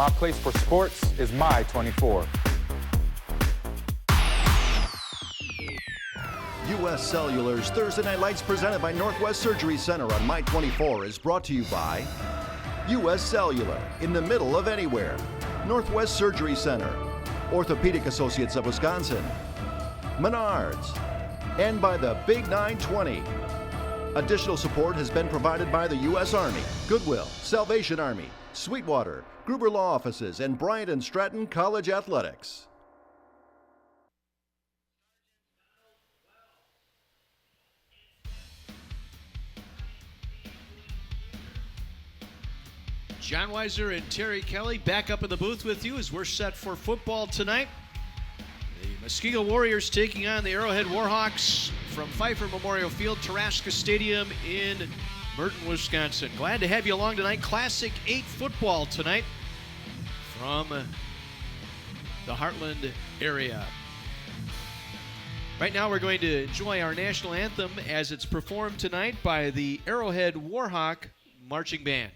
My place for sports is My 24. U.S. Cellular's Thursday Night Lights presented by Northwest Surgery Center on My 24 is brought to you by U.S. Cellular, in the middle of anywhere. Northwest Surgery Center, Orthopedic Associates of Wisconsin, Menards, and by the Big 920. Additional support has been provided by the U.S. Army, Goodwill, Salvation Army, Sweetwater, Gruber Law Offices, and Bryant and Stratton College Athletics. John Weiser and Terry Kelly back up in the booth with you as we're set for football tonight. The Muskego Warriors taking on the Arrowhead Warhawks from Pfeiffer Memorial Field, Taraska Stadium in Merton, Wisconsin. Glad to have you along tonight. Classic 8 football tonight from the Heartland area. Right now we're going to enjoy our national anthem as it's performed tonight by the Arrowhead Warhawk Marching Band.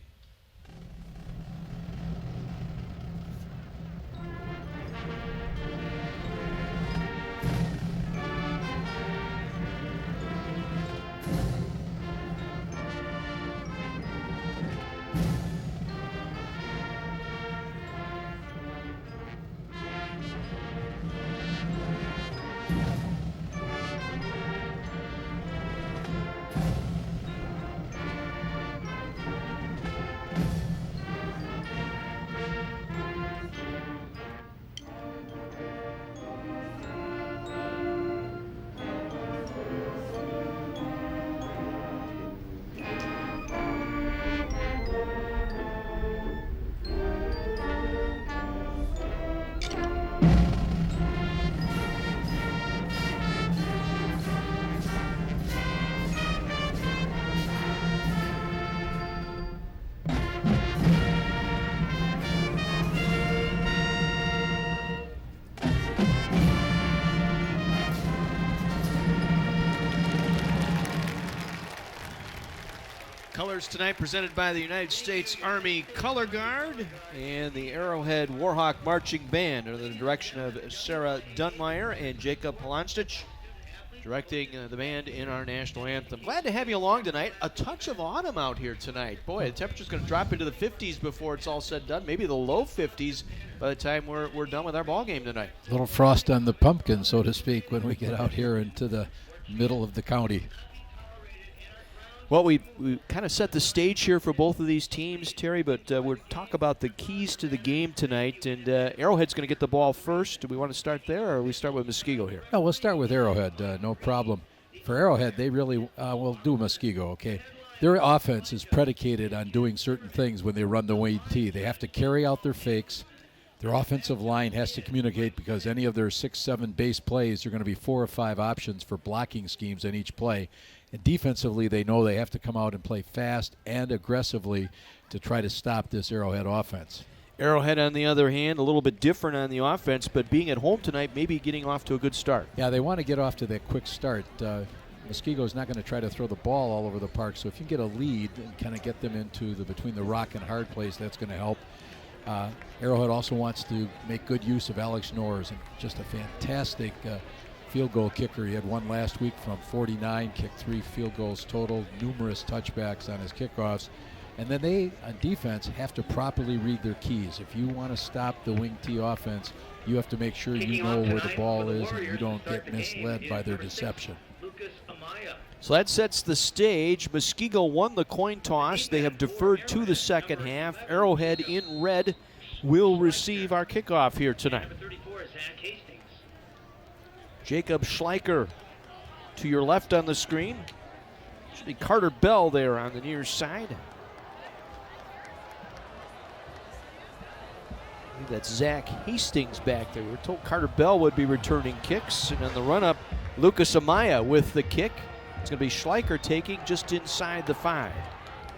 Colors tonight presented by the United States Army Color Guard and the Arrowhead Warhawk Marching Band under the direction of Sarah Dunmeyer and Jacob Polanstich, directing the band in our national anthem. Glad to have you along tonight. A touch of autumn out here tonight. Boy, the temperature's going to drop into the 50s before it's all said and done. Maybe the low 50s by the time we're done with our ball game tonight. A little frost on the pumpkin, so to speak, when we get out here into the middle of the county. Well, we kind of set the stage here for both of these teams, Terry, but we'll talk about the keys to the game tonight. And Arrowhead's going to get the ball first. Do we want to start there, or we start with Muskego here? No, we'll start with Arrowhead, no problem. For Arrowhead, they really will do Muskego, okay? Their offense is predicated on doing certain things when they run the wing T. They have to carry out their fakes. Their offensive line has to communicate because any of their 6-7 base plays are going to be 4 or 5 options for blocking schemes in each play. And defensively, they know they have to come out and play fast and aggressively to try to stop this Arrowhead offense. Arrowhead, on the other hand, a little bit different on the offense, but being at home tonight, maybe getting off to a good start. Yeah, they want to get off to that quick start. Muskego's not going to try to throw the ball all over the park, so if you get a lead and kind of get them into the between the rock and hard plays, that's going to help. Arrowhead also wants to make good use of Alex Norris, and just a fantastic field goal kicker. He had one last week from 49, kicked 3 field goals total, numerous touchbacks on his kickoffs. And then they, on defense, have to properly read their keys. If you want to stop the wing T offense, you have to make sure you know where the ball is and you don't get misled by their deception. So that sets the stage. Muskego won the coin toss. They have deferred to the second half. Arrowhead in red will receive our kickoff here tonight. Jacob Schleicher to your left on the screen. Should be Carter Bell there on the near side. I think that's Zach Hastings back there. We were told Carter Bell would be returning kicks. And on the run-up, Lucas Amaya with the kick. It's going to be Schleicher taking just inside the 5.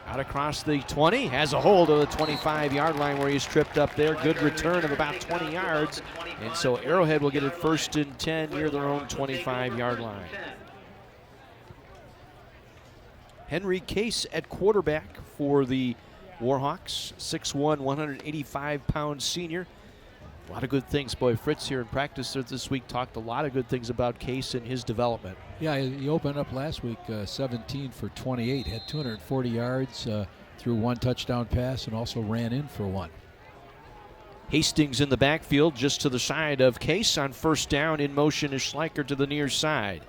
Out across the 20, has a hold of the 25-yard line where he's tripped up there. Good return of about 20 yards. And so Arrowhead will get it 1st and 10 near their own 25-yard line. Henry Case at quarterback for the Warhawks, 6'1", 185-pound senior. A lot of good things. Boy, Fritz here in practice this week talked a lot of good things about Case and his development. Yeah, he opened up last week 17 for 28, had 240 yards, threw one touchdown pass, and also ran in for one. Hastings in the backfield just to the side of Case on first down. In motion is Schleicher to the near side.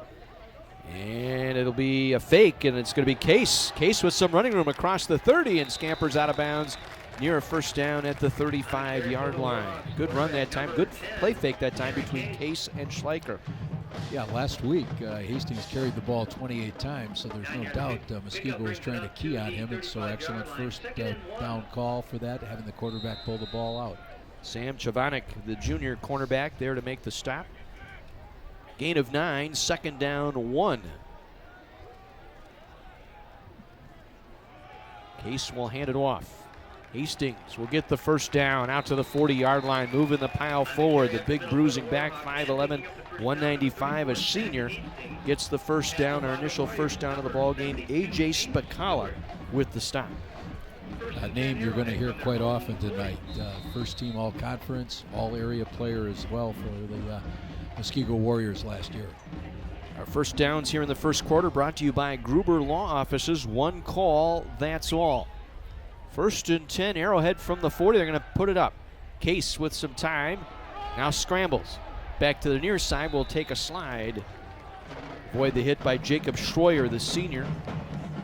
And it'll be a fake, and it's going to be Case. Case with some running room across the 30 and scampers out of bounds near a first down at the 35-yard line. Good run that time. Good play fake that time between Case and Schleicher. Yeah, last week Hastings carried the ball 28 times, so there's no doubt Muskego was trying to key on him, and so excellent first down call for that, having the quarterback pull the ball out. Sam Chavanik, the junior cornerback, there to make the stop. Gain of 9, second down 1. Case will hand it off. Hastings will get the first down out to the 40-yard line, moving the pile forward. The big bruising back, 5'11", 195, a senior, gets the first down, our initial first down of the ball game. A.J. Spicala with the stop. A name you're going to hear quite often tonight. First team all-conference, all-area player as well for the Muskego Warriors last year. Our first downs here in the first quarter brought to you by Gruber Law Offices. One call, that's all. First and 10, Arrowhead from the 40. They're going to put it up. Case with some time. Now scrambles. Back to the near side. Will take a slide. Avoid the hit by Jacob Schroyer, the senior,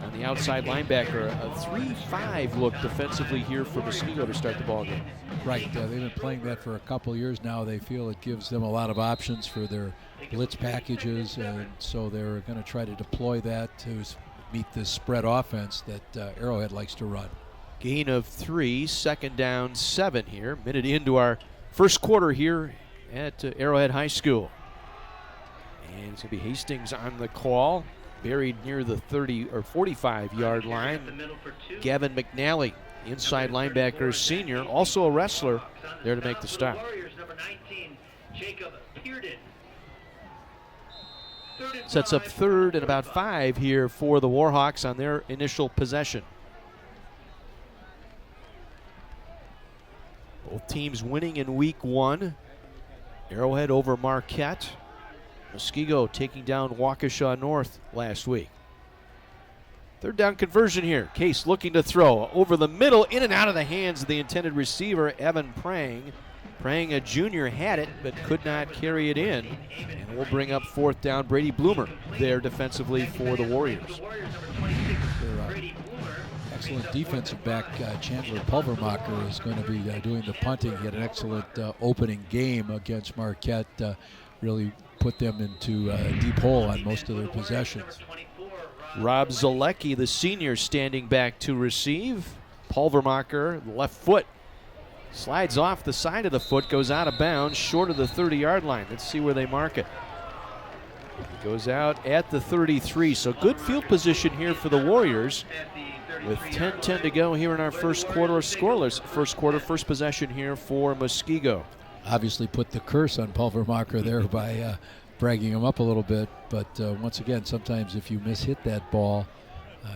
on the outside linebacker. A 3-5 look defensively here for Muskego to start the ball game. Right. They've been playing that for a couple years now. They feel it gives them a lot of options for their blitz packages, and so they're going to try to deploy that to meet this spread offense that Arrowhead likes to run. Gain of 3, second down 7 here. Minute into our first quarter here at Arrowhead High School. And it's going to be Hastings on the call, buried near the 30 or 45-yard line. Gavin McNally, inside linebacker, senior, also a wrestler, there to make the stop. Sets up third and about 5 here for the Warhawks on their initial possession. Both teams winning in week 1. Arrowhead over Marquette. Muskego taking down Waukesha North last week. Third down conversion here. Case looking to throw over the middle, in and out of the hands of the intended receiver, Evan Prang. Prang, a junior, had it but could not carry it in. And we'll bring up fourth down. Brady Bloomer there defensively for the Warriors. Excellent defensive back Chandler Pulvermacher is going to be doing the punting. He had an excellent opening game against Marquette. Really put them into a deep hole on most of their possessions. Rob Zalecki, the senior, standing back to receive. Pulvermacher, left foot, slides off the side of the foot, goes out of bounds, short of the 30-yard line. Let's see where they mark it. It goes out at the 33, so good field position here for the Warriors. With 10:10 to go here in our first quarter, scoreless first quarter, first possession here for Muskego. Obviously put the curse on Pulvermacher there by bragging him up a little bit, but once again, sometimes if you miss-hit that ball,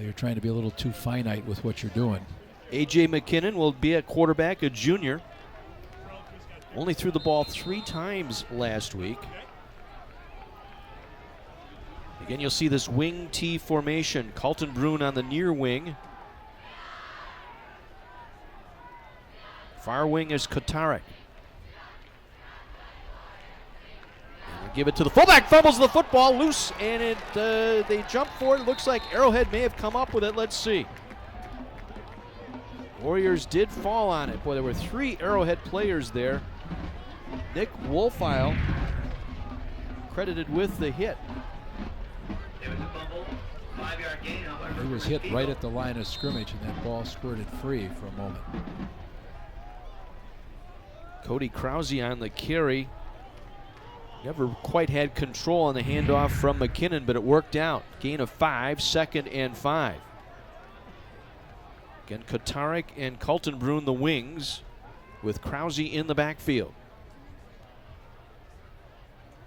you're trying to be a little too finite with what you're doing. A.J. McKinnon will be at quarterback, a junior. Only threw the ball 3 times last week. Again, you'll see this wing T formation. Carlton Brune on the near wing. Far wing is Kotarek. Give it to the fullback, fumbles the football loose, and they jump for it. Looks like Arrowhead may have come up with it. Let's see. Warriors did fall on it. Boy, there were 3 Arrowhead players there. Nick Wolfile credited with the hit. He was hit right at the line of scrimmage, and that ball squirted free for a moment. Cody Krause on the carry. Never quite had control on the handoff from McKinnon, but it worked out. Gain of 5, second and 5. Again, Kotarek and Carlton Brune the wings, with Krause in the backfield.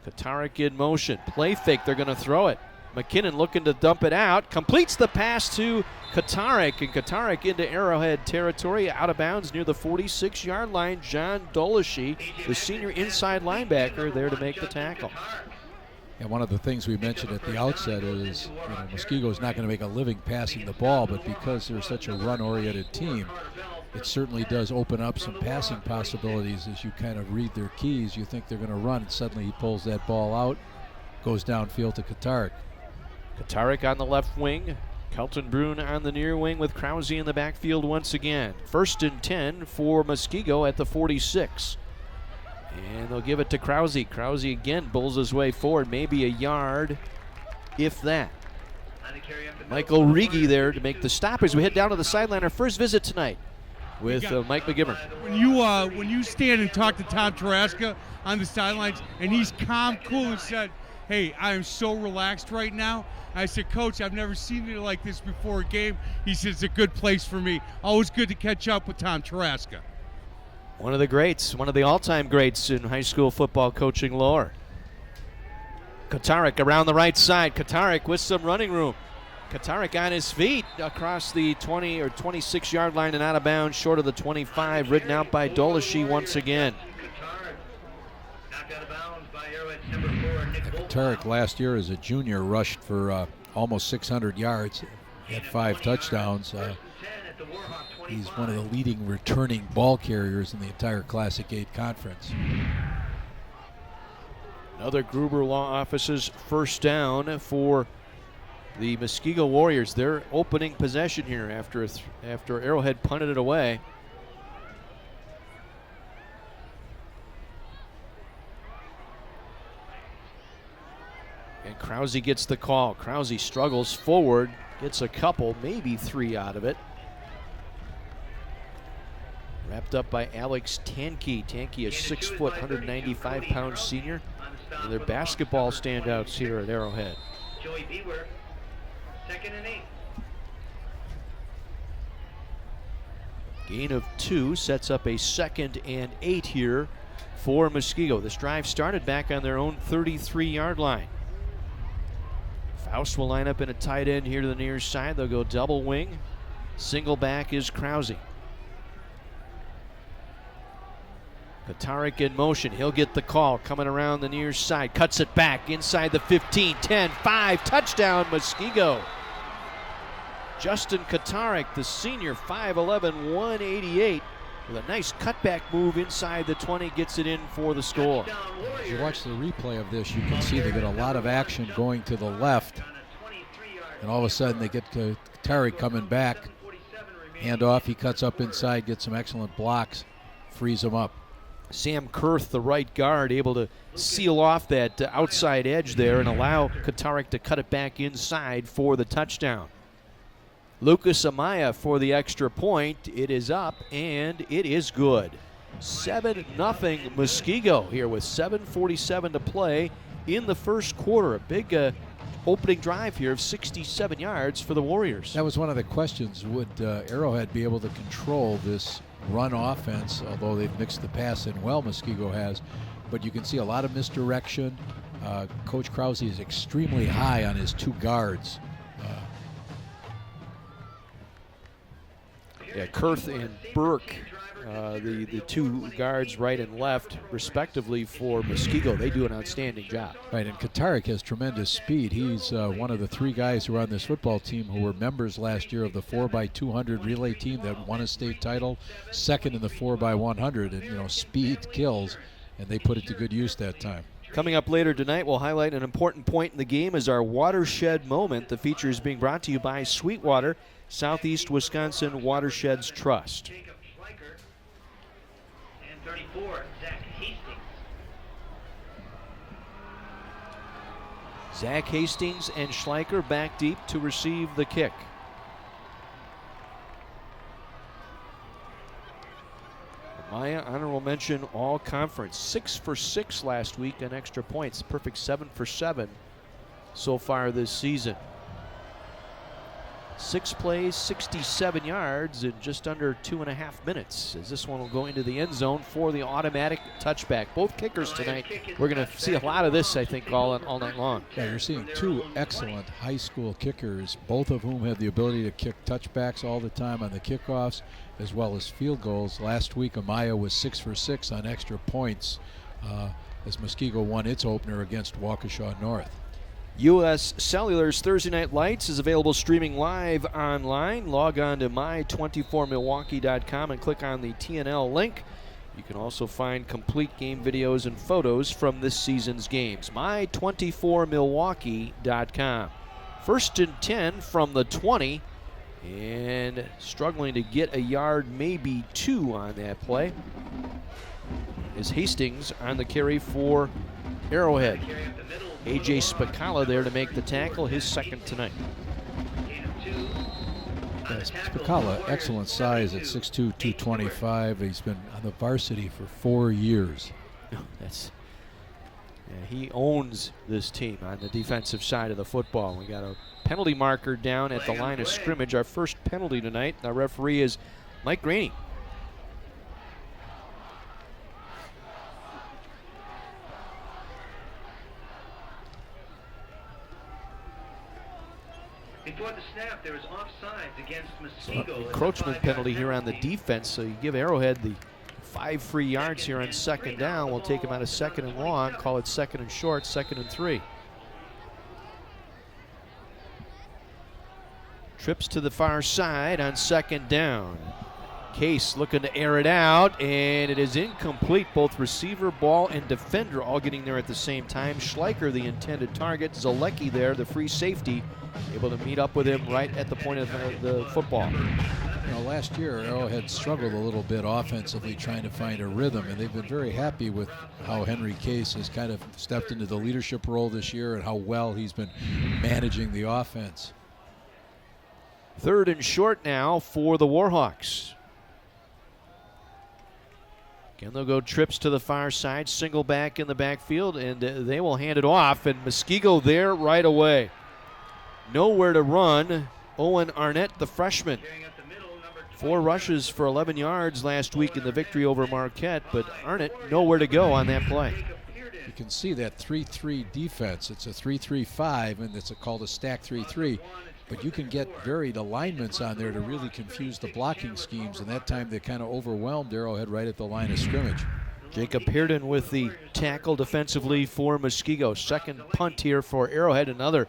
Kotarek in motion. Play fake, they're going to throw it. McKinnon looking to dump it out. Completes the pass to Katarik, and Katarik into Arrowhead territory, out of bounds near the 46-yard line. John Dolashi, the senior inside linebacker, there to make the tackle. And one of the things we mentioned at the outset is, Muskego's not going to make a living passing the ball, but because they're such a run-oriented team, it certainly does open up some passing possibilities as you kind of read their keys. You think they're going to run, and suddenly he pulls that ball out, goes downfield to Katarik. Katarik on the left wing. Kelton Brune on the near wing with Krause in the backfield once again. 1st and 10 for Muskego at the 46. And they'll give it to Krause. Krause again bulls his way forward, maybe a yard, if that. Michael Rigi there to make the stop as we head down to the sideline. Our first visit tonight with Mike McGivern. When you stand and talk to Tom Taraska on the sidelines, and he's calm, cool, and said, "Hey, I am so relaxed right now." I said, "Coach, I've never seen it like this before a game." He said, "It's a good place for me." Always good to catch up with Tom Taraska. One of the greats, one of the all-time greats in high school football coaching lore. Katarik around the right side. Katarik with some running room. Katarik on his feet across the 20 or 26-yard line and out of bounds, short of the 25, ridden out by Dolashi once again. Katarik last year as a junior rushed for almost 600 yards, had 5 touchdowns. He's one of the leading returning ball carriers in the entire Classic 8 conference. Another Gruber Law Office's first down for the Muskego Warriors. Their opening possession here after Arrowhead punted it away. And Krause gets the call. Krause struggles forward, gets a couple, maybe 3 out of it. Wrapped up by Alex Tanke. Tanke, a 6 foot, 195-pound senior. And their basketball standouts here at Arrowhead. Joey Beaver, 2nd and 8. Gain of 2 sets up a 2nd and 8 here for Muskego. This drive started back on their own 33-yard line. Faust will line up in a tight end here to the near side. They'll go double wing. Single back is Krause. Katarik in motion. He'll get the call coming around the near side. Cuts it back inside the 15, 10, 5. Touchdown, Muskego. Justin Katarik, the senior, 5'11", 188. With a nice cutback move inside the 20, gets it in for the score. As you watch the replay of this, you can see they get a lot of action going to the left. And all of a sudden they get Katarik coming back. Hand off, he cuts up inside, gets some excellent blocks, frees him up. Sam Kurth, the right guard, able to seal off that outside edge there and allow Katarik to cut it back inside for the touchdown. Lucas Amaya for the extra point. It is up and it is good. 7-0 Muskego here with 7:47 to play in the first quarter. A big opening drive here of 67 yards for the Warriors. That was one of the questions. Would Arrowhead be able to control this run offense, although they've mixed the pass in well, Muskego has, but you can see a lot of misdirection. Coach Krause is extremely high on his 2 guards. Kurth and Burke, the 2 guards right and left, respectively, for Muskego. They do an outstanding job. Right, and Katarik has tremendous speed. He's one of the 3 guys who are on this football team who were members last year of the 4x200 relay team that won a state title, 2nd in the 4x100, and speed kills, and they put it to good use that time. Coming up later tonight, we'll highlight an important point in the game as our watershed moment. The feature is being brought to you by Sweetwater, Southeast Wisconsin Watersheds Trust. Jacob Schleicher. And 34, Zach Hastings. Zach Hastings and Schleicher back deep to receive the kick. Maya, honorable mention, all conference. 6 for 6 last week on extra points. Perfect 7 for 7 so far this season. 6 plays, 67 yards in just under 2.5 minutes, as this one will go into the end zone for the automatic touchback. Both kickers tonight, we're going to see a lot of this, I think, all night long. Yeah, you're seeing two excellent high school kickers, both of whom have the ability to kick touchbacks all the time on the kickoffs, as well as field goals. Last week, Amaya was 6 for 6 on extra points as Muskego won its opener against Waukesha North. U.S. Cellular's Thursday Night Lights is available streaming live online. Log on to my24milwaukee.com and click on the TNL link. You can also find complete game videos and photos from this season's games. my24milwaukee.com. 1st and 10 from the 20, and struggling to get a yard, maybe 2 on that play, is Hastings on the carry for Arrowhead. A.J. Spicala there to make the tackle, his second tonight. Spicala, excellent size at 6'2", 225. He's been on the varsity for 4 years. He owns this team on the defensive side of the football. We got a penalty marker down at the line of scrimmage. Our first penalty tonight. The referee is Mike Graney. Before the snap, there was offsides against Muskego. Encroachment penalty here on the defense, so you give Arrowhead the 5 free yards here on second down. We'll take him out of second and long, call it second and short, 2nd and 3. Trips to the far side on second down. Case looking to air it out, and it is incomplete. Both receiver, ball, and defender all getting there at the same time. Schleicher, the intended target. Zalecki there, the free safety, able to meet up with him right at the point of the football. You know, last year Arrowhead struggled a little bit offensively trying to find a rhythm, and they've been very happy with how Henry Case has kind of stepped into the leadership role this year and how well he's been managing the offense. 3rd and short now for the Warhawks. Again, they'll go trips to the far side, single back in the backfield, and they will hand it off. And Muskego there right away. Nowhere to run. Owen Arnett, the freshman. 4 rushes for 11 yards last week in the victory over Marquette, but Arnett nowhere to go on that play. You can see that 3-3 defense. It's a 3-3-5, and it's called a stack 3-3. But you can get varied alignments on there to really confuse the blocking schemes, and that time they kind of overwhelmed Arrowhead right at the line of scrimmage. Jacob Pearden with the tackle defensively for Muskego. Second punt here for Arrowhead. Another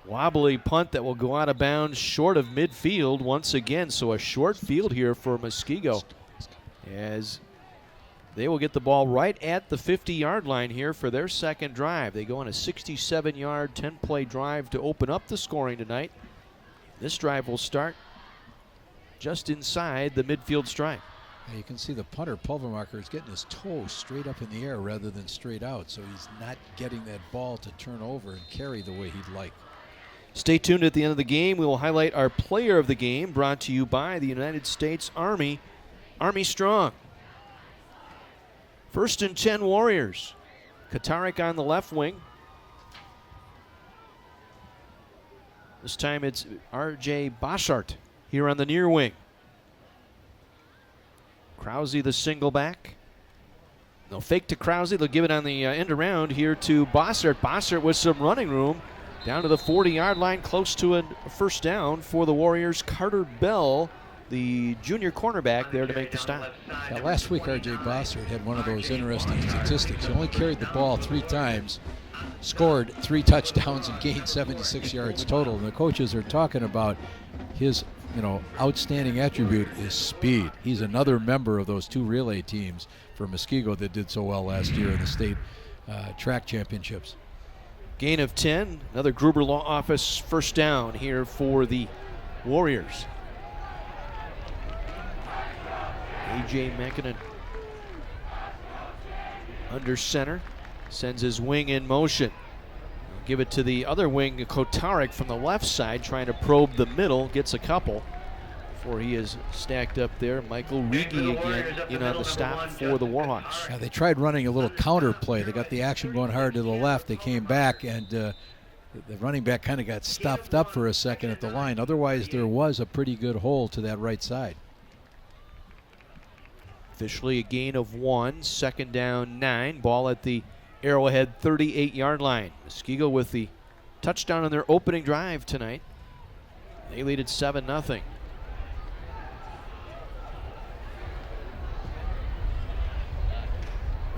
wobbly punt that will go out of bounds short of midfield once again. So a short field here for Muskego, as they will get the ball right at the 50-yard line here for their second drive. They go on a 67-yard, 10-play drive to open up the scoring tonight. This drive will start just inside the midfield stripe. You can see the punter, Pulvermacher, is getting his toes straight up in the air rather than straight out, so he's not getting that ball to turn over and carry the way he'd like. Stay tuned at the end of the game. We will highlight our player of the game, brought to you by the United States Army. Army Strong. 1st and 10 Warriors. Katarik on the left wing. This time it's R.J. Bossart here on the near wing. Krause the single back. They'll fake to Krause. They'll give it on the end around here to Bossart. Bossart with some running room down to the 40-yard line, close to a first down for the Warriors. Carter Bell, the junior cornerback, there to make the stop. Now, last week, R.J. Bossart had one of those interesting statistics. He only carried the ball 3 times, scored 3 touchdowns, and gained 76 yards total. And the coaches are talking about his, outstanding attribute is speed. He's another member of those 2 relay teams for Muskego that did so well last year in the state track championships. Gain of 10. Another Gruber Law Office first down here for the Warriors. A.J. Mäkinen under center, sends his wing in motion. Give it to the other wing, Kotarik from the left side, trying to probe the middle, gets a couple before he is stacked up there. Michael Rigi again in on the stop for the Warhawks. They tried running a little counter play. They got the action going hard to the left. They came back, and the running back kind of got stuffed up for a second at the line. Otherwise, there was a pretty good hole to that right side. Officially a gain of 1, 2nd down 9. Ball at the Arrowhead 38-yard line. Muskego with the touchdown on their opening drive tonight. They lead at 7-0.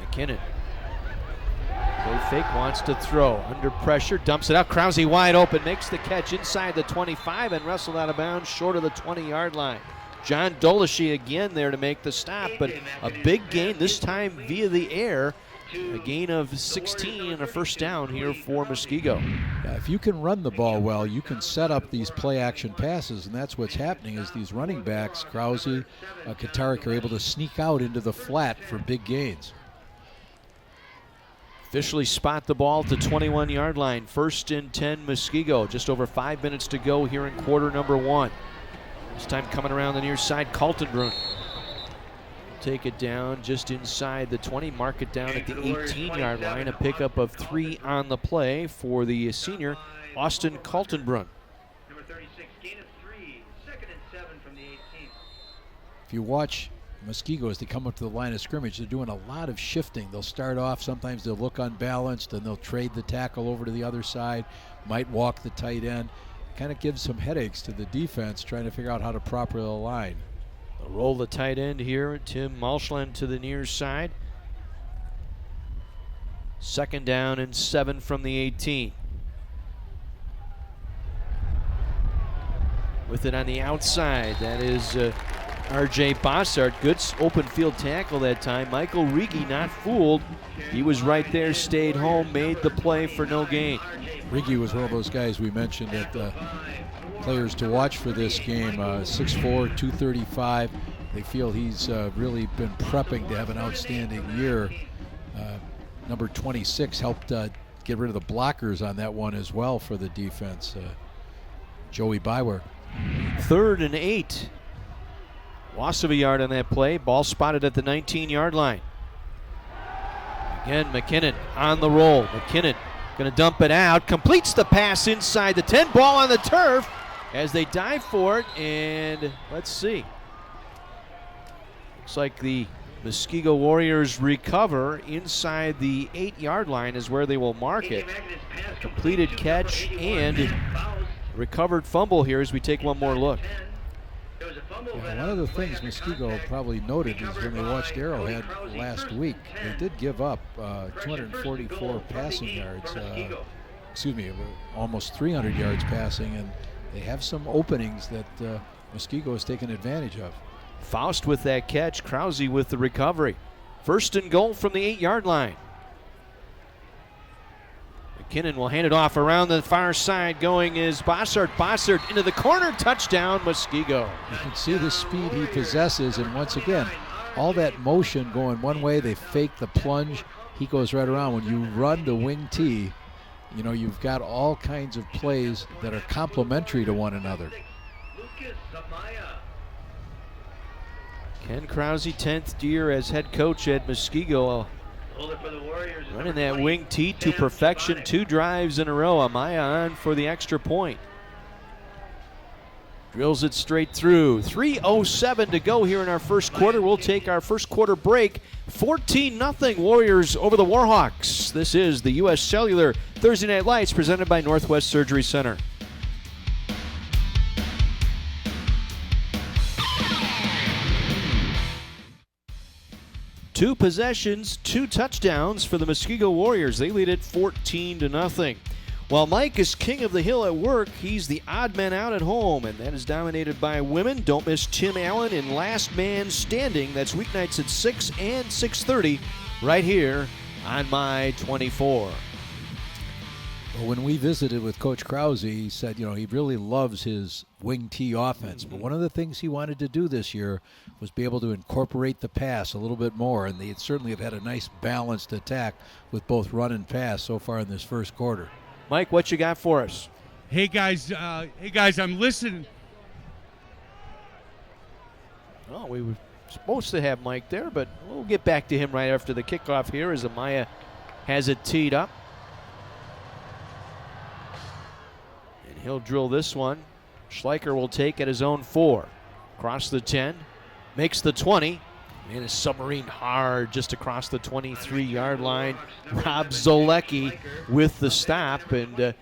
McKinnon. Play fake, wants to throw. Under pressure, dumps it out. Krause wide open, makes the catch inside the 25 and wrestled out of bounds short of the 20-yard line. John Doleshy again there to make the stop, but a big gain this time via the air. A gain of 16 and a 1st down here for Muskego. Yeah, if you can run the ball well, you can set up these play-action passes, and that's what's happening is these running backs, Krause, Katarik, are able to sneak out into the flat for big gains. Officially spot the ball at the 21-yard line. 1st and 10 Muskego. Just over 5 minutes to go here in quarter number 1. This time coming around the near side, Kaltenbrunn. Take it down just inside the 20, mark it down at the 18-yard line. A pickup of 3 on the play for the senior, Austin Kaltenbrunn. Number 36, gain of 3, 2nd and 7 from the 18. If you watch Muskego as they come up to the line of scrimmage, they're doing a lot of shifting. They'll start off, sometimes they'll look unbalanced, and they'll trade the tackle over to the other side, might walk the tight end. Kind of gives some headaches to the defense trying to figure out how to properly align. They'll roll the tight end here, Tim Malschland to the near side. 2nd down and 7 from the 18. With it on the outside, that is R.J. Bossart. Good open field tackle that time. Michael Rigi not fooled. He was right there, stayed home, made the play for no gain. Rigi was one of those guys we mentioned that players to watch for this game. 6'4", 235. They feel he's really been prepping to have an outstanding year. Number 26 helped get rid of the blockers on that one as well for the defense. Joey Bywer. 3rd and 8. Loss of a yard on that play. Ball spotted at the 19-yard line. Again, McKinnon on the roll. McKinnon going to dump it out. Completes the pass inside the 10. Ball on the turf as they dive for it. And let's see. Looks like the Muskego Warriors recover inside the 8-yard line is where they will mark it. A completed catch and recovered fumble here as we take one more look. Yeah, one of the things Muskego probably noted is when they watched Arrowhead last week, they did give up 244 passing yards, almost 300 yards passing, and they have some openings that Muskego has taken advantage of. Faust with that catch, Krause with the recovery. 1st and goal from the 8-yard line. McKinnon will hand it off around the far side. Going is Bossart. Bossart into the corner. Touchdown, Muskego. You can see the speed he possesses, and once again, all that motion going one way, they fake the plunge, he goes right around. When you run the wing T, you know, you've got all kinds of plays that are complementary to one another. Ken Krause, 10th year as head coach at Muskego. Running that wing T to perfection, 2 drives in a row. Amaya on for the extra point. Drills it straight through. 3:07 to go here in our first quarter. We'll take our first quarter break. 14-0 Warriors over the Warhawks. This is the U.S. Cellular Thursday Night Lights presented by Northwest Surgery Center. Two possessions, 2 touchdowns for the Muskego Warriors. They lead it 14-0. While Mike is king of the hill at work, he's the odd man out at home, and that is dominated by women. Don't miss Tim Allen in Last Man Standing. That's weeknights at 6 and 6:30 right here on My 24. Well, when we visited with Coach Krause, he said, you know, he really loves his wing T offense. But one of the things he wanted to do this year was be able to incorporate the pass a little bit more. And they certainly have had a nice balanced attack with both run and pass so far in this first quarter. Mike, what you got for us? Hey guys, I'm listening. Oh, we were supposed to have Mike there, but we'll get back to him right after the kickoff here as Amaya has it teed up. And he'll drill this one. Schleicher will take at his own 4. Across the 10, makes the 20, and is submarine hard just across the 23-yard line. Rob Zolecki with the stop, and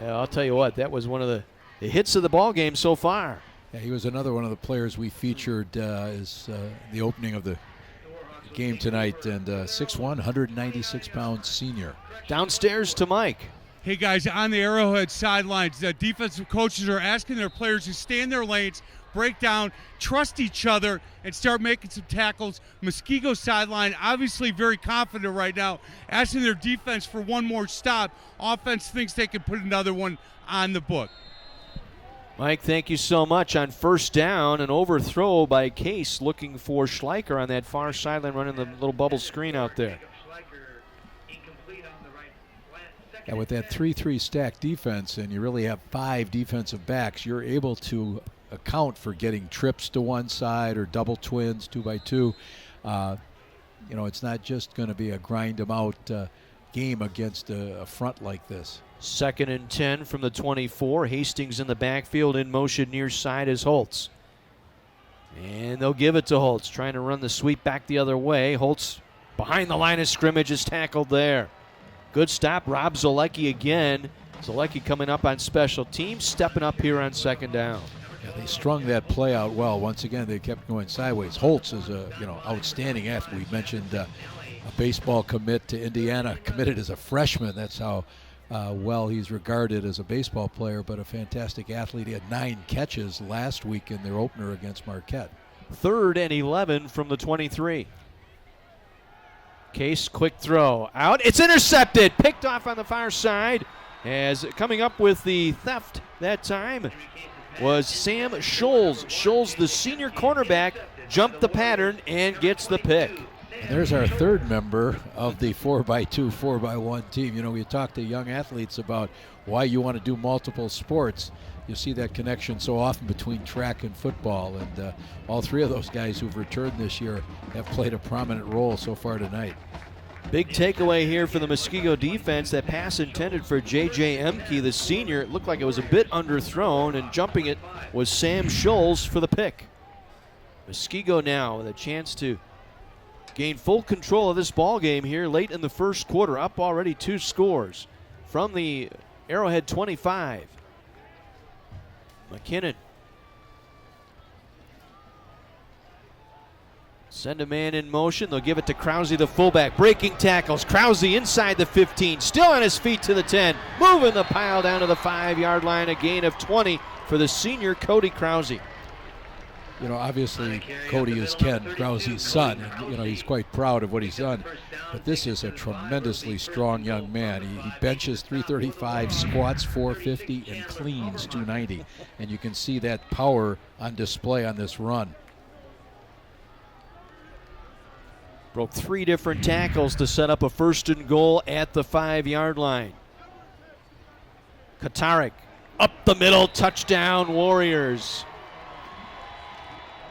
I'll tell you what, that was one of the hits of the ball game so far. Yeah, he was another one of the players we featured as the opening of the game tonight, and 6'1", 196-pound senior. Downstairs to Mike. Hey guys, on the Arrowhead sidelines, the defensive coaches are asking their players to stay in their lanes, break down, trust each other, and start making some tackles. Muskego sideline obviously very confident right now, asking their defense for one more stop. Offense thinks they can put another one on the book. Mike, thank you so much. On first down, an overthrow by Case looking for Schleicher on that far sideline running the little bubble screen out there. Yeah, with that 3-3 stack defense, and you really have 5 defensive backs, you're able to account for getting trips to one side or double twins, 2x2. You know, it's not just going to be a grind them out game against a front like this. 2nd and 10 from the 24. Hastings in the backfield, in motion near side is Holtz. And they'll give it to Holtz, trying to run the sweep back the other way. Holtz behind the line of scrimmage is tackled there. Good stop, Rob Zolecki again. Zolecki coming up on special teams, stepping up here on 2nd down. Yeah, they strung that play out well. Once again, they kept going sideways. Holtz is a outstanding athlete. We mentioned a baseball commit to Indiana, committed as a freshman. That's how well he's regarded as a baseball player, but a fantastic athlete. He had 9 catches last week in their opener against Marquette. 3rd and 11 from the 23. Case, quick throw out. It's intercepted, picked off on the far side. As coming up with the theft that time was Sam Scholes. Scholes, the senior cornerback, jumped the pattern and gets the pick. And there's our 3rd member of the 4x2, 4x1 team. You know, we talk to young athletes about why you want to do multiple sports. You see that connection so often between track and football, and all 3 of those guys who've returned this year have played a prominent role so far tonight. Big takeaway here for the Muskego defense. That pass intended for J.J. Emke, the senior. It looked like it was a bit underthrown, and jumping it was Sam Scholes for the pick. Muskego now with a chance to gain full control of this ball game here late in the first quarter. Up already 2 scores from the Arrowhead 25. McKinnon. Send a man in motion. They'll give it to Krause, the fullback. Breaking tackles. Krause inside the 15. Still on his feet to the 10. Moving the pile down to the 5-yard line. A gain of 20 for the senior Cody Krause. You know, obviously Cody is Ken Krause's son, and, you know, he's quite proud of what he's done. But this is a tremendously strong young man. He benches 335, squats 450, and cleans 290. And you can see that power on display on this run. Broke 3 different tackles to set up a 1st and goal at the 5-yard line. Katarik up the middle, touchdown Warriors.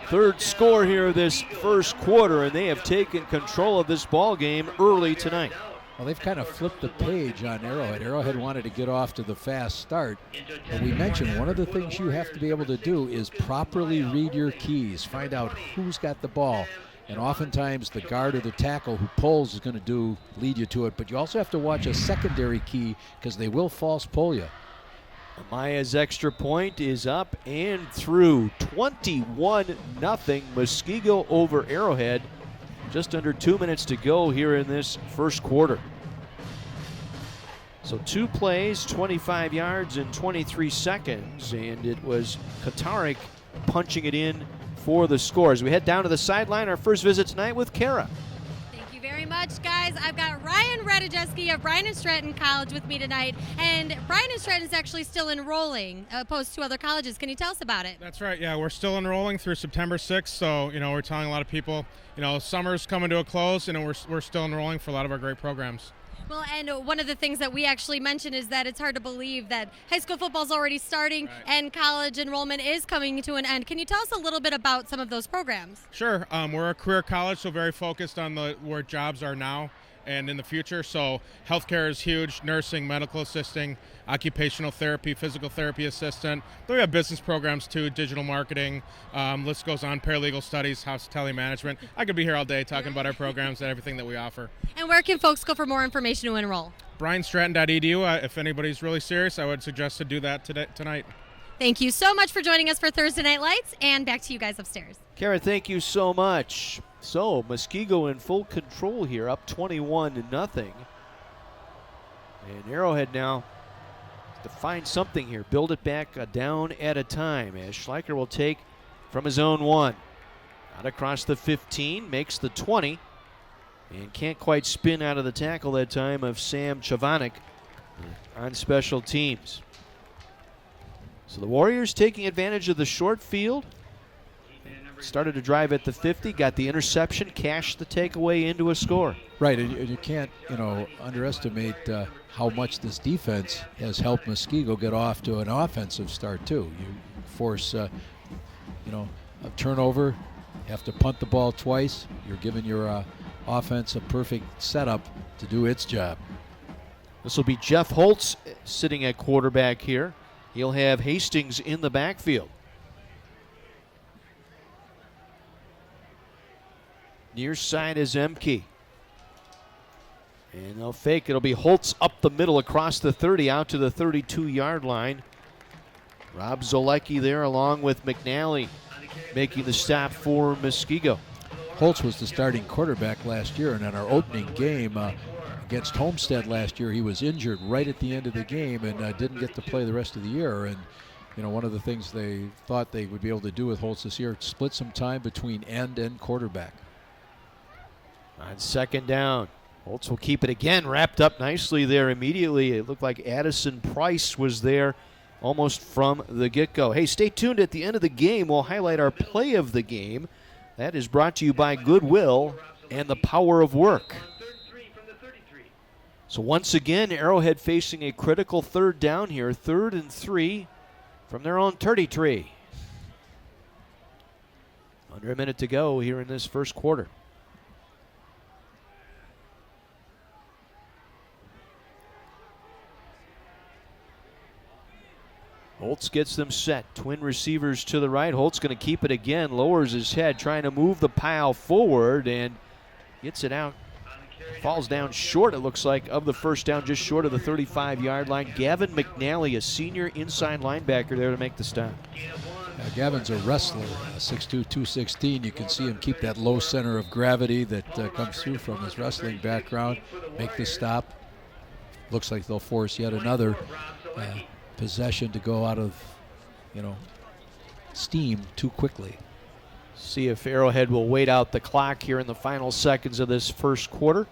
3rd score here this first quarter, and they have taken control of this ball game early tonight. Well, they've kind of flipped the page on Arrowhead. Arrowhead wanted to get off to the fast start. But we mentioned one of the things you have to be able to do is properly read your keys, find out who's got the ball. And oftentimes the guard or the tackle who pulls is going to lead you to it. But you also have to watch a secondary key because they will false pull you. Amaya's extra point is up and through. 21-0 Muskego over Arrowhead. Just under 2 minutes to go here in this first quarter. So 2 plays, 25 yards in 23 seconds, and it was Katarik punching it in for the score. As we head down to the sideline, our first visit tonight with Kara. Thank you very much, guys. I've got Ryan Ratajewski of Bryan and Stratton College with me tonight, and Bryan and Stratton is actually still enrolling opposed to other colleges. Can you tell us about it? That's right. Yeah, we're still enrolling through September 6th. So, we're telling a lot of people, summer's coming to a close, and we're still enrolling for a lot of our great programs. Well, and one of the things that we actually mentioned is that it's hard to believe that high school football is already starting and college enrollment is coming to an end. Can you tell us a little bit about some of those programs? Sure. We're a career college, so very focused on where jobs are now. and in the future. So healthcare is huge: nursing, medical assisting, occupational therapy, physical therapy assistant. Then we have business programs too, digital marketing. List goes on. Paralegal studies, hospitality management. I could be here all day talking about our programs and everything that we offer. And where can folks go for more information to enroll? BrianStratton.edu. If anybody's really serious, I would suggest to do that tonight. Thank you so much for joining us for Thursday Night Lights, and back to you guys upstairs. Kara, thank you so much. So, Muskego in full control here, up 21-0. And Arrowhead now to find something here, build it back down at a time, as Schleicher will take from his own 1. Out across the 15, makes the 20, and can't quite spin out of the tackle that time of Sam Chavanik on special teams. So the Warriors taking advantage of the short field. Started to drive at the 50, got the interception, cashed the takeaway into a score. Right, and you can't, underestimate how much this defense has helped Muskego get off to an offensive start too. You force, a turnover, have to punt the ball twice. You're giving your offense a perfect setup to do its job. This will be Jeff Holtz sitting at quarterback here. He'll have Hastings in the backfield. Near side is Emke. And they'll fake. It'll be Holtz up the middle across the 30 out to the 32-yard line. Rob Zolecki there along with McNally making the stop for Muskego. Holtz was the starting quarterback last year, and in our opening game against Homestead last year, he was injured right at the end of the game and didn't get to play the rest of the year. And one of the things they thought they would be able to do with Holtz this year, split some time between end and quarterback. On second down, Holtz will keep it again, wrapped up nicely there immediately. It looked like Addison Price was there almost from the get-go. Hey, stay tuned. At the end of the game, we'll highlight our play of the game. That is brought to you by Goodwill and the Power of Work. So once again, Arrowhead facing a critical third down here, 3rd and 3 from their own 33. Under a minute to go here in this first quarter. Holtz gets them set. Twin receivers to the right. Holtz going to keep it again. Lowers his head, trying to move the pile forward and gets it out. Falls down short, it looks like, of the first down, just short of the 35-yard line. Gavin McNally, a senior inside linebacker there to make the stop. Gavin's a wrestler, 6'2", 216. You can see him keep that low center of gravity that comes through from his wrestling background. Make the stop. Looks like they'll force yet another possession to go out of, steam too quickly. See if Arrowhead will wait out the clock here in the final seconds of this first quarter.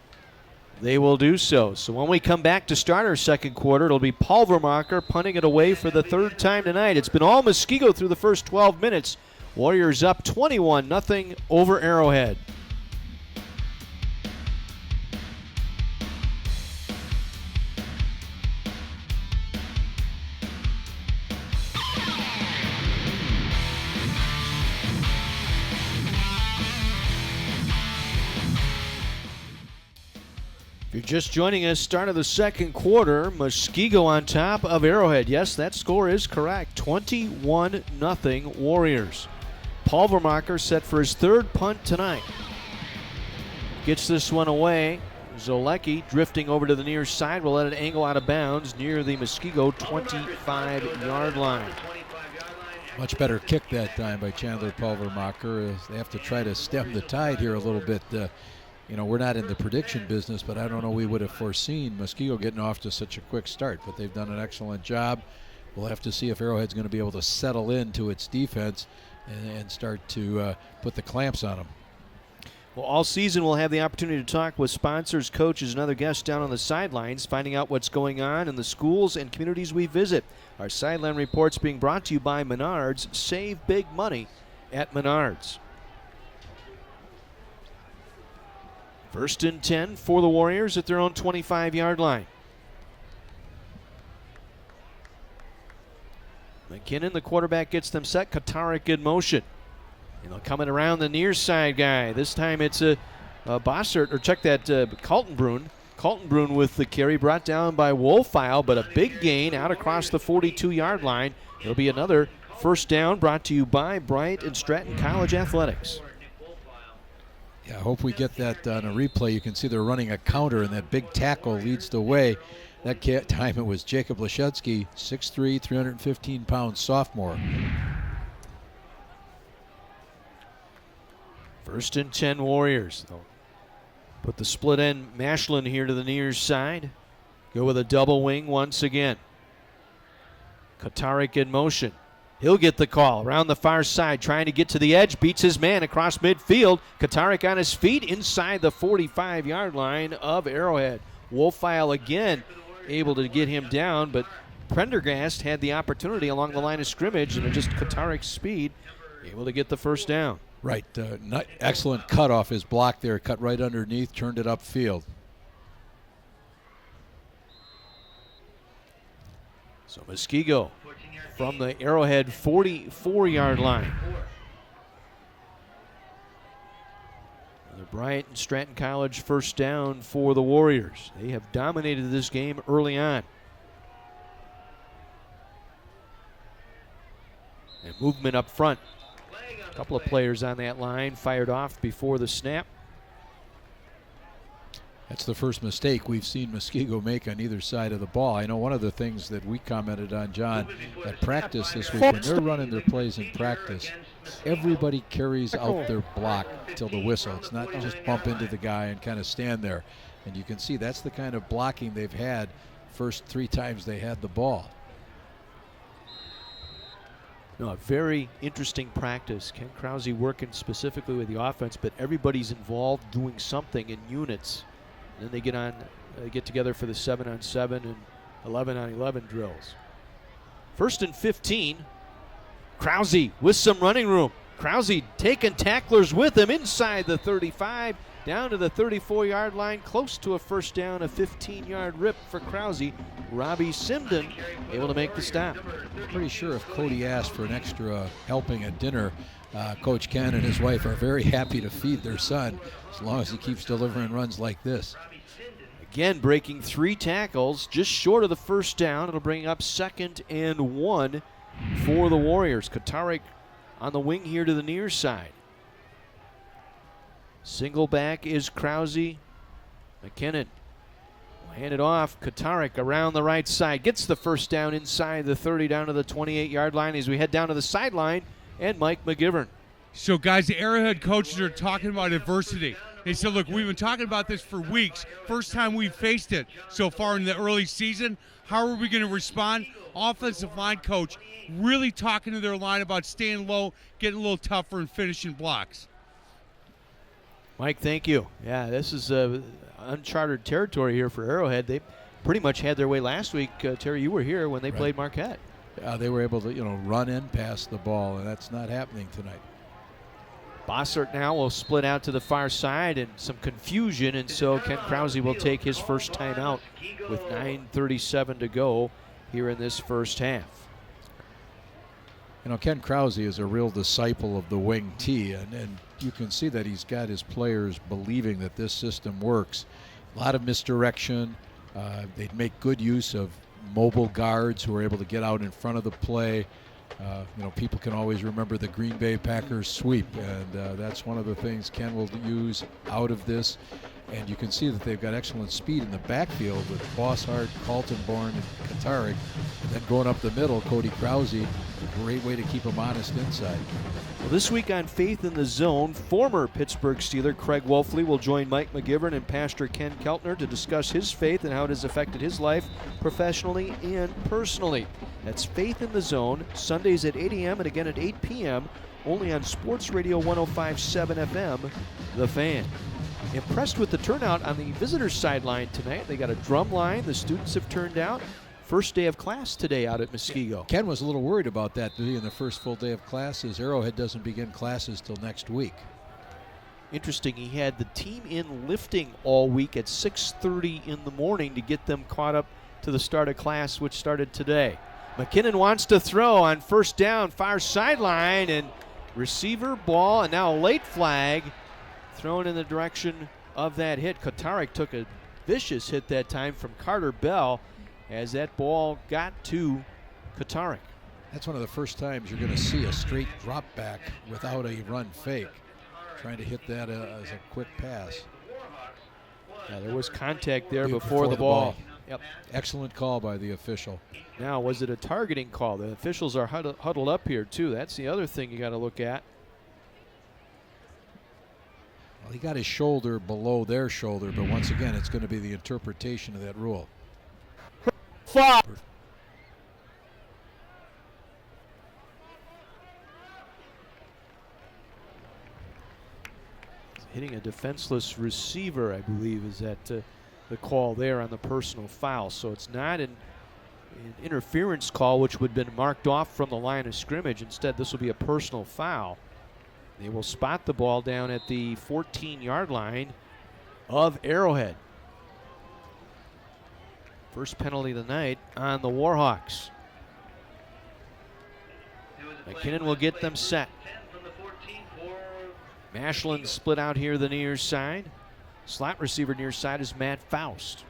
They will do so. So when we come back to start our second quarter, it'll be Paul Vermacher punting it away for the 3rd time tonight. It's been all Muskego through the first 12 minutes. Warriors up 21-0 over Arrowhead. You're just joining us, start of the second quarter. Muskego on top of Arrowhead. Yes, that score is correct. 21-0 Warriors. Paul Vermacher set for his 3rd punt tonight. Gets this one away. Zolecki drifting over to the near side will let it angle out of bounds near the Muskego 25-yard line. Much better kick that time by Chandler Paul Vermacher. They have to try to stem the tide here a little bit. We're not in the prediction business, but I don't know we would have foreseen Muskego getting off to such a quick start. But they've done an excellent job. We'll have to see if Arrowhead's going to be able to settle into its defense and start to put the clamps on them. Well, all season we'll have the opportunity to talk with sponsors, coaches, and other guests down on the sidelines, finding out what's going on in the schools and communities we visit. Our sideline reports being brought to you by Menards. Save big money at Menards. 1st and 10 for the Warriors at their own 25-yard line. McKinnon, the quarterback, gets them set. Katarik in motion. Coming around the near side guy. This time it's a Bossert, or check that Kaltenbrunn. Kaltenbrunn with the carry, brought down by Wolfile, but a big gain out across the 42-yard line. It'll be another first down, brought to you by Bryant and Stratton College Athletics. Yeah, I hope we get that on a replay. You can see they're running a counter, and that big tackle leads the way. That time it was Jacob Leszewski, 6'3", 315-pound sophomore. 1st and 10 Warriors. They'll put the split end Mashlin here to the near side. Go with a double wing once again. Katarik in motion. He'll get the call around the far side, trying to get to the edge, beats his man across midfield. Katarik on his feet inside the 45-yard line of Arrowhead. Wolfile again able to get him down, but Prendergast had the opportunity along the line of scrimmage, and just Katarik's speed able to get the first down. Right, excellent cut off his block there, cut right underneath, turned it upfield. So Muskego from the Arrowhead 44-yard line. Another Bryant and Stratton College first down for the Warriors. They have dominated this game early on. And movement up front. A couple of players on that line fired off before the snap. That's the first mistake we've seen Muskego make on either side of the ball. I know one of the things that we commented on, John, at practice this week, when they're running their plays in practice, everybody carries out their block till the whistle. It's not just bump into the guy and kind of stand there. And you can see that's the kind of blocking they've had first 3 times they had the ball. No, a very interesting practice. Ken Krause working specifically with the offense, but everybody's involved doing something in units. And then they get together for the 7-on-7 and 11-on-11 drills. 1st and 15. Krause with some running room. Krause taking tacklers with him inside the 35, down to the 34-yard line, close to a first down, a 15-yard rip for Krause. Robbie Simden able to make the stop. Pretty sure if Cody asked for an extra helping at dinner, Coach Ken and his wife are very happy to feed their son as long as he keeps delivering runs like this. Again, breaking 3 tackles, just short of the first down. It'll bring up 2nd and 1 for the Warriors. Katarik on the wing here to the near side. Single back is Krause. McKinnon will hand it off. Katarik around the right side. Gets the first down inside the 30 down to the 28-yard line as we head down to the sideline. And Mike McGivern. So, guys, the Arrowhead coaches are talking about adversity. They said, look, we've been talking about this for weeks. First time we've faced it so far in the early season. How are we going to respond? Offensive line coach really talking to their line about staying low, getting a little tougher, and finishing blocks. Mike, thank you. Yeah, this is uncharted territory here for Arrowhead. They pretty much had their way last week. Terry, you were here when they played Marquette. They were able to, run and pass the ball, and that's not happening tonight. Bossert now will split out to the far side, and some confusion, and so Ken Krause will take his first time out with 9:37 to go here in this first half. Ken Krause is a real disciple of the wing T, and you can see that he's got his players believing that this system works. A lot of misdirection. They'd make good use of mobile guards who are able to get out in front of the play. People can always remember the Green Bay Packers sweep, and that's one of the things Ken will use out of this. And you can see that they've got excellent speed in the backfield with Bosshart, Kaltenborn, and Katarik. And then going up the middle, Cody Krause, a great way to keep him honest inside. Well, this week on Faith in the Zone, former Pittsburgh Steeler Craig Wolfley will join Mike McGivern and Pastor Ken Keltner to discuss his faith and how it has affected his life professionally and personally. That's Faith in the Zone, Sundays at 8 a.m. and again at 8 p.m., only on Sports Radio 105.7 FM, The Fan. Impressed with the turnout on the visitors' sideline tonight. They got a drum line. The students have turned out. First day of class today out at Muskego. Ken was a little worried about that being the first full day of classes. Arrowhead doesn't begin classes till next week. Interesting, he had the team in lifting all week at 6:30 in the morning to get them caught up to the start of class, which started today. McKinnon wants to throw on first down, far sideline, and receiver ball, and now a late flag thrown in the direction of that hit. Kotarek took a vicious hit that time from Carter Bell as that ball got to Kotarek. That's one of the first times you're going to see a straight drop back without a run fake. Trying to hit that as a quick pass. Yeah, there was contact there before the ball. Yep. Excellent call by the official. Now, was it a targeting call? The officials are huddled up here, too. That's the other thing you got to look at. Well, he got his shoulder below their shoulder, but once again, it's going to be the interpretation of that rule. Foul. Hitting a defenseless receiver, I believe, is that the call there on the personal foul. So it's not an interference call, which would have been marked off from the line of scrimmage. Instead, this will be a personal foul. They will spot the ball down at the 14-yard line of Arrowhead. First penalty of the night on the Warhawks. McKinnon will get them set. Mashland split out here the near side. Slot receiver near side is Matt Faust.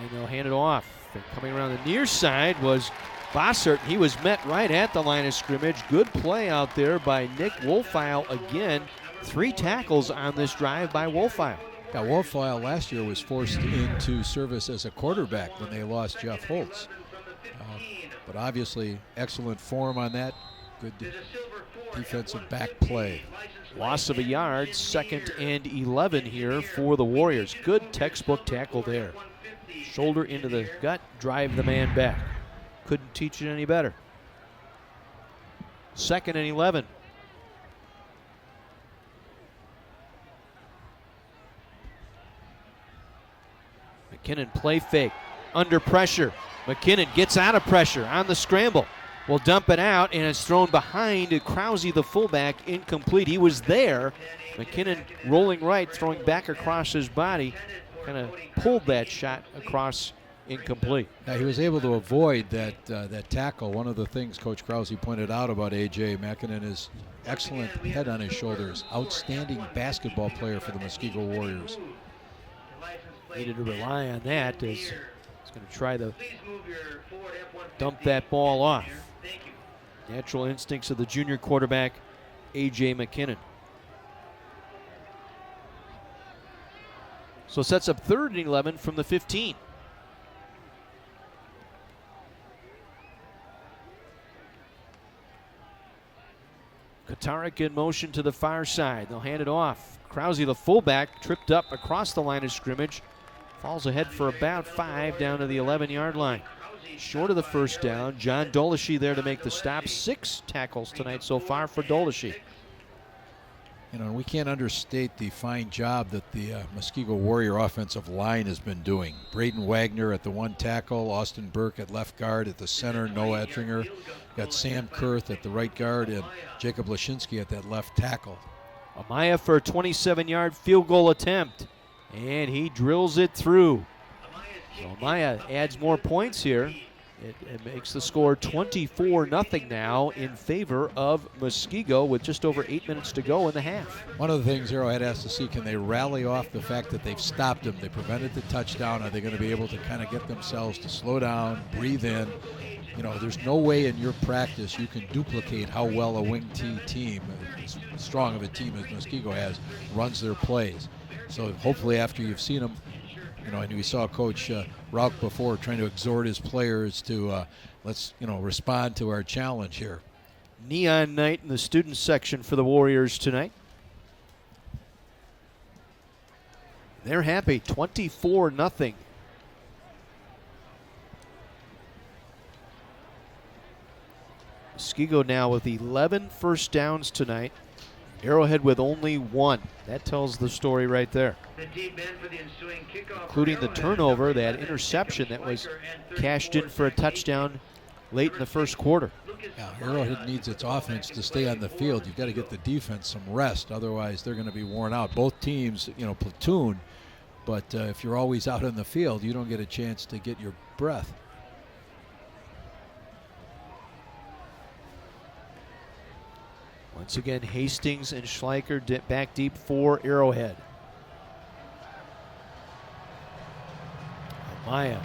And they'll hand it off. And coming around the near side was Bossert. He was met right at the line of scrimmage. Good play out there by Nick Wolfile again. 3 tackles on this drive by Wolfile. Yeah, Wolfile last year was forced into service as a quarterback when they lost Jeff Holtz. But obviously, excellent form on that. Good defensive back play. Loss of a yard, 2nd and 11 here for the Warriors. Good textbook tackle there. Shoulder into the gut, drive the man back. Couldn't teach it any better. 2nd and 11. McKinnon play fake, under pressure. McKinnon gets out of pressure on the scramble. Will dump it out, and it's thrown behind Krause, the fullback, incomplete. He was there. McKinnon rolling right, throwing back across his body. Kind of pulled that shot across, incomplete. Yeah, he was able to avoid that tackle. One of the things Coach Krause pointed out about A.J. McKinnon is excellent head on his shoulders. Outstanding basketball player for the Muskego Warriors. Needed to rely on that as he's going to try to dump that ball off. Natural instincts of the junior quarterback, A.J. McKinnon. So sets up 3rd and 11 from the 15. Kotarek in motion to the far side. They'll hand it off. Krause, the fullback, tripped up across the line of scrimmage. Falls ahead for about 5 down to the 11-yard line. Short of the first down. John Doleshi there to make the stop. 6 tackles tonight so far for Doleshi. You know, we can't understate the fine job that the Muskego Warrior offensive line has been doing. Braden Wagner at the 1 tackle, Austin Burke at left guard, at the center, Noah Ettringer. Got Sam Kurth at the right guard, and Jacob Lashinsky at that left tackle. Amaya for a 27-yard field goal attempt, and he drills it through. So Amaya adds more points here. It makes the score 24-0 now in favor of Muskego with just over 8 minutes to go in the half. One of the things Arrowhead has to see, can they rally off the fact that they've stopped him? They prevented the touchdown. Are they going to be able to kind of get themselves to slow down, breathe in? You know, there's no way in your practice you can duplicate how well a wing T team, as strong of a team as Muskego has, runs their plays. So hopefully after you've seen them, you know, and we saw Coach Rauch before trying to exhort his players to let's, you know, respond to our challenge here. Neon night in the student section for the Warriors tonight. They're happy, 24-0. Muskego now with 11 first downs tonight. Arrowhead with only 1. That tells the story right there. Including the turnover, that interception that was cashed in for a touchdown late in the first quarter. Yeah, Arrowhead needs its offense to stay on the field. You've got to get the defense some rest. Otherwise, they're going to be worn out. Both teams, you know, platoon. But if you're always out on the field, you don't get a chance to get your breath. Once again, Hastings and Schleicher back deep for Arrowhead. Amaya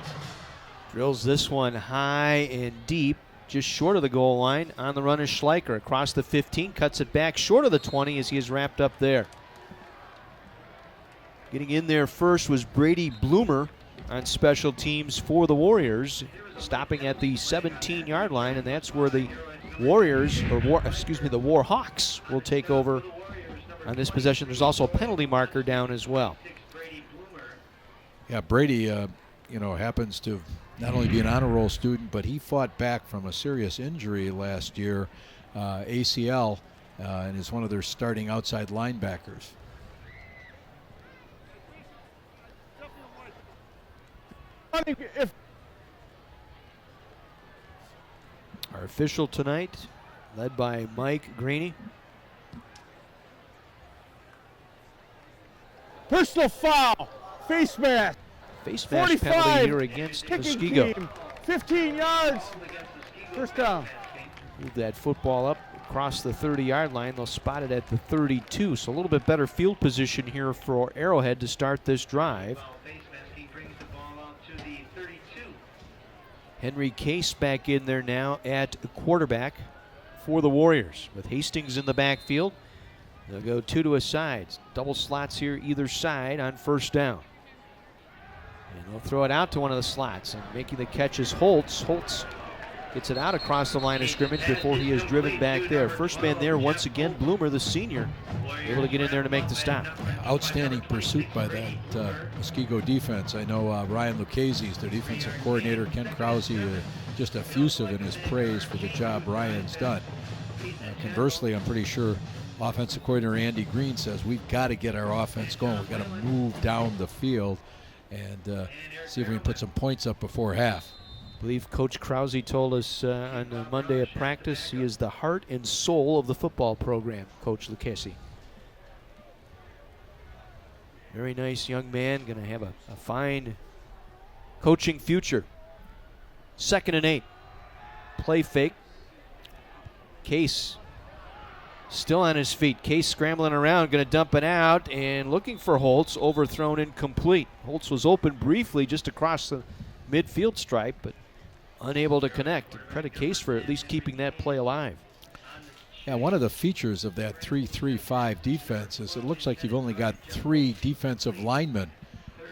drills this one high and deep, just short of the goal line. On the run is Schleicher across the 15, cuts it back short of the 20 as he is wrapped up there. Getting in there first was Brady Bloomer on special teams for the Warriors, stopping at the 17-yard line, and that's where the Warriors, or the Warhawks will take over on this possession. There's also a penalty marker down as well. Yeah, Brady, happens to not only be an honor roll student, but he fought back from a serious injury last year, ACL, and is one of their starting outside linebackers. Our official tonight, led by Mike Graney. Personal foul, face mask. Face mask penalty here against Muskego. Team, 15 yards, first down. Move that football up across the 30-yard line. They'll spot it at the 32, so a little bit better field position here for Arrowhead to start this drive. Henry Case back in there now at quarterback for the Warriors with Hastings in the backfield. They'll go two to a side. Double slots here either side on first down. And they'll throw it out to one of the slots, and making the catch is Holtz. Holtz gets it out across the line of scrimmage before he is driven back there. First man there once again, Bloomer, the senior, able to get in there to make the stop. Outstanding pursuit by that Muskego defense. I know Ryan Lucchese's their defensive coordinator, Ken Krause, just effusive in his praise for the job Ryan's done. Conversely, I'm pretty sure offensive coordinator Andy Green says we've got to get our offense going. We've got to move down the field and see if we can put some points up before half. I believe Coach Krause told us on Monday at practice he is the heart and soul of the football program, Coach Lucchese. Very nice young man, going to have a fine coaching future. 2nd and 8. Play fake. Case still on his feet. Case scrambling around, going to dump it out and looking for Holtz, overthrown incomplete. Holtz was open briefly just across the midfield stripe, but unable to connect. Credit Case for at least keeping that play alive. Yeah, one of the features of that 3-3-5 defense is it looks like you've only got 3 defensive linemen,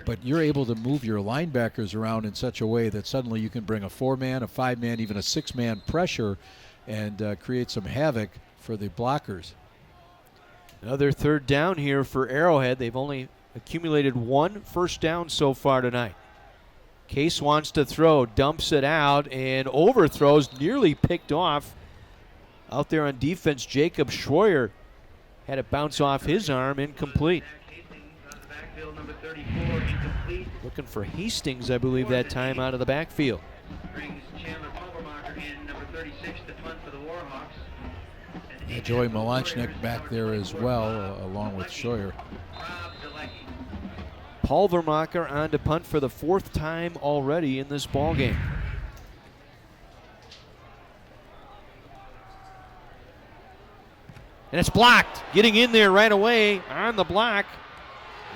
but you're able to move your linebackers around in such a way that suddenly you can bring a 4-man, a 5-man, even a 6-man pressure and create some havoc for the blockers. Another third down here for Arrowhead. They've only accumulated 1 first down so far tonight. Case wants to throw, dumps it out, and overthrows, nearly picked off. Out there on defense, Jacob Schroyer had it bounce off his arm, incomplete. Looking for Hastings, I believe, that time out of the backfield. Yeah, Joey Malonchnik back there as well, along with Schroyer. Paul Vermacher on to punt for the 4th time already in this ball game. And it's blocked. Getting in there right away on the block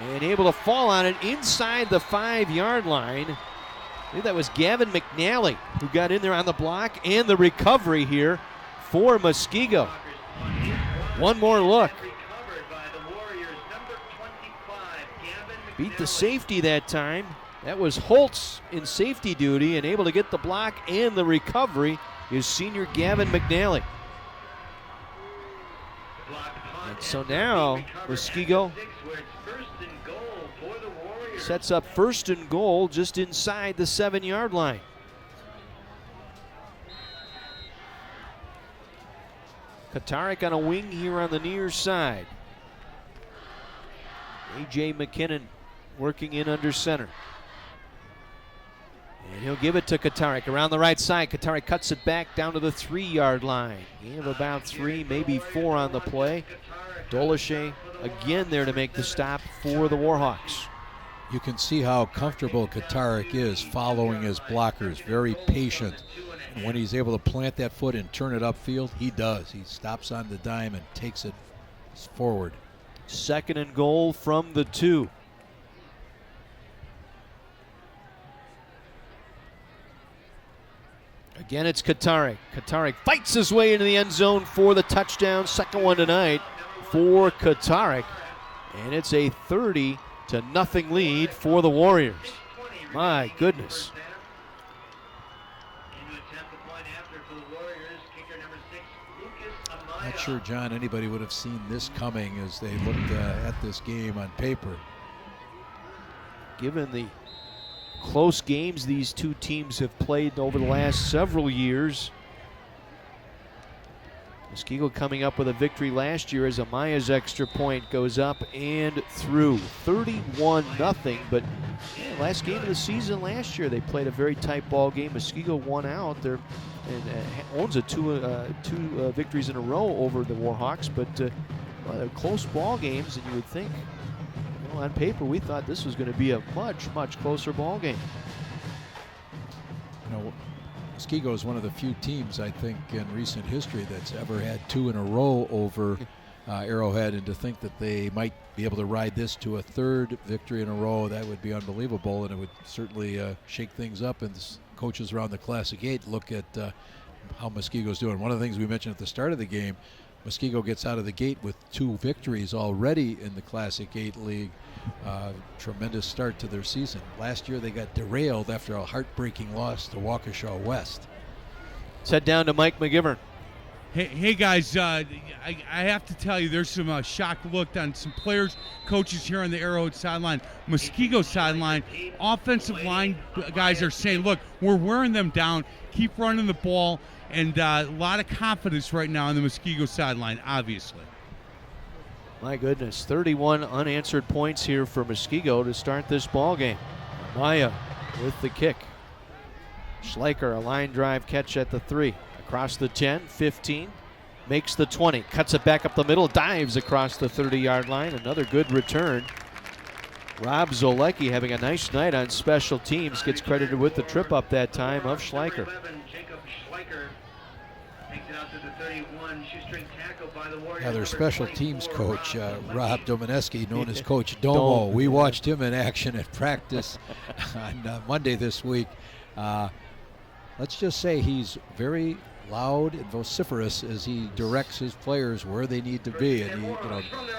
and able to fall on it inside the 5-yard line. I believe that was Gavin McNally who got in there on the block and the recovery here for Muskego. One more look. Beat the safety that time. That was Holtz in safety duty and able to get the block and the recovery is senior Gavin McNally. And so now Muskego sets up 1st and goal just inside the 7-yard line. Katarik on a wing here on the near side. A.J. McKinnon working in under center. And he'll give it to Katarik around the right side. Katarik cuts it back down to the 3-yard line. Gain of about 3, maybe 4 on the play. Dolashe again there to make the stop for the Warhawks. You can see how comfortable Katarik is following his blockers. Very patient. And when he's able to plant that foot and turn it upfield, he does. He stops on the dime and takes it forward. 2nd and goal from the 2. Again, it's Katarik. Katarik fights his way into the end zone for the touchdown. 2nd one tonight for Katarik. And it's a 30-0 lead for the Warriors. My goodness. Not sure, John, anybody would have seen this coming as they looked at this game on paper. Given the close games these two teams have played over the last several years. Muskego coming up with a victory last year as Amaya's extra point goes up and through. 31-0, but last game of the season last year they played a very tight ball game. Muskego won out there and owns a two victories in a row over the Warhawks, but they're close ball games, and you would think, on paper, we thought this was going to be a much closer ball game. Muskego is one of the few teams, I think, in recent history that's ever had 2 in a row over Arrowhead, and to think that they might be able to ride this to a 3rd victory in a row, that would be unbelievable, and it would certainly shake things up. And coaches around the Classic 8 look at how Muskego's doing. One of the things we mentioned at the start of the game, Muskego gets out of the gate with 2 victories already in the Classic 8 League. Tremendous start to their season. Last year they got derailed after a heartbreaking loss to Waukesha West. Let's head down to Mike McGivern. Hey guys, I have to tell you, there's some shocked look on some players, coaches here on the Arrowhead sideline. Muskego sideline, offensive line guys are saying, look, we're wearing them down, keep running the ball, and a lot of confidence right now on the Muskego sideline, obviously. My goodness, 31 unanswered points here for Muskego to start this ball game. Maya with the kick. Schleicher, a line drive catch at the 3. Across the 10, 15, makes the 20. Cuts it back up the middle, dives across the 30-yard line. Another good return. Rob Zolecki having a nice night on special teams. Gets credited with the trip up that time of Schleicher. Now their special teams coach, Rob Domineski, known as Coach Domo. We watched him in action at practice on Monday this week. Let's just say he's very loud and vociferous as he directs his players where they need to be. And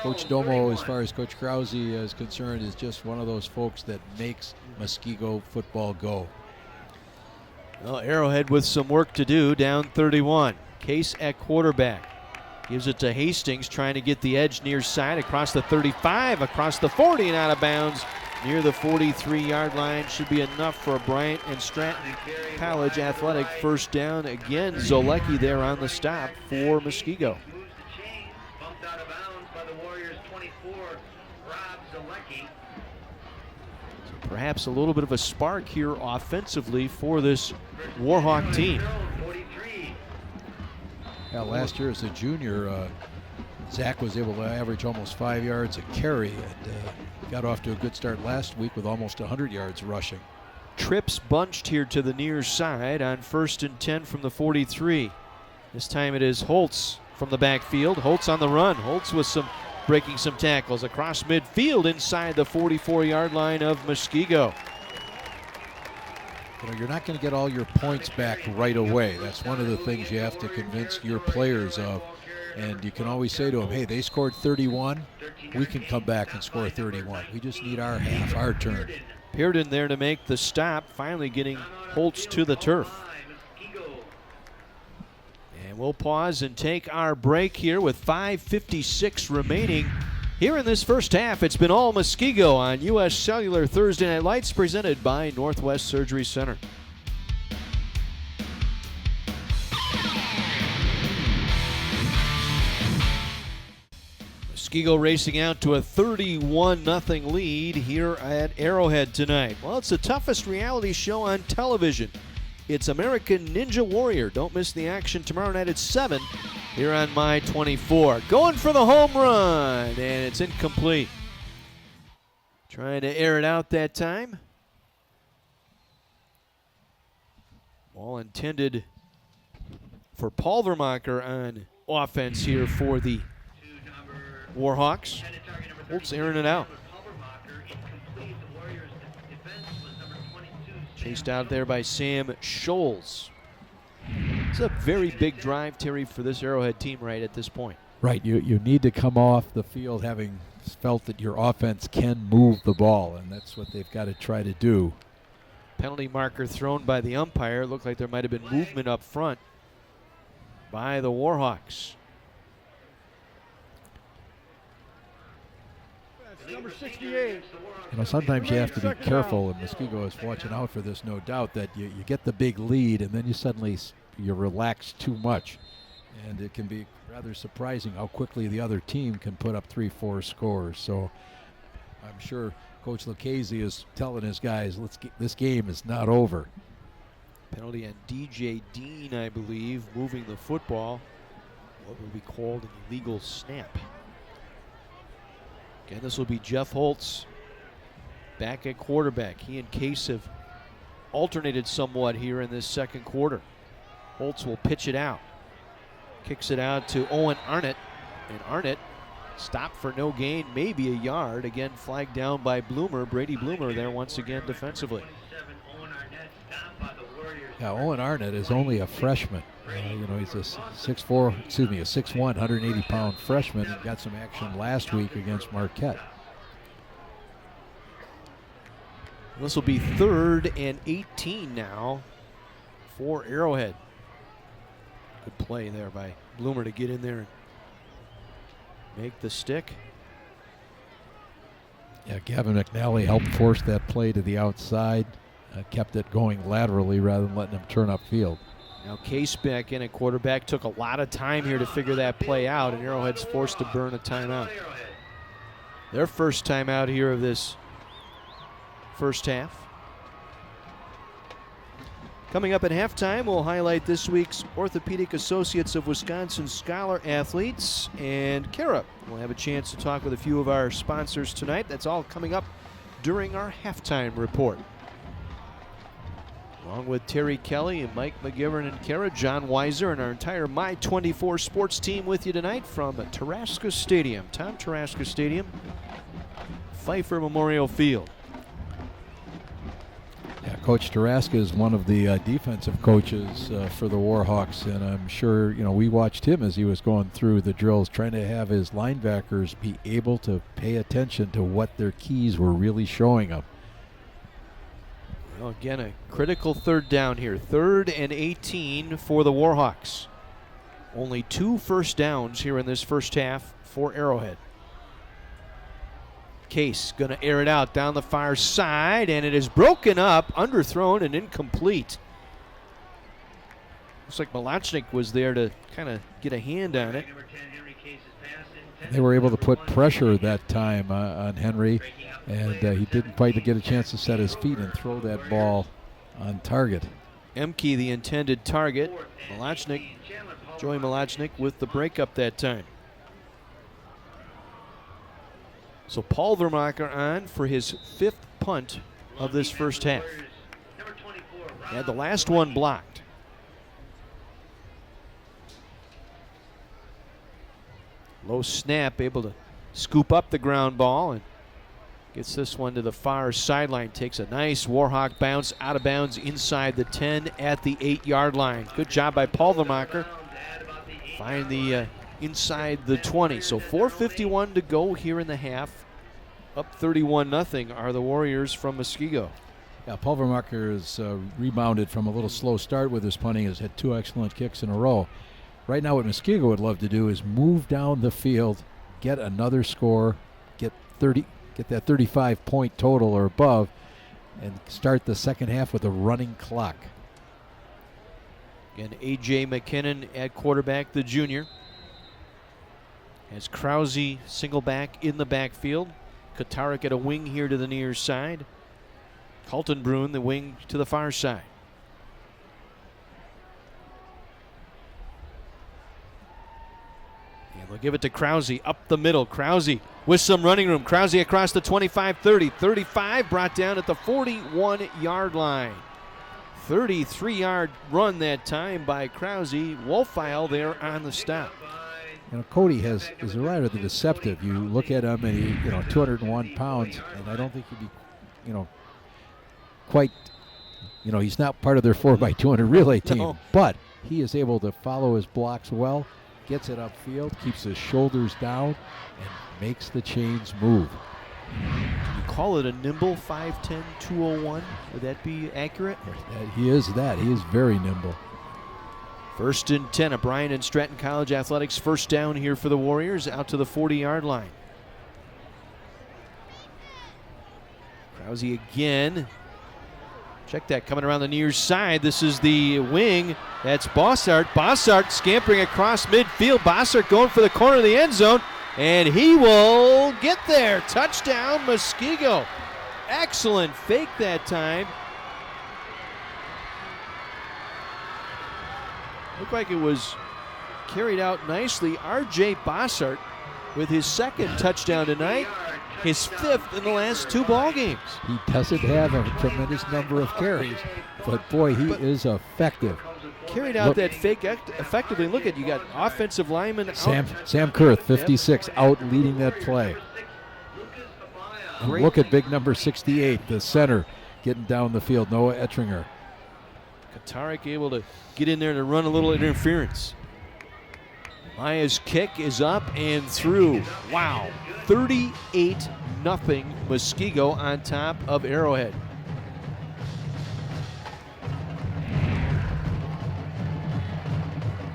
Coach Domo, as far as Coach Krause is concerned, is just one of those folks that makes Muskego football go. Well, Arrowhead with some work to do, down 31. Case at quarterback. Gives it to Hastings, trying to get the edge near side across the 35, across the 40 and out of bounds near the 43-yard line. Should be enough for a Bryant and Stratton College athletic first down. Again, Zolecki there on the stop for Muskego. So perhaps a little bit of a spark here offensively for this Warhawk team. Yeah, last year as a junior, Zach was able to average almost 5 yards a carry, and got off to a good start last week with almost 100 yards rushing. Trips bunched here to the near side on 1st and 10 from the 43. This time it is Holtz from the backfield. Holtz on the run. Holtz with breaking some tackles across midfield inside the 44-yard line of Muskego. You're not going to get all your points back right away. That's one of the things you have to convince your players of. And you can always say to them, hey, they scored 31. We can come back and score 31. We just need our half, our turn. Pearden there to make the stop, finally getting Holtz to the turf. And we'll pause and take our break here with 5:56 remaining. Here in this first half, it's been all Muskego on U.S. Cellular Thursday Night Lights, presented by Northwest Surgery Center. Muskego racing out to a 31-0 lead here at Arrowhead tonight. Well, it's the toughest reality show on television. It's American Ninja Warrior. Don't miss the action tomorrow night at 7 here on My 24. Going for the home run, and it's incomplete. Trying to air it out that time. Ball intended for Paul Vermacher on offense here for the Warhawks. Holtz airing it out. Chased out there by Sam Scholes. It's a very big drive, Terry, for this Arrowhead team right at this point. Right, you need to come off the field having felt that your offense can move the ball, and that's what they've got to try to do. Penalty marker thrown by the umpire. Looked like there might have been movement up front by the Warhawks. Number 68. You know, sometimes you have to be careful, and Muskego is watching out for this, no doubt, that you get the big lead and then you suddenly you relax too much. And it can be rather surprising how quickly the other team can put up 3-4 scores. So I'm sure Coach Lucchese is telling his guys, this game is not over. Penalty on DJ Dean, I believe, moving the football. What would be called an illegal snap. Again, this will be Jeff Holtz back at quarterback. He and Case have alternated somewhat here in this second quarter. Holtz will pitch it out. Kicks it out to Owen Arnott. And Arnott stopped for no gain, maybe a yard. Again, flagged down by Bloomer. Brady Bloomer there once again defensively. Yeah, Owen Arnott is only a freshman. You know, he's a 6'1", 180-pound freshman. He got some action last week against Marquette. This will be 3rd and 18 now for Arrowhead. Good play there by Bloomer to get in there and make the stick. Yeah, Gavin McNally helped force that play to the outside. Kept it going laterally rather than letting him turn upfield. Now Case back in at quarterback. Took a lot of time here to figure that play out, and Arrowhead's forced to burn a timeout. Their first timeout here of this first half. Coming up at halftime, we'll highlight this week's Orthopedic Associates of Wisconsin Scholar athletes. And Kara will have a chance to talk with a few of our sponsors tonight. That's all coming up during our halftime report. Along with Terry Kelly and Mike McGivern and Kara, John Weiser and our entire My24 sports team with you tonight from Taraska Stadium. Tom Taraska Stadium, Pfeiffer Memorial Field. Yeah, Coach Taraska is one of the defensive coaches for the Warhawks, and I'm sure, you know, we watched him as he was going through the drills, trying to have his linebackers be able to pay attention to what their keys were really showing them. Well, again, a critical third down here. 3rd and 18 for the Warhawks. Only 2 first downs here in this first half for Arrowhead. Case going to air it out down the far side, and it is broken up, underthrown, and incomplete. Looks like Malachnik was there to kind of get a hand on it. They were able to put pressure that time on Henry, and he didn't quite get a chance to set his feet and throw that ball on target. Emke, the intended target. Malachnik, Joey Malachnik with the breakup that time. So Paul Vermacher on for his 5th punt of this first half. He had the last one blocked. Low snap, able to scoop up the ground ball and gets this one to the far sideline. Takes a nice Warhawk bounce out of bounds inside the 10 at the 8-yard line. Good job by Paul Vermacher. Find the inside the 20. So 4:51 to go here in the half. Up 31-0 are the Warriors from Muskego. Yeah, Paul Vermacher has rebounded from a little slow start with his punting. Has had 2 excellent kicks in a row. Right now what Muskego would love to do is move down the field, get another score, get that 35-point total or above, and start the second half with a running clock. Again, A.J. McKinnon at quarterback, the junior. As Krause single back in the backfield. Katarik at a wing here to the near side. Kaltenbrunn the wing to the far side. And they'll give it to Krause up the middle. Krause with some running room. Krause across the 25, 30, 35, brought down at the 41-yard line. 33-yard run that time by Krause. Wolfile there on the stop. You know, Cody is rather the deceptive. You look at him and he, 201 pounds, and I don't think he'd be, quite, he's not part of their 4x200 relay team, No. but he is able to follow his blocks well, gets it upfield, keeps his shoulders down, and makes the chains move. Can you call it a nimble 5'10", 201? Would that be accurate? He is that. He is very nimble. 1st and 10 of Bryan and Stratton College Athletics. First down here for the Warriors out to the 40-yard line. Krause again. Check that, coming around the near side. This is the wing. That's Bossart. Bossart scampering across midfield. Bossart going for the corner of the end zone, and he will get there. Touchdown, Muskego. Excellent fake that time. Looked like it was carried out nicely. R.J. Bossart with his 2nd touchdown tonight, his 5th in the last 2 ball games. He doesn't have a tremendous number of carries, but boy, he is effective. Carried out that fake effectively. Look at, you got offensive linemen out. Sam Kurth, 56, out leading that play. And look at big number 68, the center, getting down the field, Noah Ettringer. Kotarek able to get in there to run a little interference. Maya's kick is up and through. Wow. 38-0 Muskego on top of Arrowhead.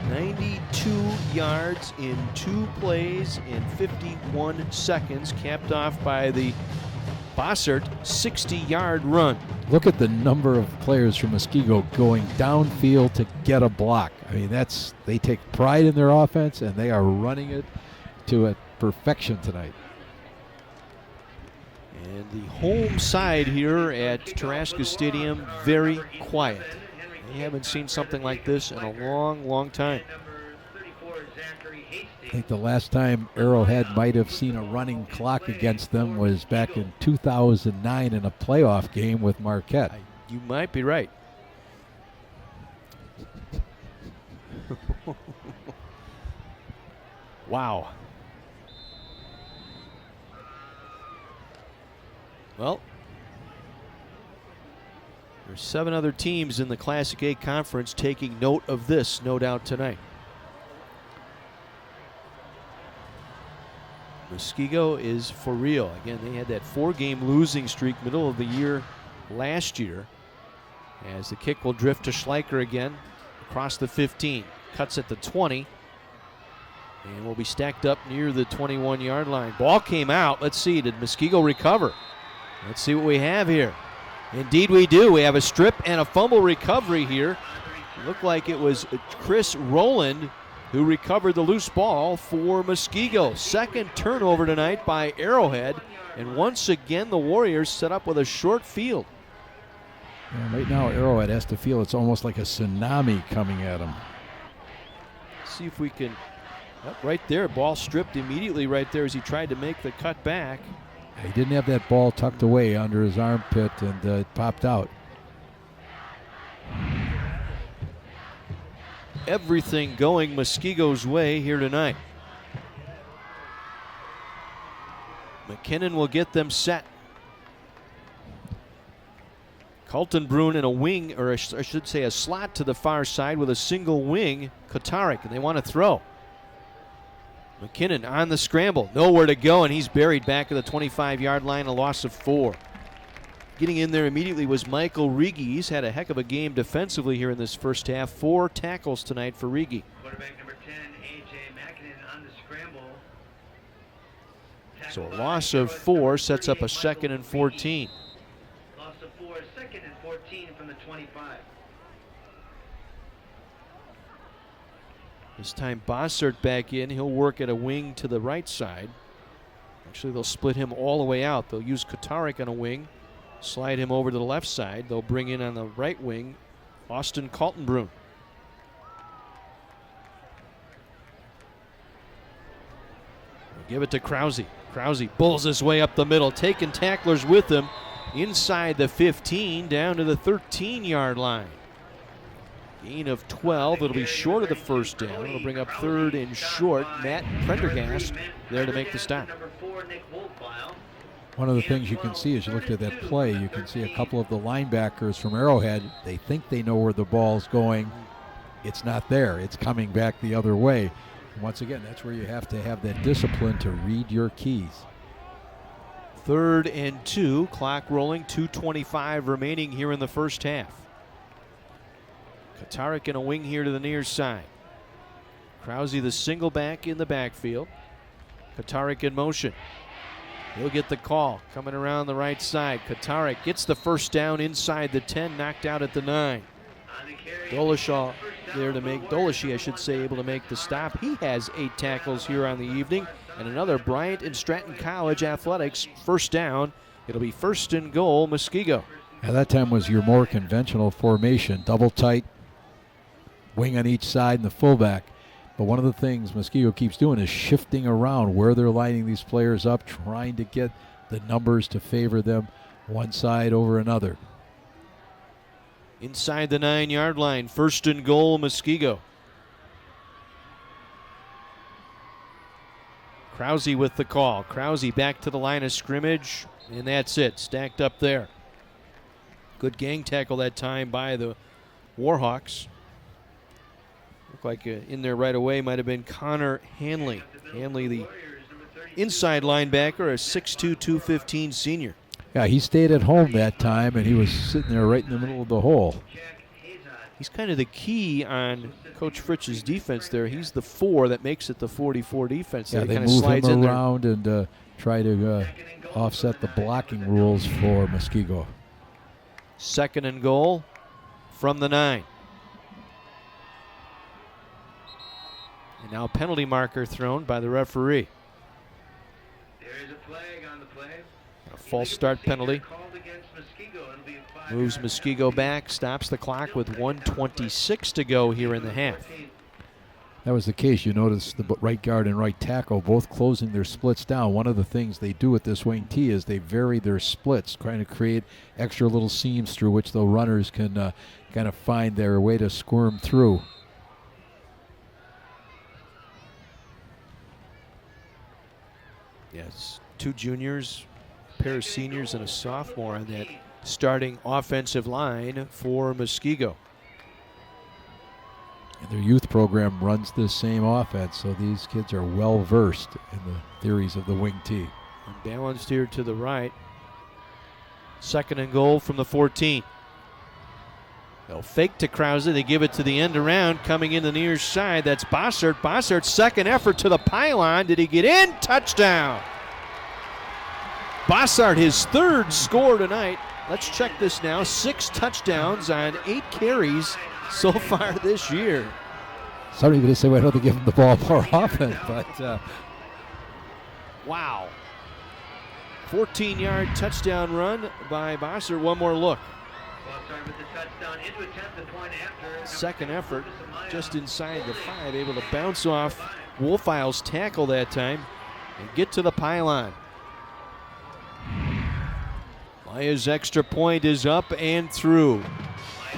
$92 yards in 2 plays in 51 seconds, capped off by the Bossart 60-yard run. Look at the number of players from Muskego going downfield to get a block. I mean, they take pride in their offense, and they are running it to a perfection tonight. And the home side here at Taraska Stadium, very quiet. We haven't seen something like this in a long, long time. I think the last time Arrowhead might have seen a running clock against them was back in 2009 in a playoff game with Marquette. You might be right. Wow. Well, there's 7 other teams in the Classic A conference taking note of this, no doubt, tonight. Muskego is for real. Again, they had that 4-game losing streak middle of the year last year. As the kick will drift to Schleicher again across the 15. Cuts at the 20. And will be stacked up near the 21-yard line. Ball came out. Let's see. Did Muskego recover? Let's see what we have here. Indeed we do. We have a strip and a fumble recovery here. It looked like it was Chris Rowland who recovered the loose ball for Muskego. 2nd turnover tonight by Arrowhead. And once again, the Warriors set up with a short field. Yeah, right now, Arrowhead has to feel it's almost like a tsunami coming at them. See if we can, right there, ball stripped immediately right there as he tried to make the cut back. He didn't have that ball tucked away under his armpit, and it popped out. Everything going Muskego's way here tonight. McKinnon will get them set. Kaltenbrunn in a wing, or I should say a slot to the far side with a single wing. Kotarek, and they want to throw. McKinnon on the scramble, nowhere to go, and he's buried back at the 25-yard line, a loss of 4. Getting in there immediately was Michael Rigi. He's had a heck of a game defensively here in this first half. 4 tackles tonight for Rigi. Quarterback number 10, A.J. McKinnon on the scramble. So a loss of 4 sets up a 2nd and 14. Loss of 4, 2nd and 14 from the 25. This time Bossart back in. He'll work at a wing to the right side. Actually, they'll split him all the way out. They'll use Kotarek on a wing, slide him over to the left side. They'll bring in on the right wing Austin Kaltenbrunn. Give it to Krause. Krause bulls his way up the middle, taking tacklers with him. inside the 15 down to the 13-yard line. Gain of 12. It'll be short of the first down. It'll bring up third and short. Matt Prendergast there to make the stop. One of the things you can see as you look at that play, you can see a couple of the linebackers from Arrowhead. They think they know where the ball's going. It's not there. It's coming back the other way. And once again, that's where you have to have that discipline to read your keys. 3rd and 2. Clock rolling. 2:25 remaining here in the first half. Katarik in a wing here to the near side. Krause the single back in the backfield. Katarik in motion. He'll get the call coming around the right side. Katarik gets the first down inside the 10, knocked out at the 9. Dolashaw there to make, Dolashi I should say, able to make the stop. He has 8 tackles here on the evening. And another Bryant and Stratton College athletics first down. It'll be 1st and goal, Muskego. Now that time was your more conventional formation, double tight, wing on each side and the fullback. But one of the things Muskego keeps doing is shifting around where they're lining these players up, trying to get the numbers to favor them one side over another. Inside the 9-yard line, 1st and goal, Muskego. Krause with the call. Krause back to the line of scrimmage, and that's it, stacked up there. Good gang tackle that time by the Warhawks. Looked like in there right away might have been Connor Hanley. Hanley, the inside linebacker, a 6'2", 215 senior. Yeah, he stayed at home that time, and he was sitting there right in the middle of the hole. He's kind of the key on Coach Fritz's defense there. He's the 4 that makes it the 44 defense. Yeah, they they kind of move slides him in around and try to offset the blocking rules for Muskego. 2nd and goal from the 9. And now a penalty marker thrown by the referee. There is a flag on the play. A false start penalty. Moves Muskego back, stops the clock with 1:26 to go here in the half. That was the case. You notice the right guard and right tackle both closing their splits down. One of the things they do with this wing T is they vary their splits, trying to create extra little seams through which the runners can kind of find their way to squirm through. Yes, 2 juniors, a pair of seniors, and a sophomore on that starting offensive line for Muskego. And their youth program runs this same offense, so these kids are well versed in the theories of the wing T. Balanced here to the right. 2nd and goal from the 14. They'll fake to Krause. They give it to the end around. Coming in the near side, that's Bossert. Bossert's second effort to the pylon. Did he get in? Touchdown. Bossart, his 3rd score tonight. Let's check this now. 6 touchdowns on 8 carries so far this year. Somebody would say, why don't they give him the ball more often? But wow. 14-yard touchdown run by Bossert. One more look. Second effort, just inside the 5, able to bounce off Wolfeil's tackle that time and get to the pylon. Maya's extra point is up and through.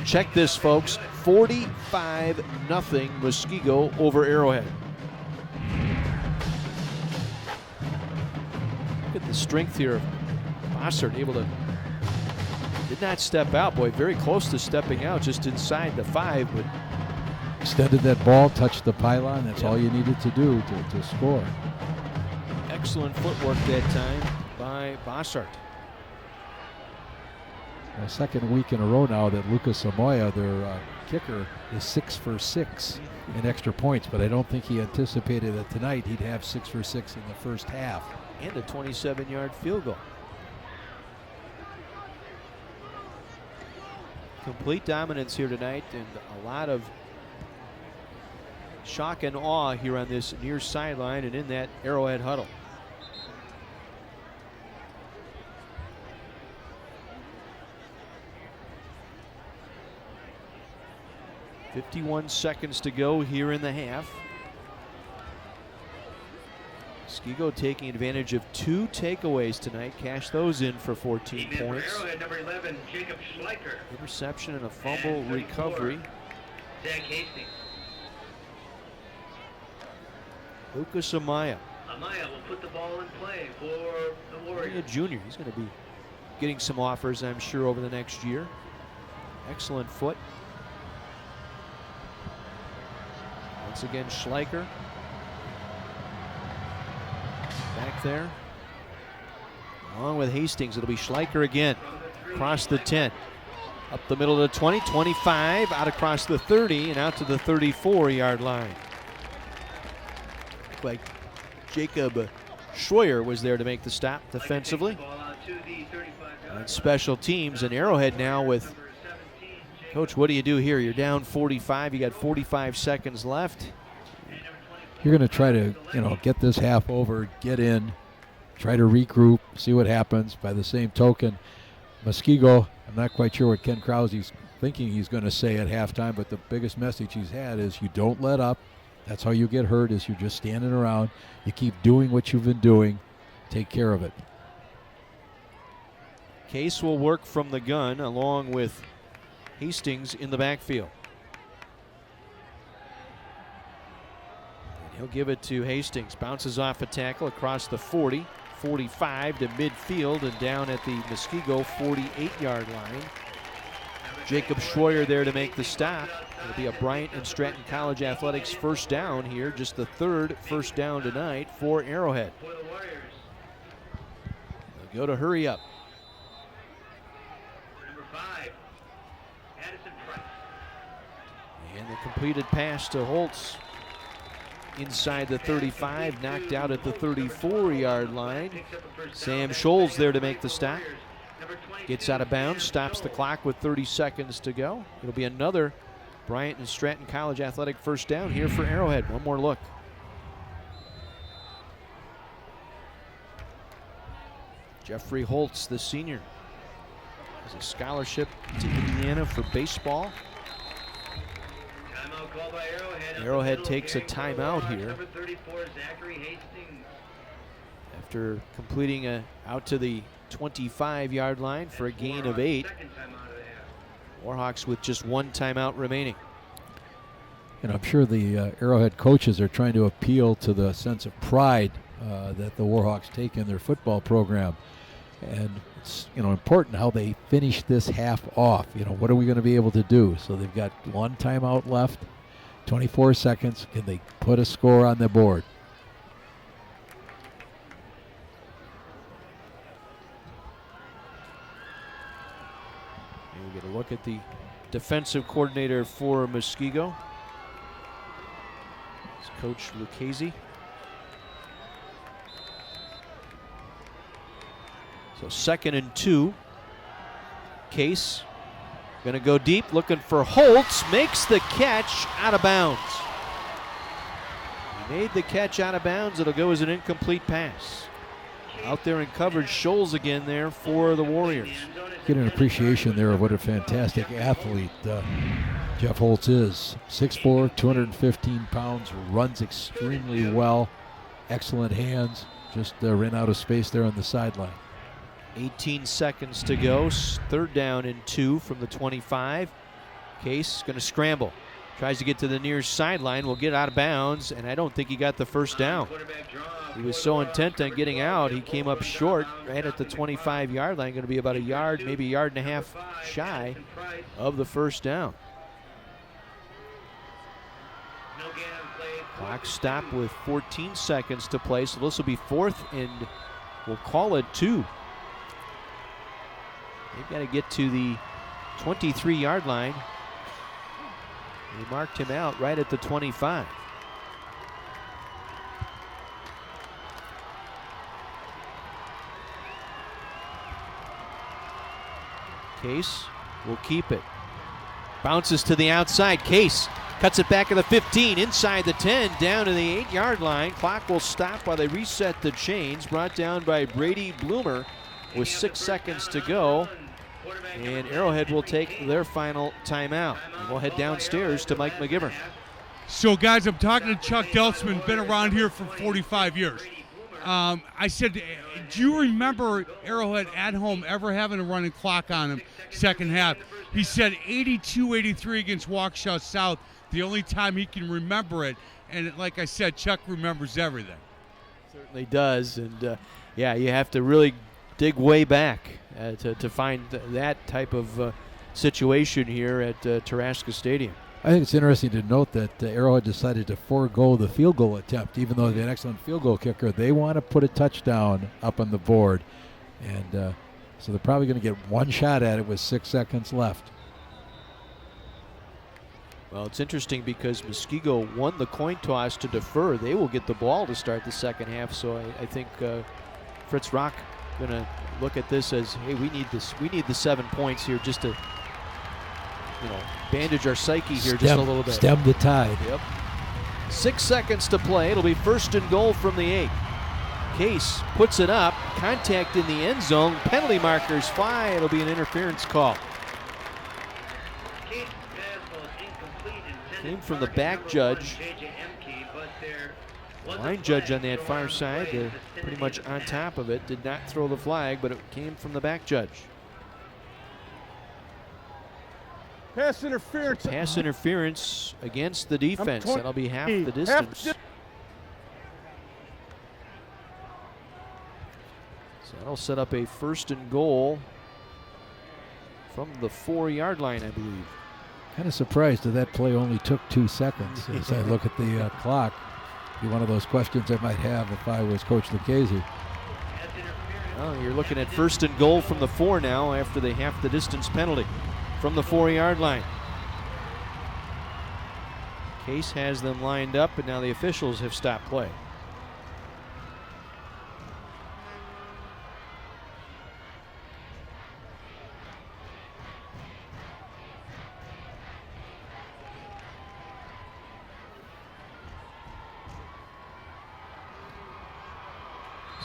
Check this, folks. 45-0 Muskego over Arrowhead. Look at the strength here of Bossert, able to did not step out, boy, very close to stepping out, just inside the 5, but extended that ball, touched the pylon. That's all you needed to do to score. Excellent footwork that time by Bossart. The second week in a row now that Lucas Amoya, their kicker, is 6 for 6 in extra points, but I don't think he anticipated that tonight he'd have 6 for 6 in the first half. And a 27-yard field goal. Complete dominance here tonight, and a lot of shock and awe here on this near sideline and in that Arrowhead huddle. .51 seconds to go here in the half. Muskego taking advantage of 2 takeaways tonight. Cash those in for 14 Team member points. Arrowhead, number 11, Jacob Schleicher. Interception and a fumble And 34, recovery. Zach Hastings. Lucas Amaya, Amaya will put the ball in play for the only a Warriors. junior. He's going to be getting some offers, I'm sure, over the next year. Excellent foot. Once again, Schleicher. Back there. Along with Hastings, it'll be Schleicher again. Across the 10. Up the middle of the 20, 25, out across the 30, and out to the 34-yard line. Looked like Jacob Schroyer was there to make the stop defensively. On special teams, and Arrowhead now with, Coach, what do you do here? You're down 45. You got 45 seconds left. You're going to try to, get this half over, get in, try to regroup, see what happens. By the same token, Muskego, I'm not quite sure what Ken Krause's thinking he's going to say at halftime, but the biggest message he's had is you don't let up. That's how you get hurt, is you're just standing around. You keep doing what you've been doing. Take care of it. Case will work from the gun along with Hastings in the backfield. And he'll give it to Hastings. Bounces off a tackle across the 40, 45 to midfield and down at the Muskego 48-yard line. Jacob Schroyer there to make the stop. It'll be a Bryant and Stratton College Athletics first down here, just the 3rd first down tonight for Arrowhead. They'll go to hurry up. Number 5, Addison Price. And the completed pass to Holtz inside the 35, knocked out at the 34-yard line. Sam Scholes there to make the stop. Gets out of bounds, stops the clock with 30 seconds to go. It'll be another Bryant and Stratton College Athletic first down here for Arrowhead. One more look. Jeffrey Holtz, the senior, has a scholarship to Indiana for baseball. Timeout called by Arrowhead. Arrowhead takes a timeout here Number 34, Zachary Hastings. after completing a out to the 25-yard line for a gain of 8. Second timeout of the half. Warhawks with just 1 timeout remaining. And I'm sure the Arrowhead coaches are trying to appeal to the sense of pride that the Warhawks take in their football program. And it's important how they finish this half off. What are we going to be able to do? So they've got 1 timeout left, 24 seconds. Can they put a score on the board? And we get a look at the defensive coordinator for Muskego. It's Coach Lucchese. So 2nd and 2. Case going to go deep, looking for Holtz. Makes the catch out of bounds. He made the catch out of bounds. It'll go as an incomplete pass. Out there in coverage, Scholes again there for the Warriors. Get an appreciation there of what a fantastic athlete Jeff Holtz is. 6'4", 215 pounds, runs extremely well. Excellent hands. Just ran out of space there on the sideline. 18 seconds to go. 3rd down and 2 from the 25. Case going to scramble. Tries to get to the near sideline. Will get out of bounds, and I don't think he got the first down. He was so intent on getting out, he came up short right at the 25-yard line. Going to be about a yard, maybe a yard and a half shy of the first down. Clock stop with 14 seconds to play, so this will be 4th, and we'll call it 2. They've got to get to the 23-yard line. They marked him out right at the 25. Case will keep it. Bounces to the outside. Case cuts it back at the 15, inside the 10, down to the 8-yard line. Clock will stop while they reset the chains. Brought down by Brady Bloomer with 6 seconds to go. And Arrowhead will take their final timeout. And we'll head downstairs to Mike McGivern. So, guys, I'm talking to Chuck Deltzman, been around here for 45 years. I said, do you remember Arrowhead at home ever having a running clock on him second half? He said 82-83 against Waukesha South, the only time he can remember it. And like I said, Chuck remembers everything. Certainly does. And, yeah, you have to really dig way back to find that type of situation here at Taraska Stadium. I think it's interesting to note that Arrowhead decided to forego the field goal attempt, even though they're an excellent field goal kicker. They want to put a touchdown up on the board, and so they're probably going to get one shot at it with 6 seconds left. Well, it's interesting because Muskego won the coin toss to defer. They will get the ball to start the second half, so I think Fritz Rock going to look at this as, hey, we need this. We need the 7 points here just to, bandage our psyche here just a little bit. Stem the tide. Yep. 6 seconds to play. It'll be 1st and goal from the 8. Case puts it up. Contact in the end zone. Penalty markers fly. It'll be an interference call. Came from the back judge. Line judge on that far side, pretty much on top of it, did not throw the flag, but it came from the back judge. Pass interference. Pass interference against the defense. That'll be half the distance. So that'll set up a 1st and goal from the 4-yard line, I believe. Kind of surprised that play only took 2 seconds. As I look at the clock, be one of those questions I might have if I was Coach Lucchese. Well, you're looking at 1st and goal from the 4 now after the half the distance penalty from the 4-yard line. Case has them lined up, and now the officials have stopped play.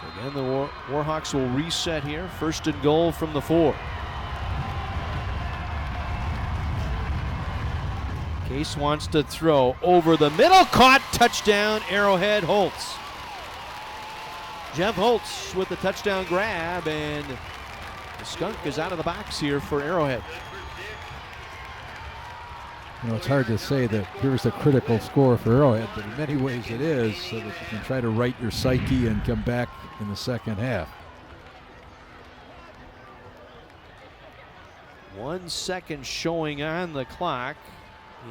So again, the Warhawks will reset here. 1st and goal from the 4. Case wants to throw over the middle, caught, touchdown, Arrowhead. Holtz. Jeff Holtz with the touchdown grab, and the skunk is out of the box here for Arrowhead. It's hard to say that here's the critical score for Arrowhead, but in many ways it is, so that you can try to right your psyche and come back in the second half. 1 second showing on the clock.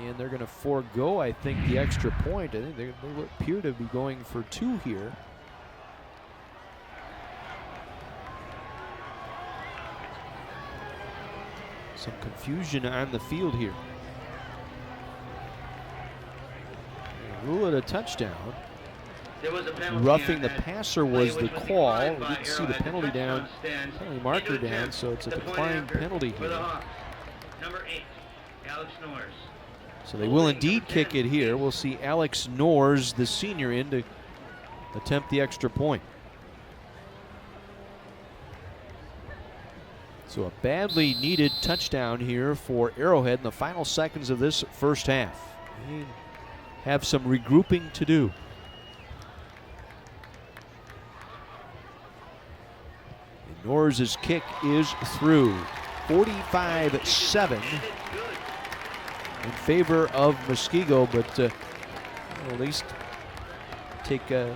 And they're going to forego, I think, the extra point. I think they appear to be going for 2 here. Some confusion on the field here. They rule it a touchdown. Roughing the passer was the call. We didn't see the penalty marker down, so it's a declined penalty here. Number 8, Alex Norris. So they will indeed kick it here. We'll see Alex Norris, the senior, in to attempt the extra point. So a badly needed touchdown here for Arrowhead in the final seconds of this first half. They have some regrouping to do. And Norris' kick is through. 45-7. In favor of Muskego, but at least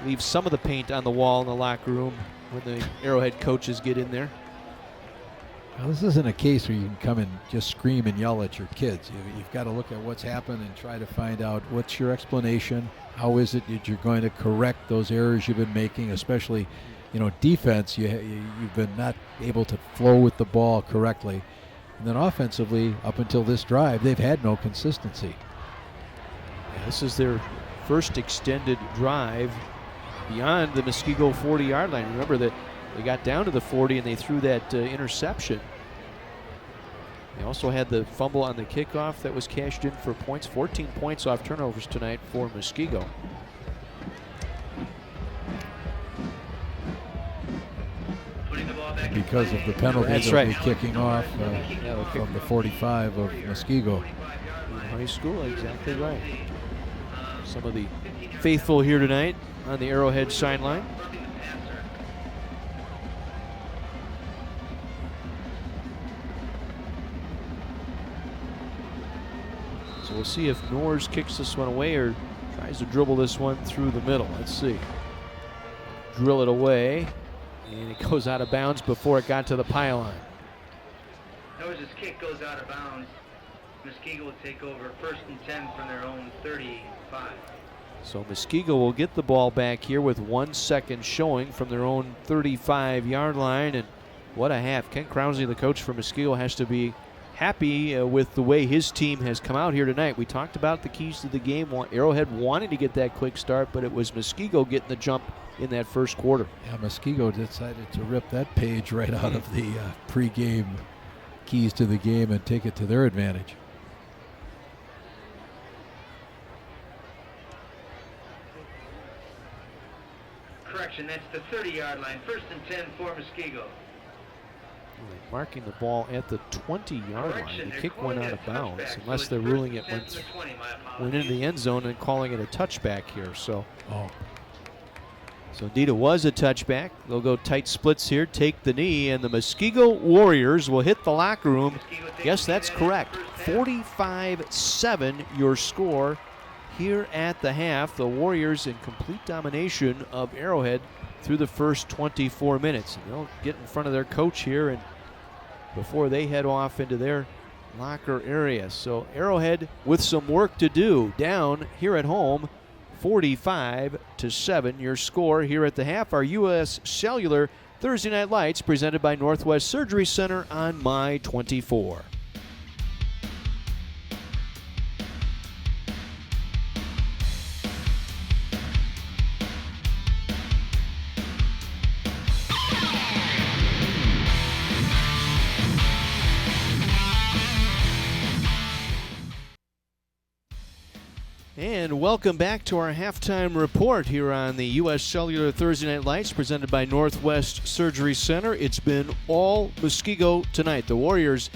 leave some of the paint on the wall in the locker room when the Arrowhead coaches get in there. Well, this isn't a case where you can come and just scream and yell at your kids. You've got to look at what's happened and try to find out what's your explanation. How is it that you're going to correct those errors you've been making, especially, defense. You've been not able to flow with the ball correctly. And then offensively, up until this drive, they've had no consistency. Yeah, this is their first extended drive beyond the Muskego 40-yard line. Remember that they got down to the 40 and they threw that interception. They also had the fumble on the kickoff that was cashed in for points. 14 points off turnovers tonight for Muskego. Because of the penalty That's that right. will be kicking off from the 45 of Muskego. In high school, exactly right. Some of the faithful here tonight on the Arrowhead sideline. we'll see if Norris kicks this one away or tries to dribble this one through the middle. Let's see. Drill it away, and it goes out of bounds before it got to the pylon. Norris's kick goes out of bounds. Muskego will take over 1st and 10 from their own 35. So Muskego will get the ball back here with 1 second showing from their own 35-yard line. And what a half. Ken Krause, the coach for Muskego, has to be happy with the way his team has come out here tonight. We talked about the keys to the game. Arrowhead wanting to get that quick start, but it was Muskego getting the jump in that first quarter. Yeah, Muskego decided to rip that page right out of the pregame keys to the game and take it to their advantage. Correction, that's the 30-yard line. 1st and 10 for Muskego. Marking the ball at the 20-yard line. The kick went out of bounds, unless they're ruling it went into the end zone and calling it a touchback here. So indeed it was a touchback. They'll go tight splits here, take the knee, and the Muskego Warriors will hit the locker room. Yes, that's correct. 45-7 your score here at the half. The Warriors in complete domination of Arrowhead through the first 24 minutes. And they'll get in front of their coach here and before they head off into their locker area. So Arrowhead with some work to do down here at home. 45-7 your score here at the half. Our U.S. Cellular Thursday Night Lights presented by Northwest Surgery Center on My 24. And welcome back to our halftime report here on the U.S. Cellular Thursday Night Lights presented by Northwest Surgery Center. It's been all Muskego tonight. The Warriors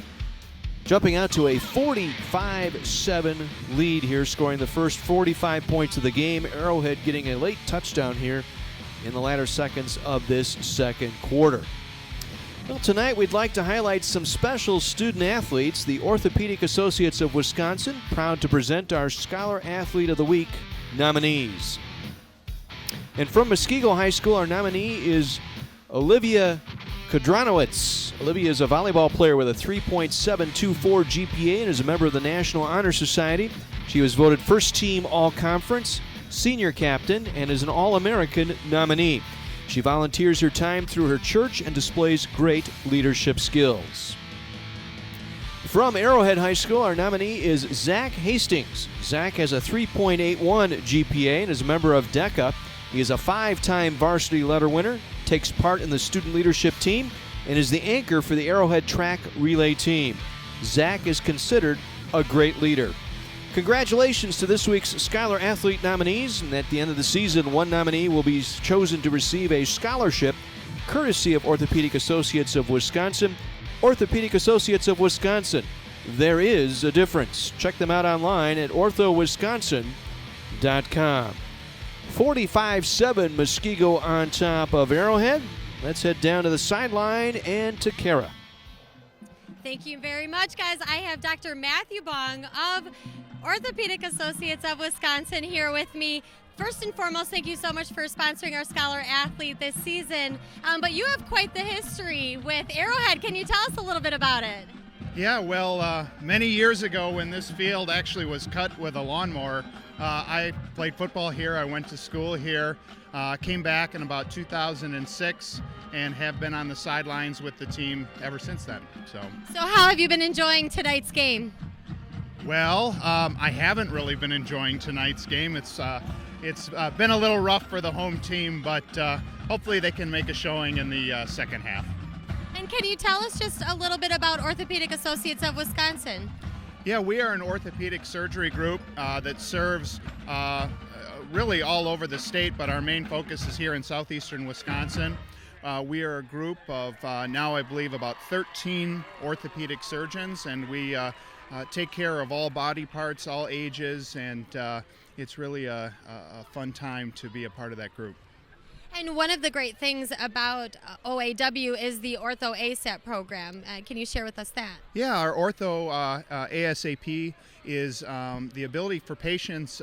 jumping out to a 45-7 lead here, scoring the first 45 points of the game. Arrowhead getting a late touchdown here in the latter seconds of this second quarter. Well, tonight we'd like to highlight some special student athletes. The Orthopedic Associates of Wisconsin, proud to present our Scholar Athlete of the Week nominees. And from Muskego High School, our nominee is Olivia Kodranowicz. Olivia is a volleyball player with a 3.724 GPA and is a member of the National Honor Society. She was voted first team all-conference, senior captain, and is an All-American nominee. She volunteers her time through her church and displays great leadership skills. From Arrowhead High School, our nominee is Zach Hastings. Zach has a 3.81 GPA and is a member of DECA. He is a 5-time varsity letter winner, takes part in the student leadership team, and is the anchor for the Arrowhead track relay team. Zach is considered a great leader. Congratulations to this week's Scholar Athlete nominees, and at the end of the season, one nominee will be chosen to receive a scholarship courtesy of Orthopedic Associates of Wisconsin. Orthopedic Associates of Wisconsin. There is a difference. Check them out online at orthowisconsin.com. 45-7 Muskego on top of Arrowhead. Let's head down to the sideline and to Kara. Thank you very much, guys. I have Dr. Matthew Bong of Orthopedic Associates of Wisconsin here with me. First and foremost, thank you so much for sponsoring our Scholar Athlete this season. But you have quite the history with Arrowhead. Can you tell us a little bit about it? Yeah, well, many years ago when this field actually was cut with a lawnmower, I played football here. I went to school here, came back in about 2006, and have been on the sidelines with the team ever since then. So how have you been enjoying tonight's game? Well, I haven't really been enjoying tonight's game. It's been a little rough for the home team, but hopefully they can make a showing in the second half. And can you tell us just a little bit about Orthopedic Associates of Wisconsin? Yeah, we are an orthopedic surgery group that serves really all over the state, but our main focus is here in southeastern Wisconsin. We are a group of now I believe about 13 orthopedic surgeons, and we take care of all body parts, all ages, and it's really a fun time to be a part of that group. And one of the great things about OAW is the Ortho ASAP program. Can you share with us that? Yeah, our Ortho ASAP is the ability for patients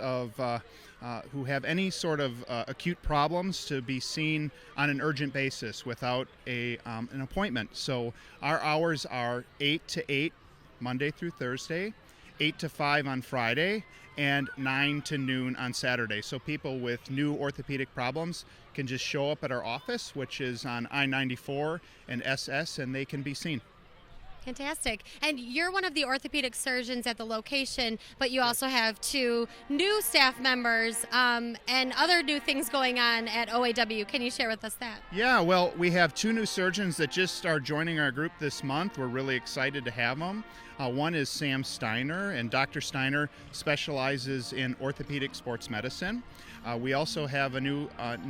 who have any sort of acute problems to be seen on an urgent basis without an appointment. So our hours are 8 to 8 Monday through Thursday, 8 to 5 on Friday, and 9 to noon on Saturday. So people with new orthopedic problems can just show up at our office, which is on I-94 and SS, and they can be seen. Fantastic. And you're one of the orthopedic surgeons at the location, but you also have 2 new staff members and other new things going on at OAW. Can you share with us that? Yeah, well, we have 2 new surgeons that just are joining our group this month. We're really excited to have them. One is Sam Steiner, and Dr. Steiner specializes in orthopedic sports medicine. We also have a new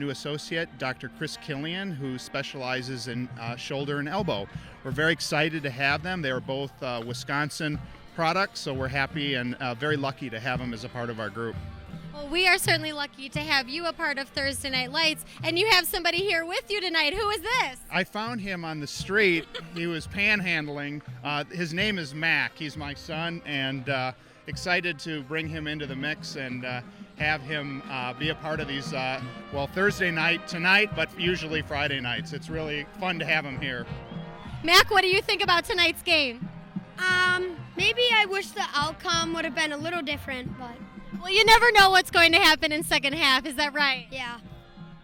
associate, Dr. Chris Killian, who specializes in shoulder and elbow. We're very excited to have them. They are both Wisconsin products, so we're happy and very lucky to have them as a part of our group. Well, we are certainly lucky to have you a part of Thursday Night Lights, and you have somebody here with you tonight. Who is this? I found him on the street. He was panhandling. His name is Mac. He's my son, and excited to bring him into the mix and have him be a part of these, Thursday night tonight, but usually Friday nights. It's really fun to have him here. Mac, what do you think about tonight's game? Maybe I wish the outcome would have been a little different, but... Well, you never know what's going to happen in second half, is that right? Yeah.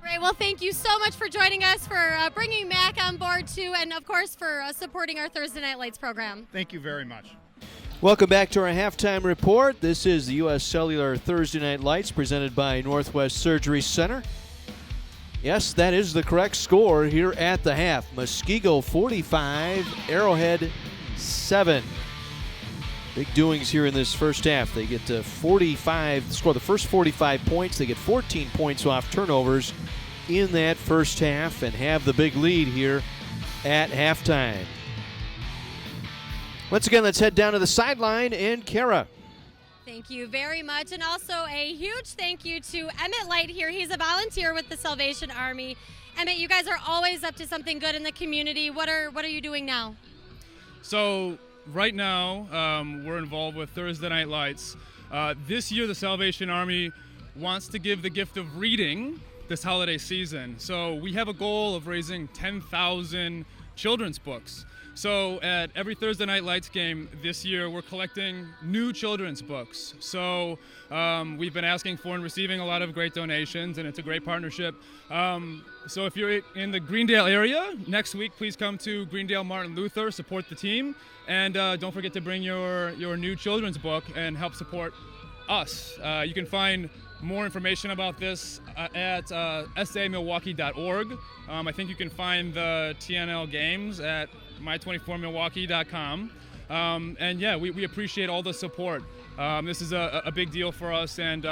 Great, well, thank you so much for joining us, for bringing Mac on board too, and of course for supporting our Thursday Night Lights program. Thank you very much. Welcome back to our halftime report. This is the U.S. Cellular Thursday Night Lights presented by Northwest Surgery Center. Yes, that is the correct score here at the half. Muskego 45, Arrowhead 7. Big doings here in this first half. They get to 45, score the first 45 points. They get 14 points off turnovers in that first half and have the big lead here at halftime. Once again, let's head down to the sideline and Kara. Thank you very much, and also a huge thank you to Emmett Light here. He's a volunteer with the Salvation Army. Emmett, you guys are always up to something good in the community. What are you doing now? So right now, we're involved with Thursday Night Lights. This year, the Salvation Army wants to give the gift of reading this holiday season. So we have a goal of raising 10,000 children's books. So at every Thursday Night Lights game this year, we're collecting new children's books. So we've been asking for and receiving a lot of great donations, and it's a great partnership. So if you're in the Greendale area, next week, please come to Greendale Martin Luther, support the team, and don't forget to bring your new children's book and help support us. You can find more information about this at samilwaukee.org. I think you can find the TNL games at my24milwaukee.com. And yeah, we appreciate all the support. This is a big deal for us, and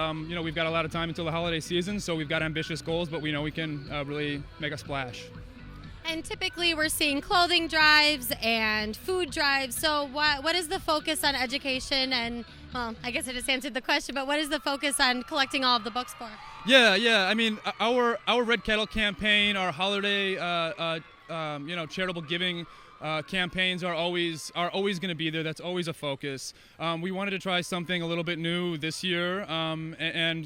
we've got a lot of time until the holiday season, so we've got ambitious goals, but we know we can really make a splash. And typically we're seeing clothing drives and food drives. So what is the focus on education? And, well, I guess I just answered the question, but what is the focus on collecting all of the books for? Yeah. I mean, our Red Kettle campaign, our holiday, charitable giving campaigns are always going to be there. That's always a focus. We wanted to try something a little bit new this year, and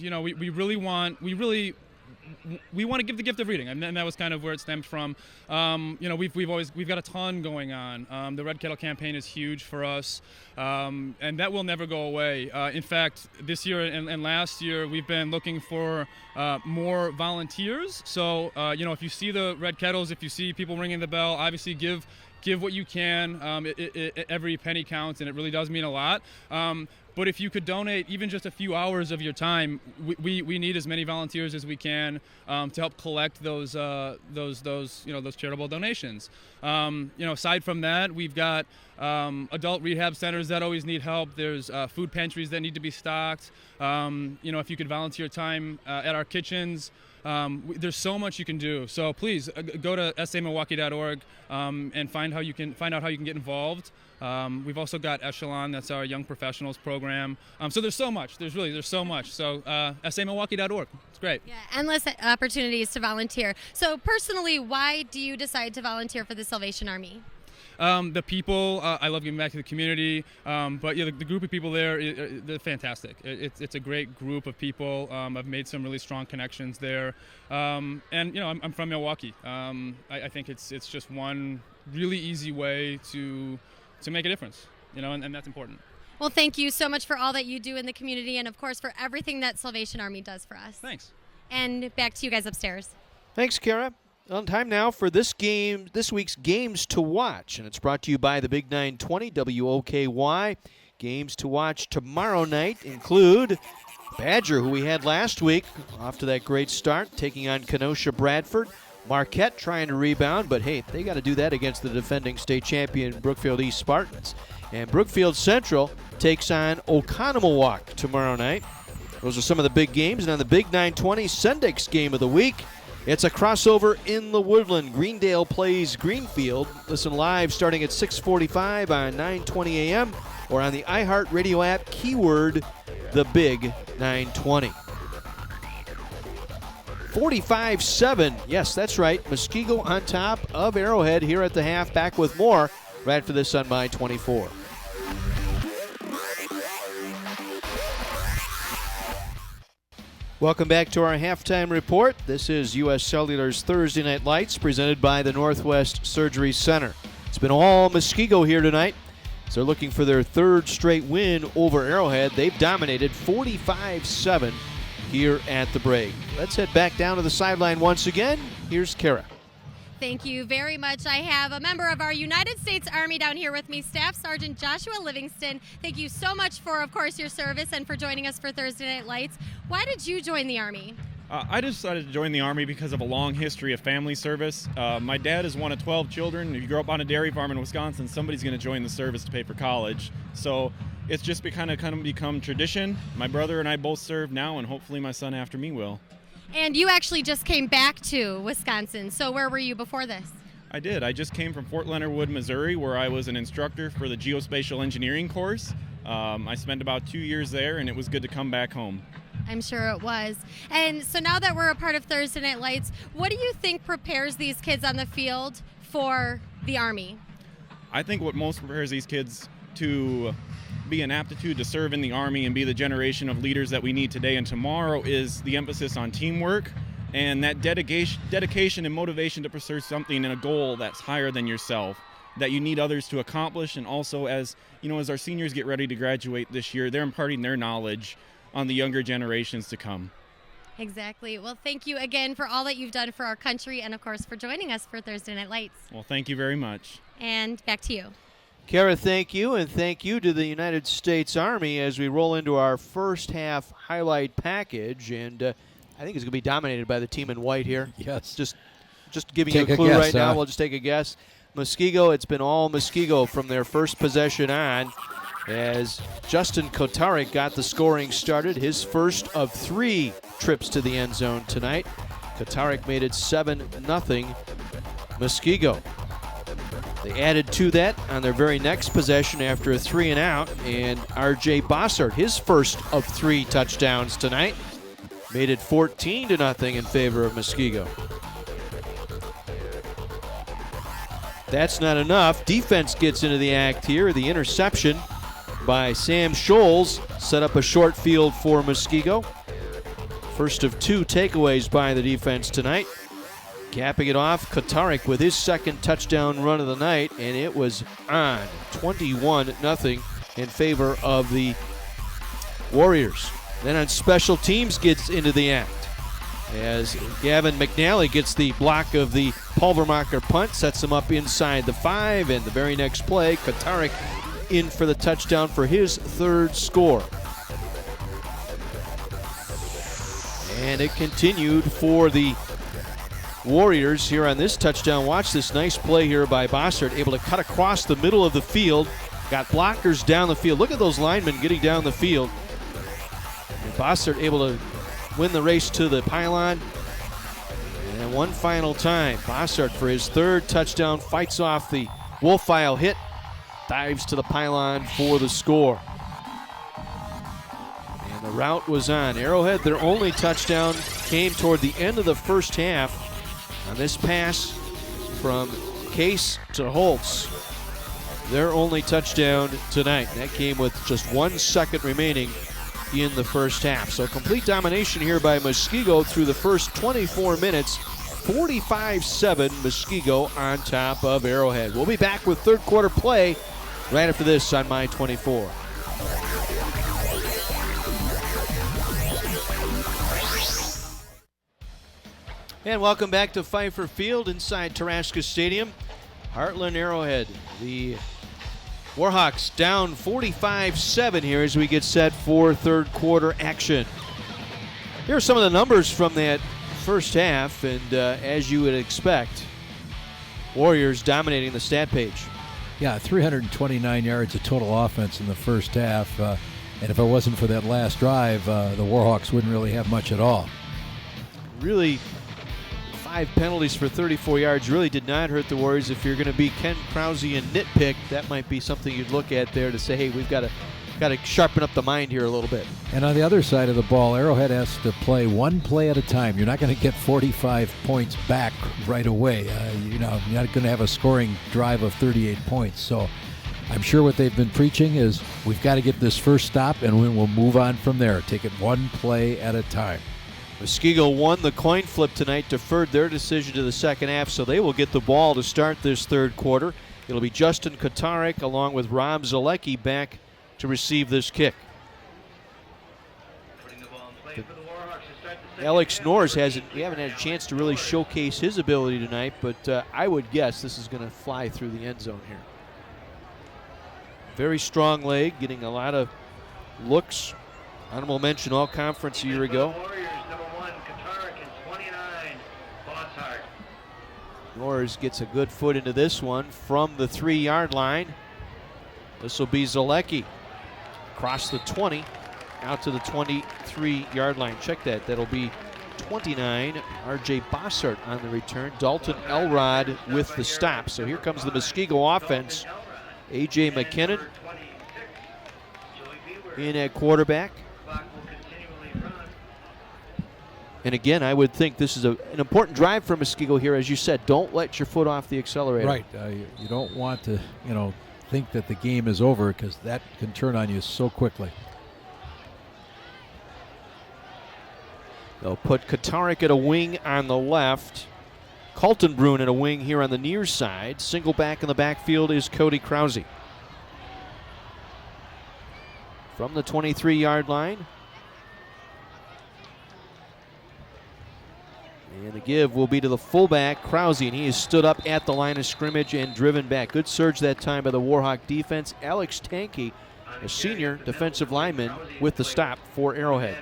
we want to give the gift of reading, and that was kind of where it stemmed from. We've got a ton going on. The Red Kettle campaign is huge for us, and that will never go away. In fact, this year and last year, we've been looking for more volunteers. So, if you see the Red Kettles, if you see people ringing the bell, obviously give what you can. Every penny counts, and it really does mean a lot. But if you could donate even just a few hours of your time, we need as many volunteers as we can to help collect those charitable donations. Aside from that, we've got adult rehab centers that always need help. There's food pantries that need to be stocked. If you could volunteer time at our kitchens, There's so much you can do. So please go to samilwaukee.org and find out how you can get involved. We've also got Echelon, that's our young professionals program. So there's so much. There's so much. So samilwaukee.org. It's great. Yeah, endless opportunities to volunteer. So personally, why do you decide to volunteer for the Salvation Army? The people, I love giving back to the community, but yeah, the group of people there, they're fantastic. It's a great group of people. I've made some really strong connections there, and I'm from Milwaukee. I think it's just one really easy way to make a difference, and that's important. Well, thank you so much for all that you do in the community, and of course for everything that Salvation Army does for us. Thanks. And back to you guys upstairs. Thanks, Kara. On time now for this week's Games to Watch, and it's brought to you by the Big 920 WOKY. Games to watch tomorrow night include Badger, who we had last week, off to that great start, taking on Kenosha Bradford. Marquette trying to rebound, but hey, they got to do that against the defending state champion Brookfield East Spartans. And Brookfield Central takes on Oconomowoc tomorrow night. Those are some of the big games, and on the Big 920 Sendik's game of the week, it's a crossover in the Woodland. Greendale plays Greenfield. Listen live starting at 6:45 on 920 a.m. or on the iHeartRadio app, keyword the Big 920. 45-7. Yes, that's right. Muskego on top of Arrowhead here at the half. Back with more right after this on My 24. Welcome back to our halftime report. This is U.S. Cellular's Thursday Night Lights presented by the Northwest Surgery Center. It's been all Muskego here tonight. So they're looking for their third straight win over Arrowhead. They've dominated 45-7 here at the break. Let's head back down to the sideline once again. Here's Kara. Thank you very much. I have a member of our United States Army down here with me, Staff Sergeant Joshua Livingston. Thank you so much for, of course, your service and for joining us for Thursday Night Lights. Why did you join the Army? I decided to join the Army because of a long history of family service. My dad is one of 12 children. If you grow up on a dairy farm in Wisconsin, somebody's going to join the service to pay for college. So it's just kind of become tradition. My brother and I both serve now, and hopefully my son after me will. And you actually just came back to Wisconsin. So where were you before this? I did. I just came from Fort Leonard Wood, Missouri, where I was an instructor for the geospatial engineering course. I spent about 2 years there, and it was good to come back home. I'm sure it was. And so now that we're a part of Thursday Night Lights, what do you think prepares these kids on the field for the Army? I think what most prepares these kids to be an aptitude to serve in the Army and be the generation of leaders that we need today and tomorrow is the emphasis on teamwork and that dedication and motivation to pursue something and a goal that's higher than yourself, that you need others to accomplish. And also, as our seniors get ready to graduate this year, they're imparting their knowledge on the younger generations to come. Exactly. Well, thank you again for all that you've done for our country and, of course, for joining us for Thursday Night Lights. Well, thank you very much. And back to you. Kara, thank you, and thank you to the United States Army as we roll into our first half highlight package. And I think it's going to be dominated by the team in white here. Yes. Just giving you a clue right now. We'll just take a guess. Muskego, it's been all Muskego from their first possession on, as Justin Kotarik got the scoring started, his first of 3 trips to the end zone tonight. Kotarik made it 7-0 Muskego. They added to that on their very next possession after a 3-and-out, and R.J. Bossart, his first of 3 touchdowns tonight, made it 14-0 in favor of Muskego. That's not enough. Defense gets into the act here. The interception by Sam Scholes set up a short field for Muskego. First of 2 takeaways by the defense tonight. Capping it off, Kotarik with his second touchdown run of the night, and it was on 21-0 in favor of the Warriors. Then on special teams gets into the act as Gavin McNally gets the block of the Pulvermacher punt, sets him up inside the 5, and the very next play, Kotarik in for the touchdown for his 3rd score. And it continued for the Warriors here on this touchdown. Watch this nice play here by Bossart, able to cut across the middle of the field. Got blockers down the field. Look at those linemen getting down the field. And Bossart able to win the race to the pylon. one final time. Bossart for his third touchdown, fights off the Wolfile hit, dives to the pylon for the score. And the route was on. Arrowhead, their only touchdown came toward the end of the first half on this pass from Case to Holtz. Their only touchdown tonight. That came with just 1 second remaining in the first half. So complete domination here by Muskego through the first 24 minutes. 45-7, Muskego on top of Arrowhead. We'll be back with third quarter play right after this on My 24. And welcome back to Pfeiffer Field inside Taraska Stadium. Heartland Arrowhead. The Warhawks down 45-7 here as we get set for third quarter action. Here are some of the numbers from that first half, and as you would expect, Warriors dominating the stat page. Yeah, 329 yards of total offense in the first half, and if it wasn't for that last drive, the Warhawks wouldn't really have much at all. Really, 5 penalties for 34 yards really did not hurt the Warriors. If you're going to be Ken Krause and nitpick, that might be something you'd look at there to say, hey, we've got to sharpen up the mind here a little bit. And on the other side of the ball, Arrowhead has to play one play at a time. You're not going to get 45 points back right away. You're not going to have a scoring drive of 38 points. So I'm sure what they've been preaching is we've got to get this first stop and we'll move on from there. Take it one play at a time. Muskego won the coin flip tonight, deferred their decision to the second half, so they will get the ball to start this third quarter. It'll be Justin Kotarek along with Rob Zalecki back to receive this kick. Alex Norris we haven't had a chance to really showcase his ability tonight, but I would guess this is going to fly through the end zone here. Very strong leg, getting a lot of looks. Honorable mention all conference a year ago. Norris gets a good foot into this one from the 3-yard line. This will be Zalecki. Across the 20, out to the 23-yard line. Check that. That'll be 29. R.J. Bossart on the return. Dalton Elrod with the stop. So here comes the Muskego offense. A.J. McKinnon in at quarterback. And again, I would think this is an important drive for Muskego here. As you said, don't let your foot off the accelerator. Right. You don't want to, think that the game is over because that can turn on you so quickly. They'll put Kotarek at a wing on the left. Kaltenbrunn at a wing here on the near side. Single back in the backfield is Cody Krause. From the 23-yard line. And the give will be to the fullback, Krause, and he has stood up at the line of scrimmage and driven back. Good surge that time by the Warhawk defense. Alex Tanke, a senior defensive lineman, with the stop for Arrowhead.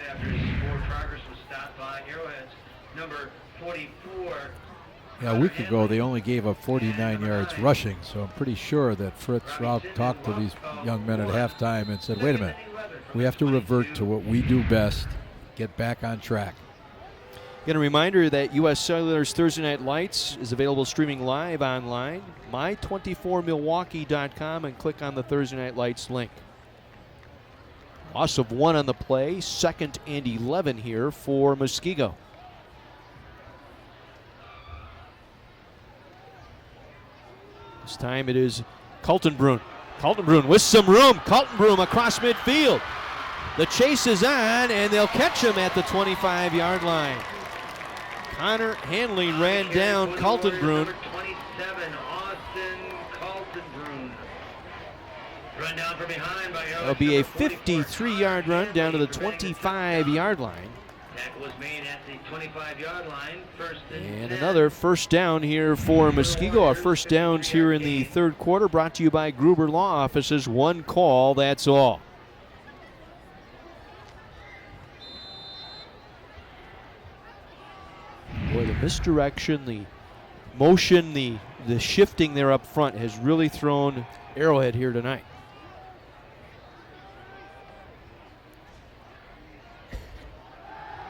Yeah, a week ago they only gave up 49 yards rushing, so I'm pretty sure that Fritz Rauch talked to these young men at halftime and said, wait a minute, we have to revert to what we do best, get back on track. Again, a reminder that U.S. Cellular's Thursday Night Lights is available streaming live online, my24milwaukee.com, and click on the Thursday Night Lights link. Loss of 1 on the play, 2nd and 11 here for Muskego. This time it is Kaltenbrunn. Kaltenbrunn with some room. Kaltenbrunn across midfield. The chase is on, and they'll catch him at the 25-yard line. Connor Hanley ran down Kaltenbrunn. That'll be a 53-yard run down to the 25-yard line. Tackle was made at the 25-yard line. And another first down here for Muskego. Our first downs here in the third quarter brought to you by Gruber Law Offices. One call, that's all. Boy, the misdirection, the motion, the shifting there up front has really thrown Arrowhead here tonight.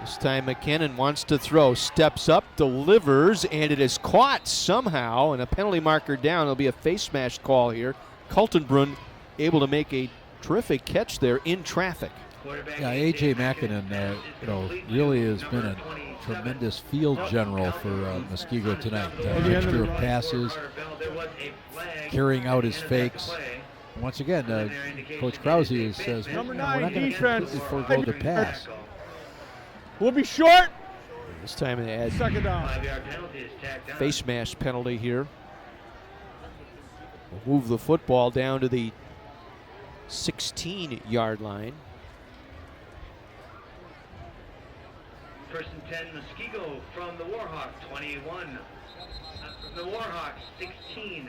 This time McKinnon wants to throw, steps up, delivers, and it is caught somehow, and a penalty marker down. It'll be a face smash call here. Kaltenbrunn able to make a terrific catch there in traffic. Yeah, A.J. McKinnon, really has been a tremendous field general for Muskego tonight. Mixture of passes, carrying out his fakes. Once again, Coach Krause says, we're not going to completely forego the pass. We'll be short. This time they add Second down. face mash penalty here. We'll move the football down to the 16-yard line. First and 10, Muskego from the Warhawk, 21. From the Warhawks, 16.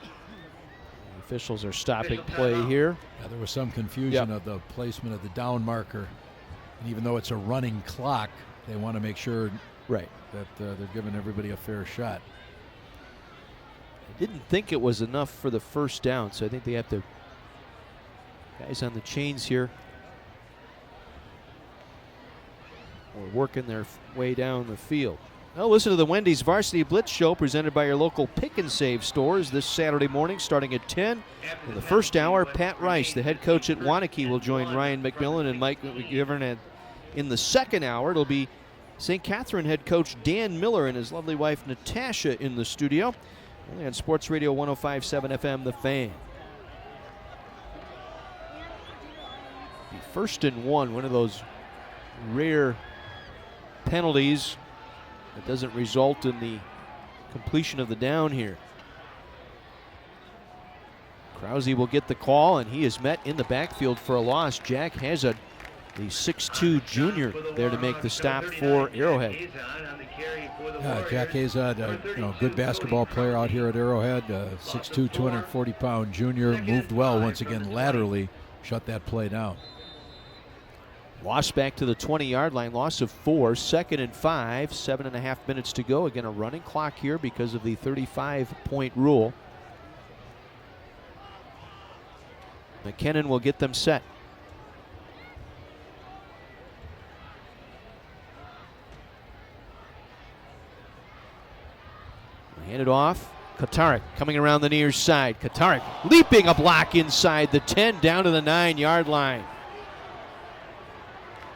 The officials are stopping play here. Yeah, there was some confusion of the placement of the down marker. And even though it's a running clock, they want to make sure that they're giving everybody a fair shot. I didn't think it was enough for the first down, so I think they have to. Guys on the chains here are working their way down the field. Now listen to the Wendy's Varsity Blitz Show presented by your local Pick and Save stores this Saturday morning starting at 10. In the first hour, Pat Rice, the head coach at Waunakee, will join Ryan McMillan and Mike McGivern. And in the second hour, it'll be St. Catherine head coach Dan Miller and his lovely wife Natasha in the studio. Only on Sports Radio 105.7 FM, The Fan. The 1st and 1, one of those rare penalties that doesn't result in the completion of the down here. Krause will get the call, and he is met in the backfield for a loss. Jack Hazard, the 6'2 junior, there to make the stop for Arrowhead. Jack Hazard, good basketball player out here at Arrowhead. 6'2", 240-pound junior, moved well once again laterally, shut that play down. Loss back to the 20-yard line, loss of 4, 2nd and 5, 7.5 minutes to go. Again, a running clock here because of the 35-point rule. McKinnon will get them set. Hand it off. Katarik coming around the near side. Katarik leaping a block inside the 10 down to the 9-yard line.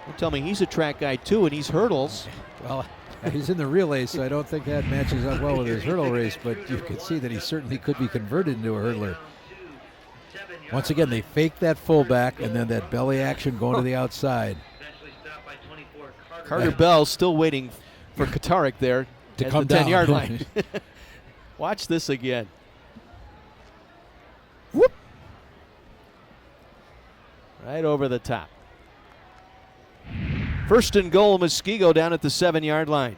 Don't tell me he's a track guy too, and he's hurdles. Well, he's in the relay, so I don't think that matches up well with his hurdle race, but you can see that he certainly could be converted into a hurdler. Once again, they fake that fullback, and then that belly action going to the outside. Carter Bell still waiting for Katarik there to at come the down. 10-yard line. Watch this again. Whoop! Right over the top. 1st and goal, Muskego down at the 7-yard line.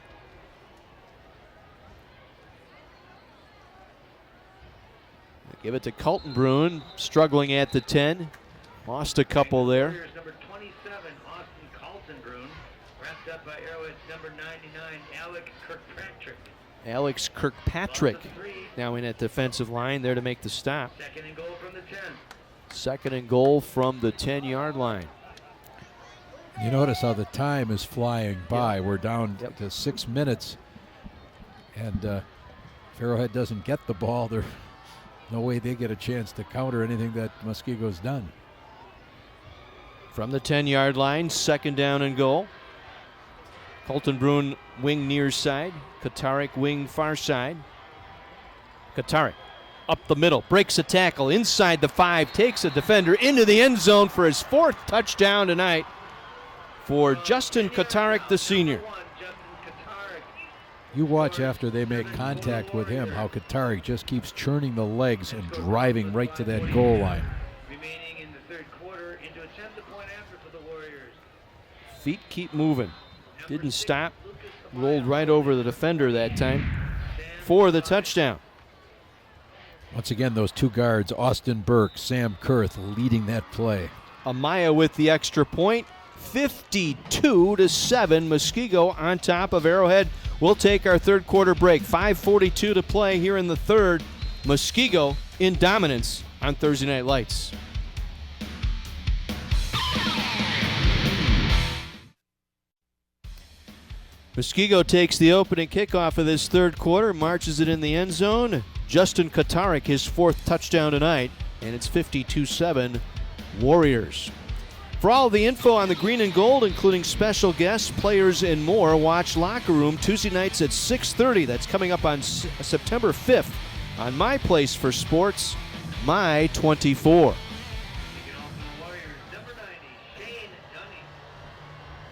Give it to Kaltenbrunn, struggling at the 10. Lost a couple there. Number 27, Austin Kaltenbrunn, wrapped up by Arrowhead's number 99, Alex Kirkpatrick. Alex Kirkpatrick now in at defensive line there to make the stop. 2nd and goal from the 10. 2nd and goal from the 10-yard line. You notice how the time is flying by. We're down to 6 minutes. And if Arrowhead doesn't get the ball, there's no way they get a chance to counter anything that Muskego's done. From the 10-yard line, 2nd down and goal. Kaltenbrunn wing near side. Katarik wing far side. Katarik up the middle, breaks a tackle inside the 5, takes a defender into the end zone for his 4th touchdown tonight for Justin Katarik, the senior. You watch after they make contact with him, how Katarik just keeps churning the legs and driving right to that goal line. Remaining in the 3rd quarter into attempt a point after for the Warriors. Feet keep moving. Didn't stop. Rolled right over the defender that time for the touchdown. Once again, those 2 guards, Austin Burke, Sam Kurth, leading that play. Amaya with the extra point. 52-7, Muskego on top of Arrowhead. We'll take our 3rd quarter break. 5:42 to play here in the 3rd. Muskego in dominance on Thursday Night Lights. Muskego takes the opening kickoff of this third quarter, marches it in the end zone. Justin Kotarek, his 4th touchdown tonight, and it's 52-7 Warriors. For all the info on the green and gold, including special guests, players, and more, watch Locker Room Tuesday nights at 6:30. That's coming up on September 5th on My Place for Sports, My 24.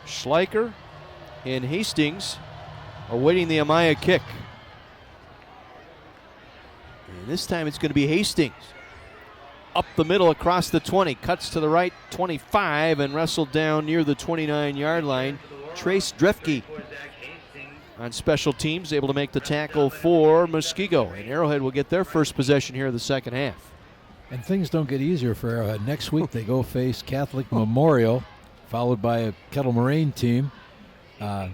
Schleicher and Hastings awaiting the Amaya kick. And this time it's going to be Hastings. Up the middle across the 20, cuts to the right 25 and wrestled down near the 29-yard line. Trace Drefke on special teams, able to make the tackle for Muskego. And Arrowhead will get their first possession here in the second half. And things don't get easier for Arrowhead. Next week they go face Catholic Memorial, followed by a Kettle Moraine team.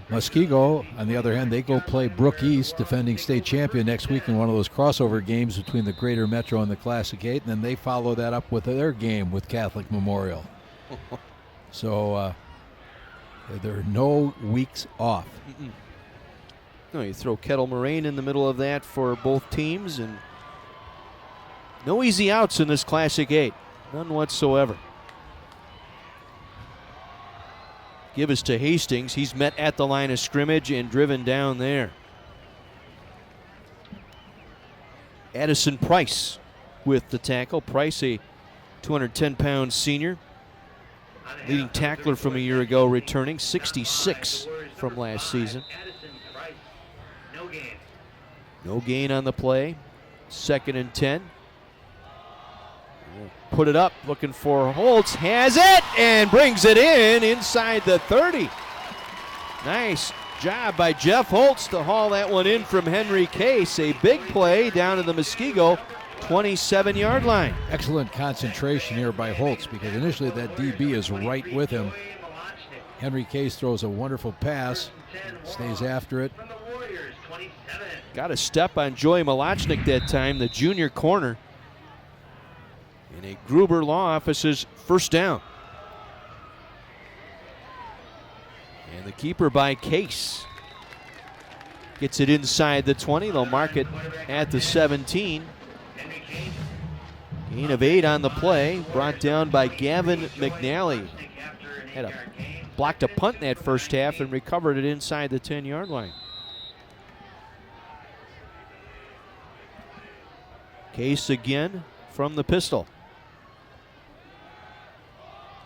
Muskego, on the other hand, they go play Brook East, defending state champion, next week in one of those crossover games between the Greater Metro and the Classic 8, and then they follow that up with their game with Catholic Memorial. So there are no weeks off. No, you throw Kettle Moraine in the middle of that for both teams, and no easy outs in this Classic 8. None whatsoever. Give us to Hastings. He's met at the line of scrimmage and driven down there. Addison Price with the tackle. Price, a 210-pound senior. Leading tackler from a year ago, returning 66 from last season. No gain on the play. 2nd and 10. Put it up, looking for Holtz, has it, and brings it in inside the 30. Nice job by Jeff Holtz to haul that one in from Henry Case. A big play down to the Muskego 27-yard line. Excellent concentration here by Holtz, because initially that DB is right with him. Henry Case throws a wonderful pass, stays after it. Got a step on Joey Malachnik that time, the junior corner. And a Gruber Law Office's first down. And the keeper by Case gets it inside the 20. They'll mark it at the 17. Gain of 8 on the play, brought down by Gavin McNally. Blocked a punt in that first half and recovered it inside the 10-yard line. Case again from the pistol.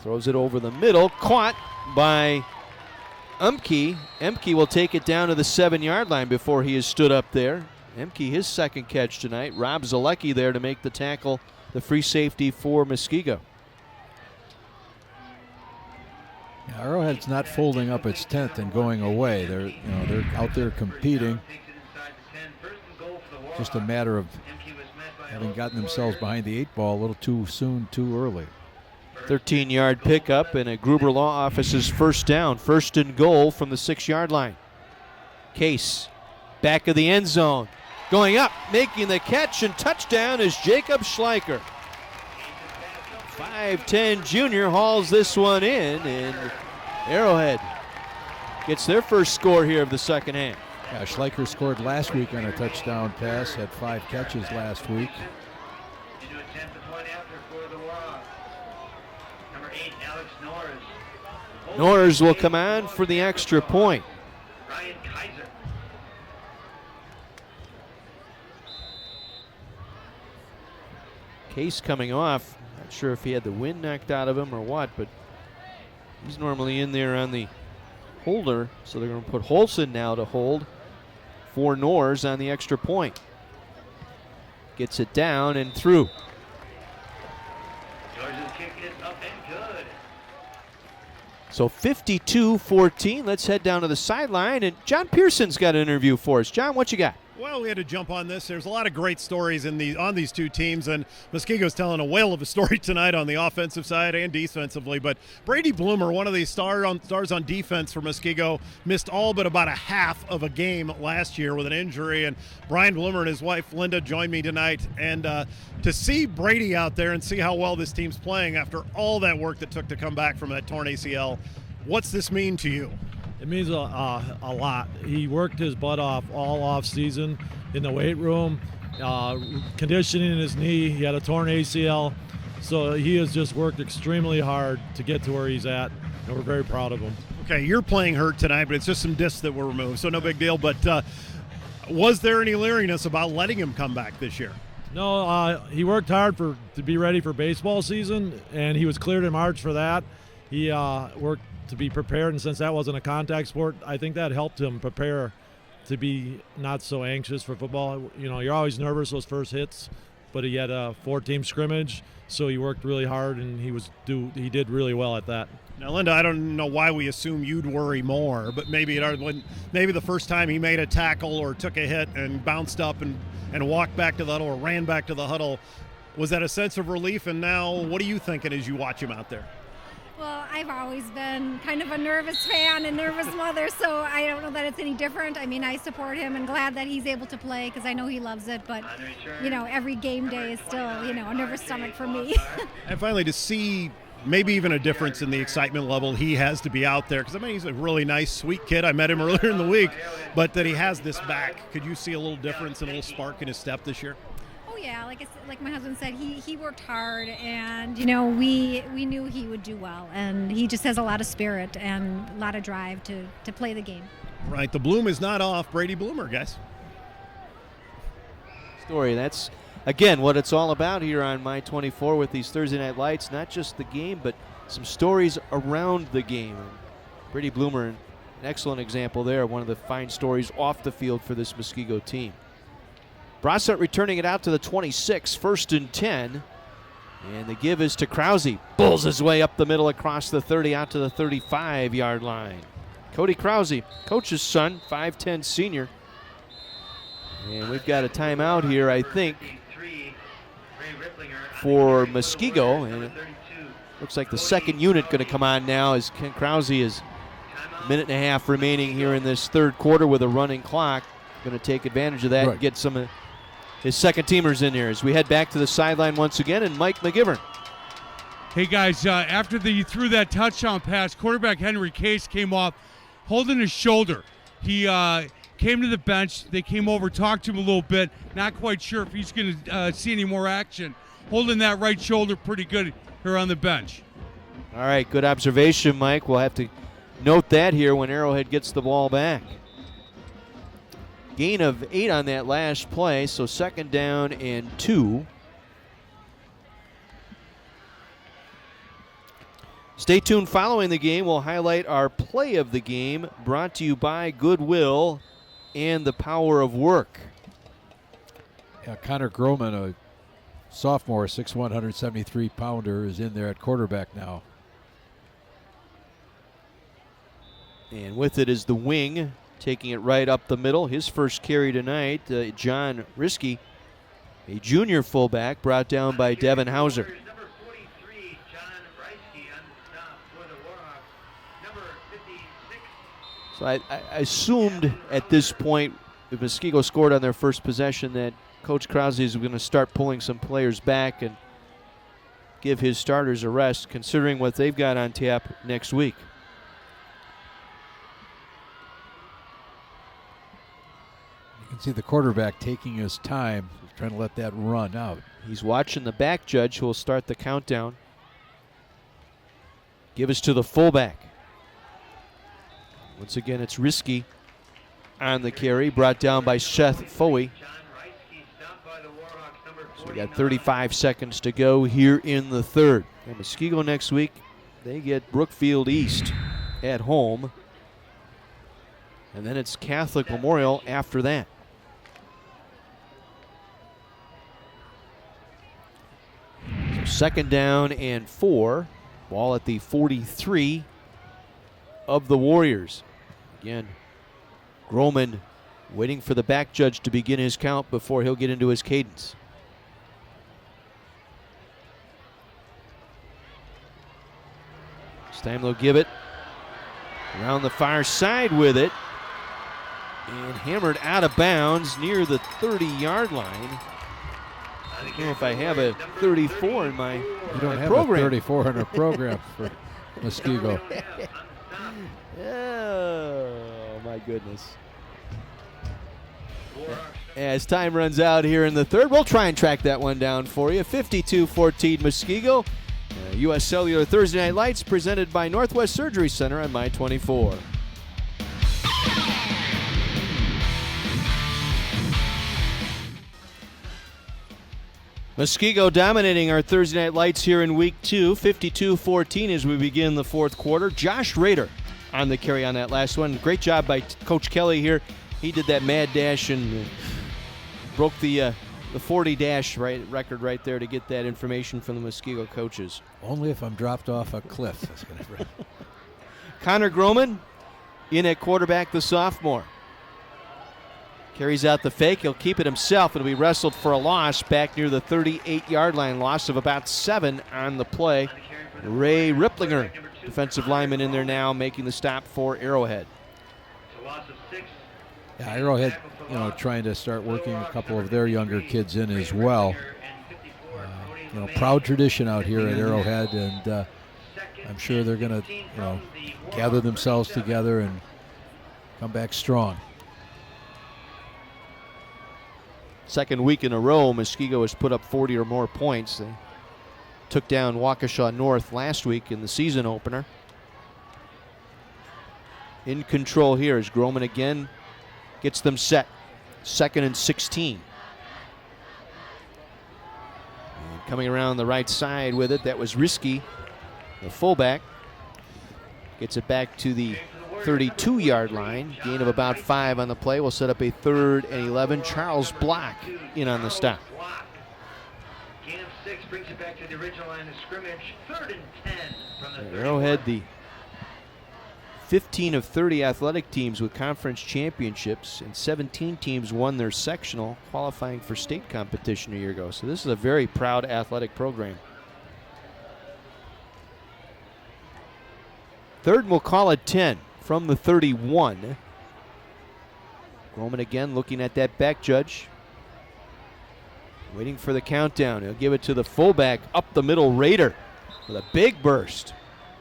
Throws it over the middle, caught by Umke. Emke will take it down to the 7-yard line before he is stood up there. Emke, his second catch tonight. Rob Zalecki there to make the tackle, the free safety for Muskego. Arrowhead's not folding up its tent and going away. They're out there competing. Just a matter of having gotten themselves behind the 8 ball a little too soon, too early. 13-yard pickup and a Gruber Law Office's first down. 1st and goal from the 6-yard line. Case, back of the end zone. Going up, making the catch, and touchdown is Jacob Schleicher. 5'10 junior hauls this one in, and Arrowhead gets their first score here of the second half. Yeah, Schleicher scored last week on a touchdown pass, had 5 catches last week. Norris will come on for the extra point. Case coming off. Not sure if he had the wind knocked out of him or what, but he's normally in there on the holder, so they're going to put Holson now to hold for Norris on the extra point. Gets it down and through. Georgia's kick is up and good. So 52-14. Let's head down to the sideline, and John Pearson's got an interview for us. John, what you got? Well, we had to jump on this. There's a lot of great stories on these two teams, and Muskego's telling a whale of a story tonight on the offensive side and defensively. But Brady Bloomer, one of these stars on defense for Muskego, missed all but about a half of a game last year with an injury. And Brian Bloomer and his wife Linda joined me tonight, and to see Brady out there and see how well this team's playing after all that work that took to come back from that torn ACL, what's this mean to you? It means a lot. He worked his butt off all off season in the weight room, conditioning his knee. He had a torn ACL, so he has just worked extremely hard to get to where he's at, and we're very proud of him. Okay, you're playing hurt tonight, but it's just some discs that were removed, so no big deal. But was there any leeriness about letting him come back this year? No, he worked hard to be ready for baseball season, and he was cleared in March for that. He worked to be prepared, and since that wasn't a contact sport, I think that helped him prepare to be not so anxious for football. You know, you're always nervous those first hits, but he had a 4-team scrimmage, so he worked really hard, and he did really well at that. Now, Linda, I don't know why we assume you'd worry more, but maybe the first time he made a tackle or took a hit and bounced up and walked back to the huddle or ran back to the huddle, was that a sense of relief? And now what are you thinking as you watch him out there? Well, I've always been kind of a nervous fan and nervous mother, so I don't know that it's any different. I mean, I support him and glad that he's able to play because I know he loves it, but, you know, every game day is still, you know, a nervous stomach for me. And finally, to see maybe even a difference in the excitement level he has to be out there, because I mean, he's a really nice, sweet kid. I met him earlier in the week, but that he has this back. Could you see a little difference and a little spark in his step this year? Oh yeah, like my husband said, he worked hard, and you know we knew he would do well, and he just has a lot of spirit and a lot of drive to play the game. Right, the bloom is not off Brady Bloomer, guys. Story. That's again what it's all about here on My 24 with these Thursday Night Lights. Not just the game, but some stories around the game. Brady Bloomer, an excellent example there. One of the fine stories off the field for this Muskego team. Brossart returning it out to the 26, 1st and 10. And the give is to Krause. Bulls his way up the middle across the 30 out to the 35-yard line. Cody Krause, coach's son, 5'10 senior. And we've got a timeout here, I think, for Muskego. And it looks like the second unit going to come on now as Ken Krause is a minute and a half remaining here in this third quarter with a running clock. Going to take advantage of that and get some of his second teamers in here as we head back to the sideline once again, and Mike McGivern. Hey guys, after he threw that touchdown pass, quarterback Henry Case came off holding his shoulder. He came to the bench. They came over, talked to him a little bit. Not quite sure if he's going to see any more action. Holding that right shoulder pretty good here on the bench. All right, good observation, Mike. We'll have to note that here when Arrowhead gets the ball back. Gain of 8 on that last play, so 2nd down and 2. Stay tuned following the game. We'll highlight our play of the game, brought to you by Goodwill and the Power of Work. Yeah, Connor Groman, a sophomore, 6'1", 173-pounder, is in there at quarterback now. And with it is the wing, taking it right up the middle. His first carry tonight, John Risky, a junior fullback, brought down by Devin Hauser. So I assumed at this point, if Muskego scored on their first possession, that Coach Krause is going to start pulling some players back and give his starters a rest, considering what they've got on tap next week. You can see the quarterback taking his time, trying to let that run out. He's watching the back judge, who will start the countdown. Give us to the fullback. Once again, it's Risky on the carry, brought down by Seth Foey. So we got 35 seconds to go here in the third. And Muskego next week, they get Brookfield East at home. And then it's Catholic Memorial after that. So 2nd down and 4. Ball at the 43 of the Warriors. Again, Groman waiting for the back judge to begin his count before he'll get into his cadence. This time they'll give it around the far side with it. And hammered out of bounds near the 30-yard line. I don't know if I have a 34 in my You don't have program. a 34 in our program for Muskego. Oh, my goodness. As time runs out here in the third, we'll try and track that one down for you. 52-14 Muskego. U.S. Cellular Thursday Night Lights presented by Northwest Surgery Center on My 24. Muskego dominating our Thursday Night Lights here in Week 2, 52-14 as we begin the fourth quarter. Josh Rader on the carry on that last one. Great job by Coach Kelly here. He did that mad dash and broke the 40 dash record right there to get that information from the Muskego coaches. Only if I'm dropped off a cliff. Connor Groman in at quarterback, the sophomore. Carries out the fake. He'll keep it himself. It'll be wrestled for a loss back near the 38-yard line. Loss of about 7 on the play. Ray Ripplinger, defensive lineman, in there now, making the stop for Arrowhead. Yeah, Arrowhead, trying to start working a couple of their younger kids in as well. Proud tradition out here at Arrowhead, and I'm sure they're going to, gather themselves together and come back strong. Second week in a row, Muskego has put up 40 or more points. They took down Waukesha North last week in the season opener. In control here is Groman again. Gets them set. 2nd and 16. And coming around the right side with it, that was Risky, the fullback. Gets it back to the 32-yard line. Gain of about 5 on the play. Will set up a 3rd and 11. Charles Block in on the stop. Gain of 6 brings it back to the original line of scrimmage. 3rd and 10 from the Arrowhead, the 15 of 30 athletic teams with conference championships, and 17 teams won their sectional, qualifying for state competition a year ago. So this is a very proud athletic program. 3rd and we'll call it 10 from the 31. Groman again looking at that back judge. Waiting for the countdown. He'll give it to the fullback up the middle, Rader, with a big burst.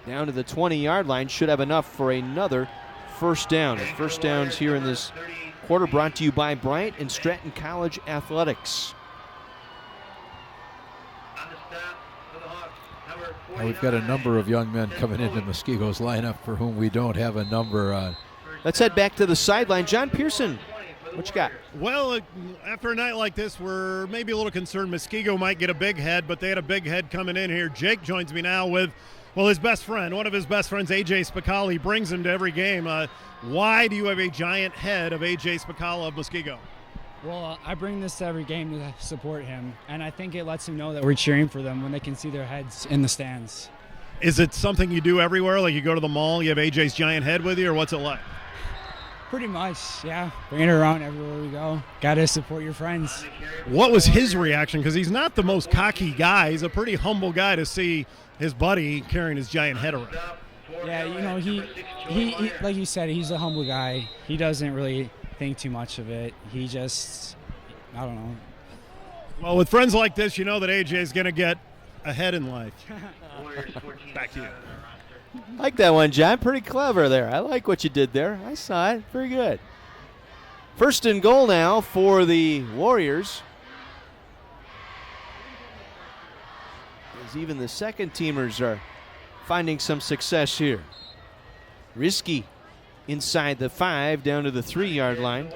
Down to the 20-yard line. Should have enough for another first down. And first downs here in this quarter brought to you by Bryant and Stratton College Athletics. Now we've got a number of young men coming into Muskego's lineup for whom we don't have a number on. Let's head back to the sideline. John Pearson, what you got? Well, after a night like this, we're maybe a little concerned Muskego might get a big head, but they had a big head coming in here. Jake joins me now with, his best friend, one of his best friends, A.J. Spicali, brings him to every game. Why do you have a giant head of A.J. Spicala of Muskego? Well, I bring this to every game to support him, and I think it lets him know that we're cheering for them when they can see their heads in the stands. Is it something you do everywhere? Like you go to the mall, you have AJ's giant head with you, or what's it like? Pretty much, yeah. Bring it around everywhere we go. Got to support your friends. What was his reaction? Because he's not the most cocky guy. He's a pretty humble guy to see his buddy carrying his giant head around. Yeah, he like you said, he's a humble guy. He doesn't really think too much of it. He just, I don't know. Well, with friends like this, you know that AJ is going to get ahead in life. Back to you. Like that one, John. Pretty clever there. I like what you did there. I saw it. Very good. 1st and goal now for the Warriors. As even the second teamers are finding some success here. Risky inside the 5, down to the 3-yard line.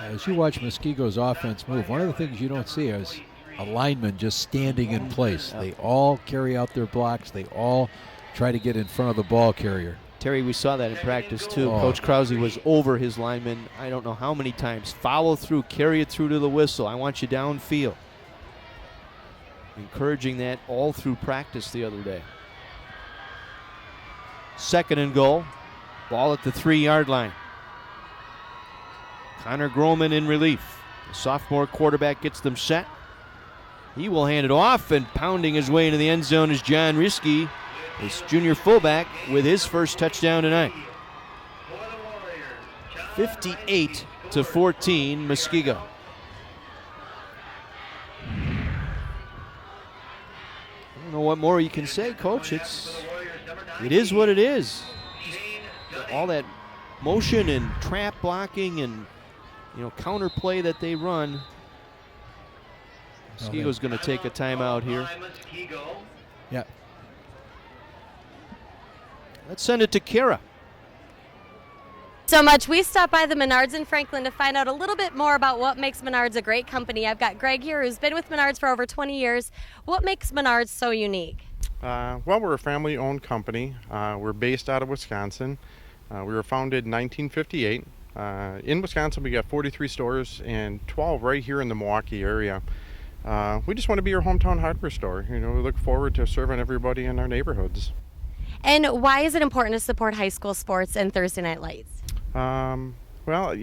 As you watch Muskego's offense move, one of the things you don't see is a lineman just standing in place. They all carry out their blocks. They all try to get in front of the ball carrier. Terry, we saw that in practice too. Oh. Coach Krause was over his lineman I don't know how many times. Follow through, carry it through to the whistle. I want you downfield. Encouraging that all through practice the other day. 2nd and goal. Ball at the 3-yard line. Connor Groman in relief. The sophomore quarterback gets them set. He will hand it off, and pounding his way into the end zone is John Risky, his junior fullback, with his first touchdown tonight. 58-14, Muskego. I don't know what more you can say, Coach. It's it is what it is. All that motion and trap blocking and counter play that they run. Muskego's going to take a timeout here. Yeah. Let's send it to Kara. So much. We stopped by the Menards in Franklin to find out a little bit more about what makes Menards a great company. I've got Greg here who's been with Menards for over 20 years. What makes Menards so unique? Well, we're a family-owned company. We're based out of Wisconsin. We were founded in 1958. In Wisconsin, we got 43 stores and 12 right here in the Milwaukee area. We just want to be your hometown hardware store. We look forward to serving everybody in our neighborhoods. And why is it important to support high school sports and Thursday Night Lights? Well,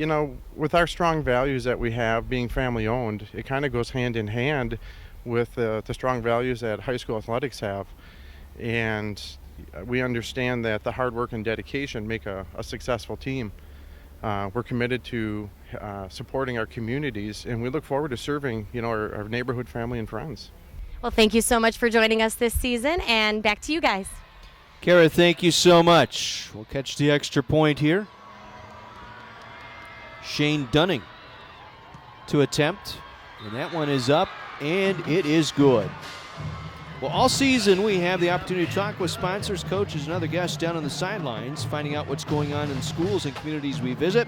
with our strong values that we have, being family-owned, it kind of goes hand in hand with the strong values that high school athletics have. And we understand that the hard work and dedication make a successful team. We're committed to supporting our communities, and we look forward to serving, our neighborhood family and friends. Well, thank you so much for joining us this season, and back to you guys. Kara, thank you so much. We'll catch the extra point here. Shane Dunning to attempt, and that one is up, and it is good. Well, all season we have the opportunity to talk with sponsors, coaches, and other guests down on the sidelines, finding out what's going on in schools and communities we visit.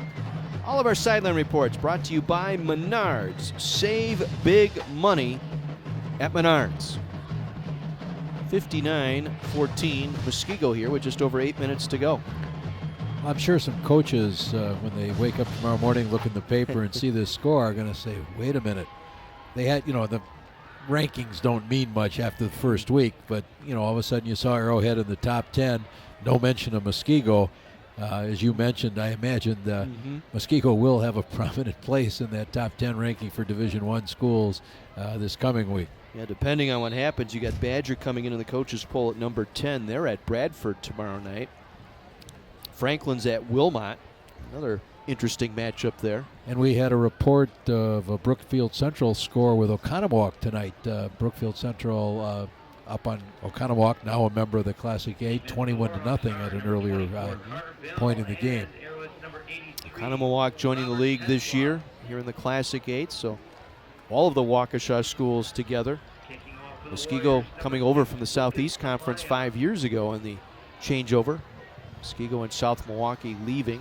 All of our sideline reports brought to you by Menards. Save big money at Menards. 59-14, Muskego here with just over 8 minutes to go. I'm sure some coaches, when they wake up tomorrow morning, look in the paper and see this score, are going to say, wait a minute. They had, the rankings don't mean much after the first week, but, all of a sudden you saw Arrowhead in the top 10, no mention of Muskego. As you mentioned, I imagine Muskego will have a prominent place in that top 10 ranking for Division I schools this coming week. Yeah, depending on what happens, you got Badger coming in the coaches poll at number 10. They're at Bradford tomorrow night. Franklin's at Wilmot. Another interesting matchup there. And we had a report of a Brookfield Central score with Oconomowoc tonight. Brookfield Central up on Oconomowoc, now a member of the Classic 8, 21-0 at an earlier point in the game. Oconomowoc joining the league this year here in the Classic 8, so all of the Waukesha schools together. Muskego coming over from the Southeast Conference 5 years ago in the changeover. Muskego and South Milwaukee leaving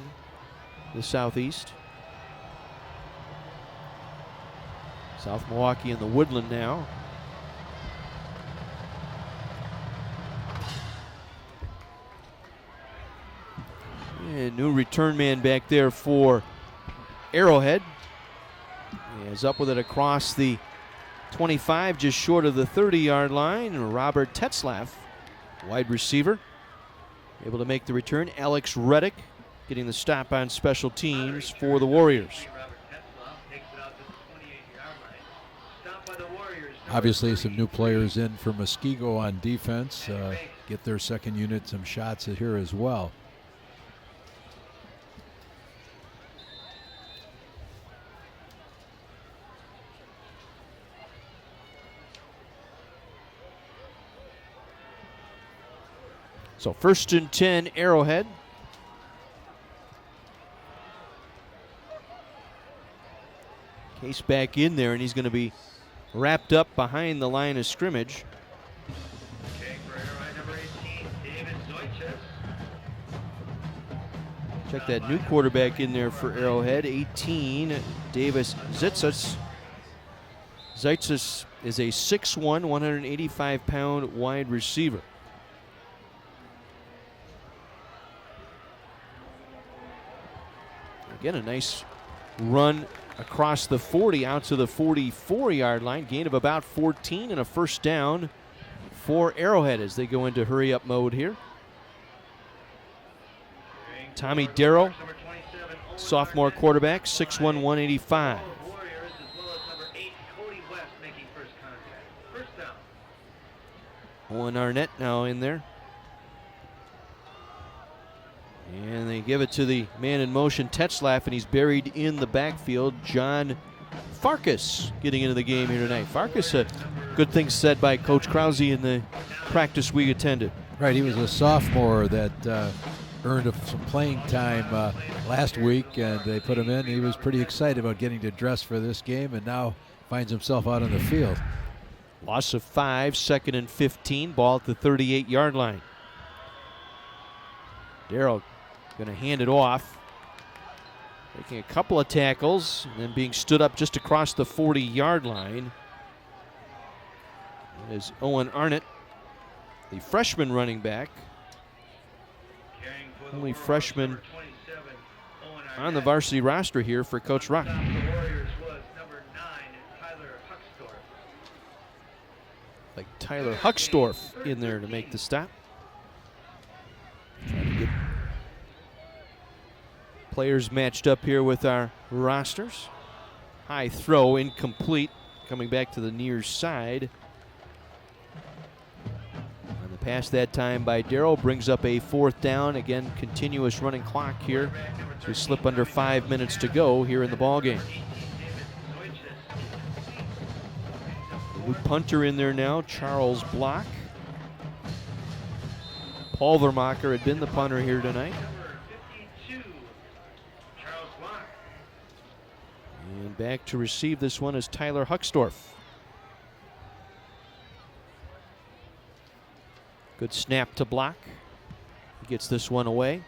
the Southeast. South Milwaukee in the Woodland now. And new return man back there for Arrowhead. He is up with it across the 25, just short of the 30-yard line. Robert Tetzlaff, wide receiver, able to make the return. Alex Reddick getting the stop on special teams for the Warriors. Obviously some new players in for Muskego on defense. Get their second unit some shots here as well. So 1st and 10, Arrowhead. Case back in there, and he's going to be wrapped up behind the line of scrimmage. Check that new quarterback in there for Arrowhead, 18, Davis Zitzis. Zitzis is a 6'1", 185-pound wide receiver. Again, a nice run across the 40 out to the 44-yard line. Gain of about 14 and a first down for Arrowhead as they go into hurry-up mode here. Tommy Darrow, sophomore quarterback, 6'1", 185. Owen Arnett now in there. And they give it to the man in motion, Tetzlaff, and he's buried in the backfield. John Farkas getting into the game here tonight. Farkas, good things said by Coach Krause in the practice we attended. Right, he was a sophomore that earned some playing time last week, and they put him in. He was pretty excited about getting to dress for this game, and now finds himself out on the field. Loss of 5, 2nd and 15, ball at the 38-yard line. Darrell going to hand it off, making a couple of tackles, and then being stood up just across the 40-yard line is Owen Arnott, the freshman running back. Only freshman on the varsity roster here for Coach Rock. Like Tyler Huckstorf in there to make the stop. Trying to get players matched up here with our rosters. High throw, incomplete, coming back to the near side. And the pass that time by Darrell brings up a 4th down. Again, continuous running clock here. So we slip under 5 minutes to go here in the ball game. New punter in there now, Charles Block. Paul Vermacher had been the punter here tonight. And back to receive this one is Tyler Huckstorf. Good snap to Block. He gets this one away.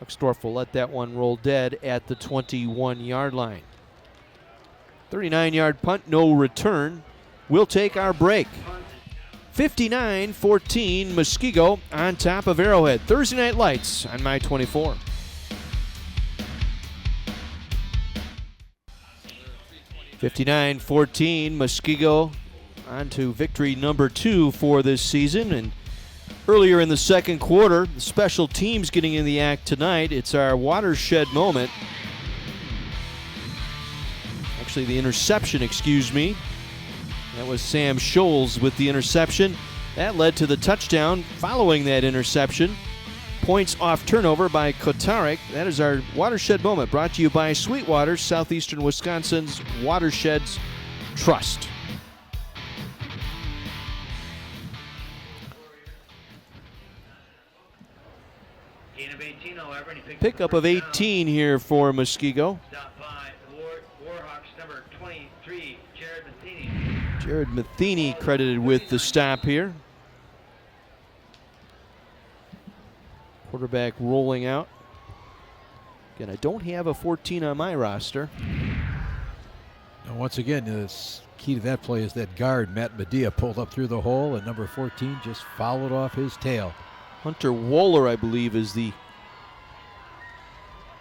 Huckstorf will let that one roll dead at the 21-yard line. 39-yard punt, no return. We'll take our break. 59-14, Muskego on top of Arrowhead. Thursday Night Lights on My 24. (59-14) Muskego on to victory number 2 for this season. And earlier in the second quarter, the special teams getting in the act tonight. It's our watershed moment. Actually, the interception, excuse me. That was Sam Scholes with the interception. That led to the touchdown following that interception. Points off turnover by Kotarek. That is our watershed moment, brought to you by Sweetwater, Southeastern Wisconsin's Watersheds Trust. Pickup of 18 here for Muskego. Jared Matheny credited with the stop here. Quarterback rolling out. Again, I don't have a 14 on my roster. And once again, the key to that play is that guard, Matt Medea, pulled up through the hole, and number 14 just followed off his tail. Hunter Wohler, I believe, is the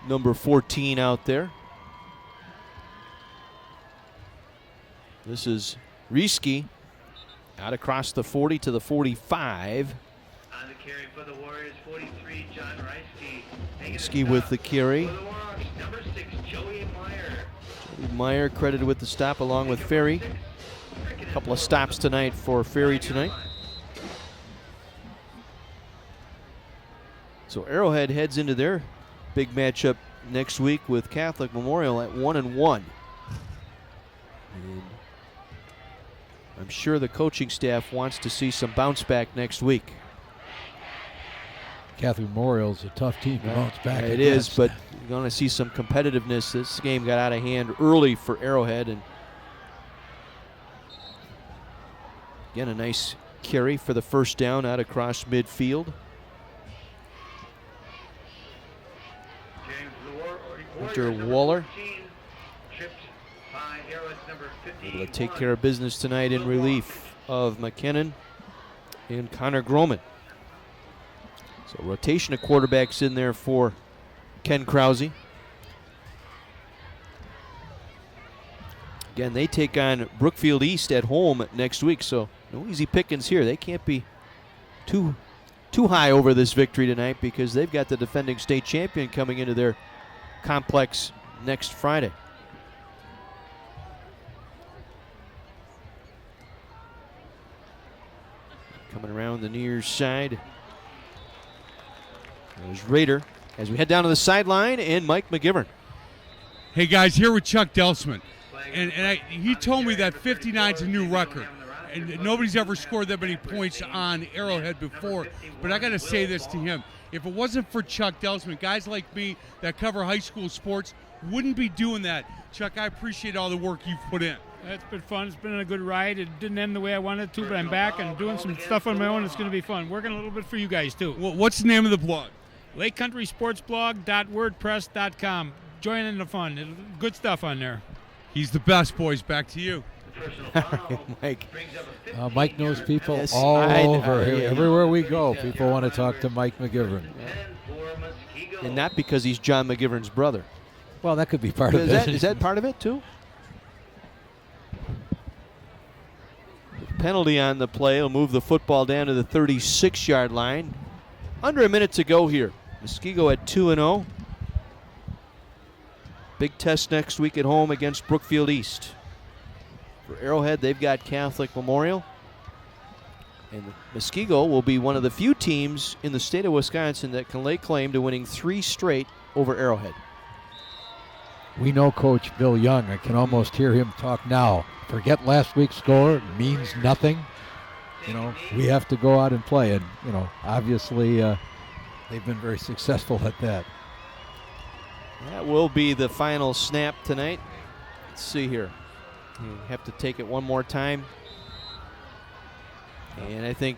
number 14 out there. This is Rieske out across the 40 to the 45. On the carry for the Warriors, 43, John Rieske. Rieske with the carry. Number 6, Joey Meyer. Joey Meyer credited with the stop along with Ferry. A couple of stops tonight for Ferry tonight. So Arrowhead heads into their big matchup next week with Catholic Memorial at 1-1. And I'm sure the coaching staff wants to see some bounce back next week. Catholic Memorial's a tough team to bounce back. It is, but you're going to see some competitiveness. This game got out of hand early for Arrowhead, and again a nice carry for the first down out across midfield. Hunter Waller able to take care of business tonight in relief of McKinnon and Connor Groman. So rotation of quarterbacks in there for Ken Krause. Again, they take on Brookfield East at home next week, so no easy pickings here. They can't be too high over this victory tonight because they've got the defending state champion coming into their complex next Friday. Coming around the near side. There's Rader as we head down to the sideline, and Mike McGivern. Hey guys, here with Chuck Delsman, and he told me that 59's a new record, and nobody's ever scored that many points on Arrowhead before. But I got to say this to him. If it wasn't for Chuck Delsman, guys like me that cover high school sports wouldn't be doing that. Chuck, I appreciate all the work you've put in. It's been fun. It's been a good ride. It didn't end the way I wanted it to, but I'm back and doing some stuff on my own. It's going to be fun. Working a little bit for you guys, too. What's the name of the blog? LakeCountrySportsBlog.wordpress.com. Join in the fun. Good stuff on there. He's the best, boys. Back to you. Mike. Mike knows people Yes, all over here. yeah. Everywhere we go, people want to talk to Mike McGivern. And not because he's John McGivern's brother. Well, that could be part of it. Is that part of it, too? Penalty on the play will move the football down to the 36-yard line. Under a minute to go here. Muskego at 2-0. Big test next week at home against Brookfield East. For Arrowhead, they've got Catholic Memorial. And Muskego will be one of the few teams in the state of Wisconsin that can lay claim to winning 3 straight over Arrowhead. We know Coach Bill Young. I can almost hear him talk now. Forget last week's score. It means nothing. You know, we have to go out and play. And, you know, obviously they've been very successful at that. That will be the final snap tonight. Let's see here. You have to take it one more time. And I think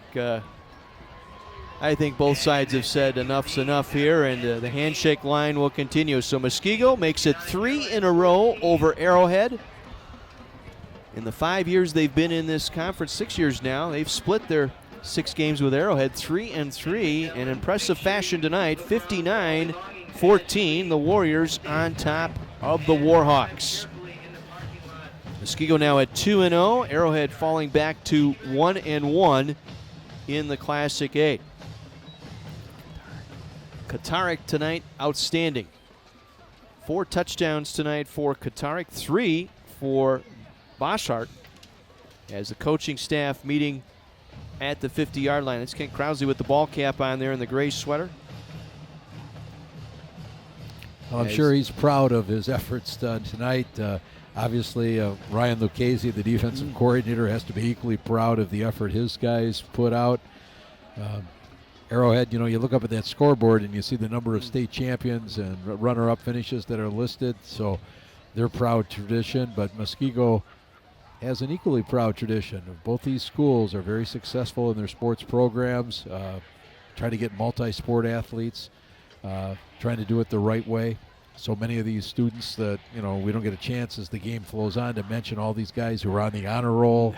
both sides have said enough's enough here, and the handshake line will continue. So Muskego makes it 3 in a row over Arrowhead. In the 5 years they've been in this conference, 6 years now, they've split their 6 games with Arrowhead, 3-3 in impressive fashion tonight, 59-14. The Warriors on top of the Warhawks. Muskego now at 2-0. Arrowhead falling back to 1-1 in the Classic 8. Katarik tonight, outstanding. 4 touchdowns tonight for Katarik, 3 for Boschart, as the coaching staff meeting at the 50-yard line. It's Kent Krause with the ball cap on there in the gray sweater. Well, I'm sure he's proud of his efforts tonight. Obviously, Ryan Lucchese, the defensive coordinator, has to be equally proud of the effort his guys put out. Arrowhead, you know, you look up at that scoreboard and you see the number of state champions and runner-up finishes that are listed, so they're proud tradition. But Muskego has an equally proud tradition. Both these schools are very successful in their sports programs, try to get multi-sport athletes, trying to do it the right way. So many of these students that, you know, we don't get a chance as the game flows on to mention all these guys who are on the honor roll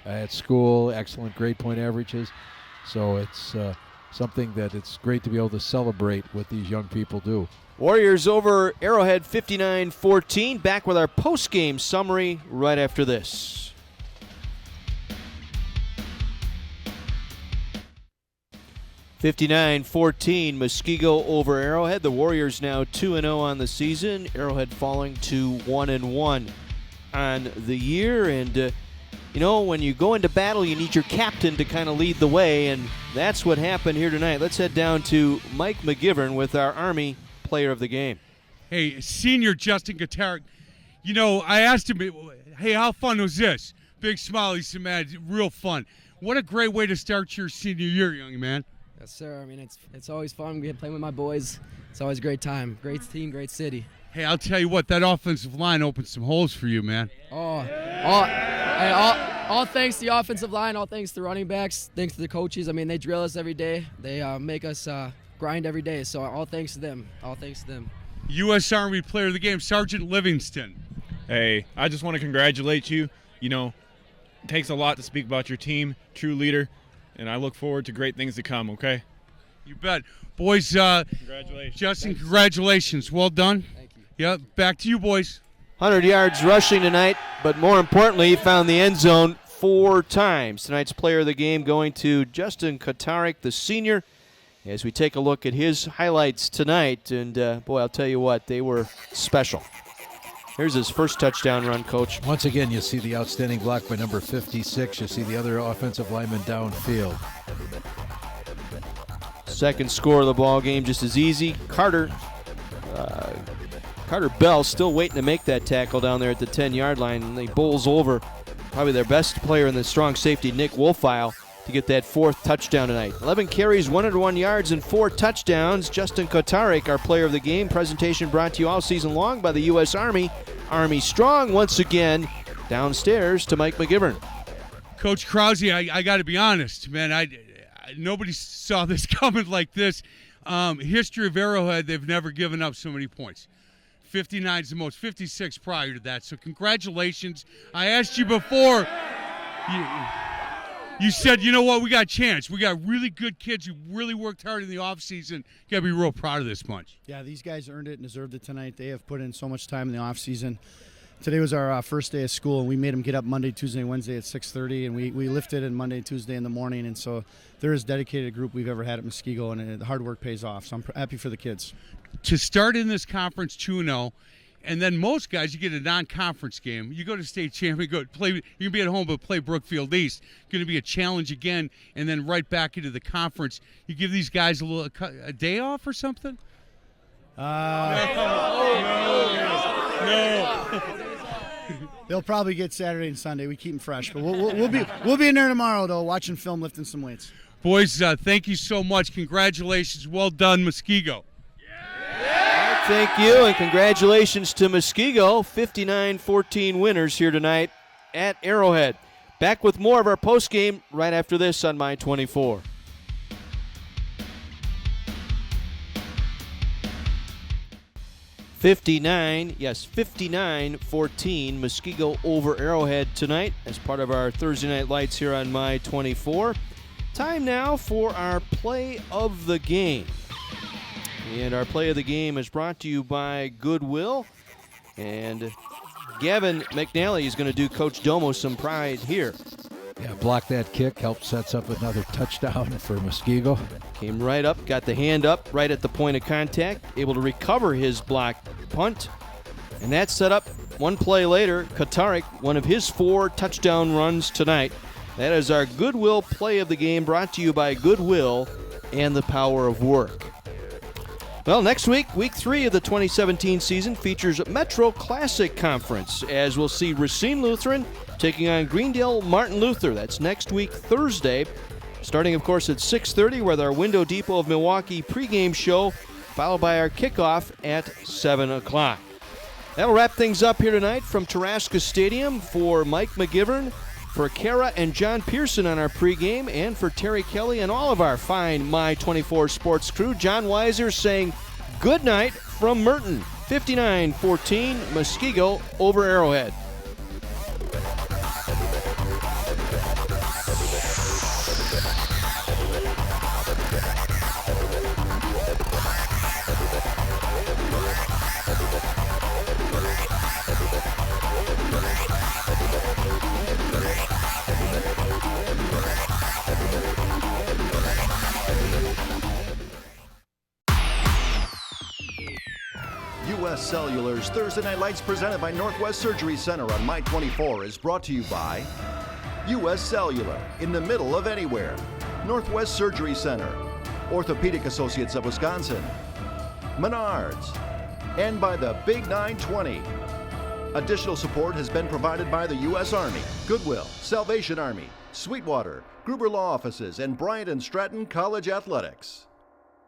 at school, excellent grade point averages. So it's something that it's great to be able to celebrate what these young people do. Warriors over Arrowhead 59-14. Back with our post-game summary right after this. (59-14) Muskego over Arrowhead. The Warriors now 2-0 on the season. Arrowhead falling to 1-1 on the year. And you know, when you go into battle, you need your captain to kind of lead the way, and that's what happened here tonight. Let's head down to Mike McGivern with our Army player of the game. Hey, senior Justin Katarik, you know, I asked him, hey, how fun was this? Big smile. He said, man, real fun. What a great way to start your senior year, young man. Yes, sir. I mean, it's always fun. We playing with my boys. It's always a great time. Great team, great city. Hey, I'll tell you what, that offensive line opened some holes for you, man. All thanks to the offensive line, all thanks to the running backs, thanks to the coaches. I mean, they drill us every day. They make us grind every day. So all thanks to them. All thanks to them. U.S. Army player of the game, Sergeant Livingston. Hey, I just want to congratulate you. You know, it takes a lot to speak about your team, true leader, and I look forward to great things to come, okay? You bet. Boys, congratulations. Justin, congratulations. Well done. Thank you. Yep, back to you, boys. 100 yards rushing tonight, but more importantly, he found the end zone 4 times. Tonight's player of the game going to Justin Katarik, the senior, as we take a look at his highlights tonight. And, boy, I'll tell you what, they were special. Here's his first touchdown run, Coach. Once again, you see the outstanding block by number 56. You see the other offensive lineman downfield. Second score of the ball game, just as easy. Carter Bell still waiting to make that tackle down there at the 10-yard line, and he bowls over probably their best player in the strong safety, Nick Wolfile, to get that 4th touchdown tonight. 11 carries, 101 yards, and 4 touchdowns. Justin Kotarik, our player of the game. Presentation brought to you all season long by the U.S. Army. Army strong once again. Downstairs to Mike McGivern. Coach Krause, I got to be honest, man. Nobody saw this coming like this. History of Arrowhead, they've never given up so many points. 59 is the most, 56 prior to that. So congratulations. I asked you before. You said, you know what, we got a chance. We got really good kids who really worked hard in the offseason. You got to be real proud of this bunch. Yeah, these guys earned it and deserved it tonight. They have put in so much time in the offseason. Today was our first day of school, and we made them get up Monday, Tuesday, and Wednesday at 6:30, and we lifted on Monday, Tuesday in the morning. And so they're as dedicated a group we've ever had at Muskego, and the hard work pays off. So I'm happy for the kids. To start in this conference 2-0, and then most guys, you get a non-conference game. You go to state champion, go play. You can be at home, but play Brookfield East. Going to be a challenge again, and then right back into the conference. You give these guys a day off or something? No. They'll probably get Saturday and Sunday. We keep them fresh, but we'll be in there tomorrow though, watching film, lifting some weights. Boys, thank you so much. Congratulations. Well done, Muskego. Thank you, and congratulations to Muskego, 59-14 winners here tonight at Arrowhead. Back with more of our postgame right after this on My 24. '59, 59-14, Muskego over Arrowhead tonight as part of our Thursday Night Lights here on My 24. Time now for our play of the game. And our play of the game is brought to you by Goodwill. And Gavin McNally is going to do Coach Domo some pride here. Yeah, block that kick, sets up another touchdown for Muskego. Came right up, got the hand up right at the point of contact, able to recover his block punt. And that set up one play later, Kotarik, one of his 4 touchdown runs tonight. That is our Goodwill play of the game, brought to you by Goodwill and the Power of Work. Well, next week, week 3 of the 2017 season features Metro Classic Conference, as we'll see Racine Lutheran taking on Greendale Martin Luther. That's next week, Thursday, starting, of course, at 6:30 with our Window Depot of Milwaukee pregame show, followed by our kickoff at 7 o'clock. That'll wrap things up here tonight from Taraska Stadium. For Mike McGivern, for Kara and John Pearson on our pregame, and for Terry Kelly and all of our fine My 24 sports crew, John Weiser saying good night from Merton. 59-14, Muskego over Arrowhead. U.S. Cellular's Thursday Night Lights presented by Northwest Surgery Center on My 24 is brought to you by U.S. Cellular, in the middle of anywhere. Northwest Surgery Center, Orthopedic Associates of Wisconsin, Menards, and by the Big 920. Additional support has been provided by the U.S. Army, Goodwill, Salvation Army, Sweetwater, Gruber Law Offices, and Bryant and Stratton College Athletics.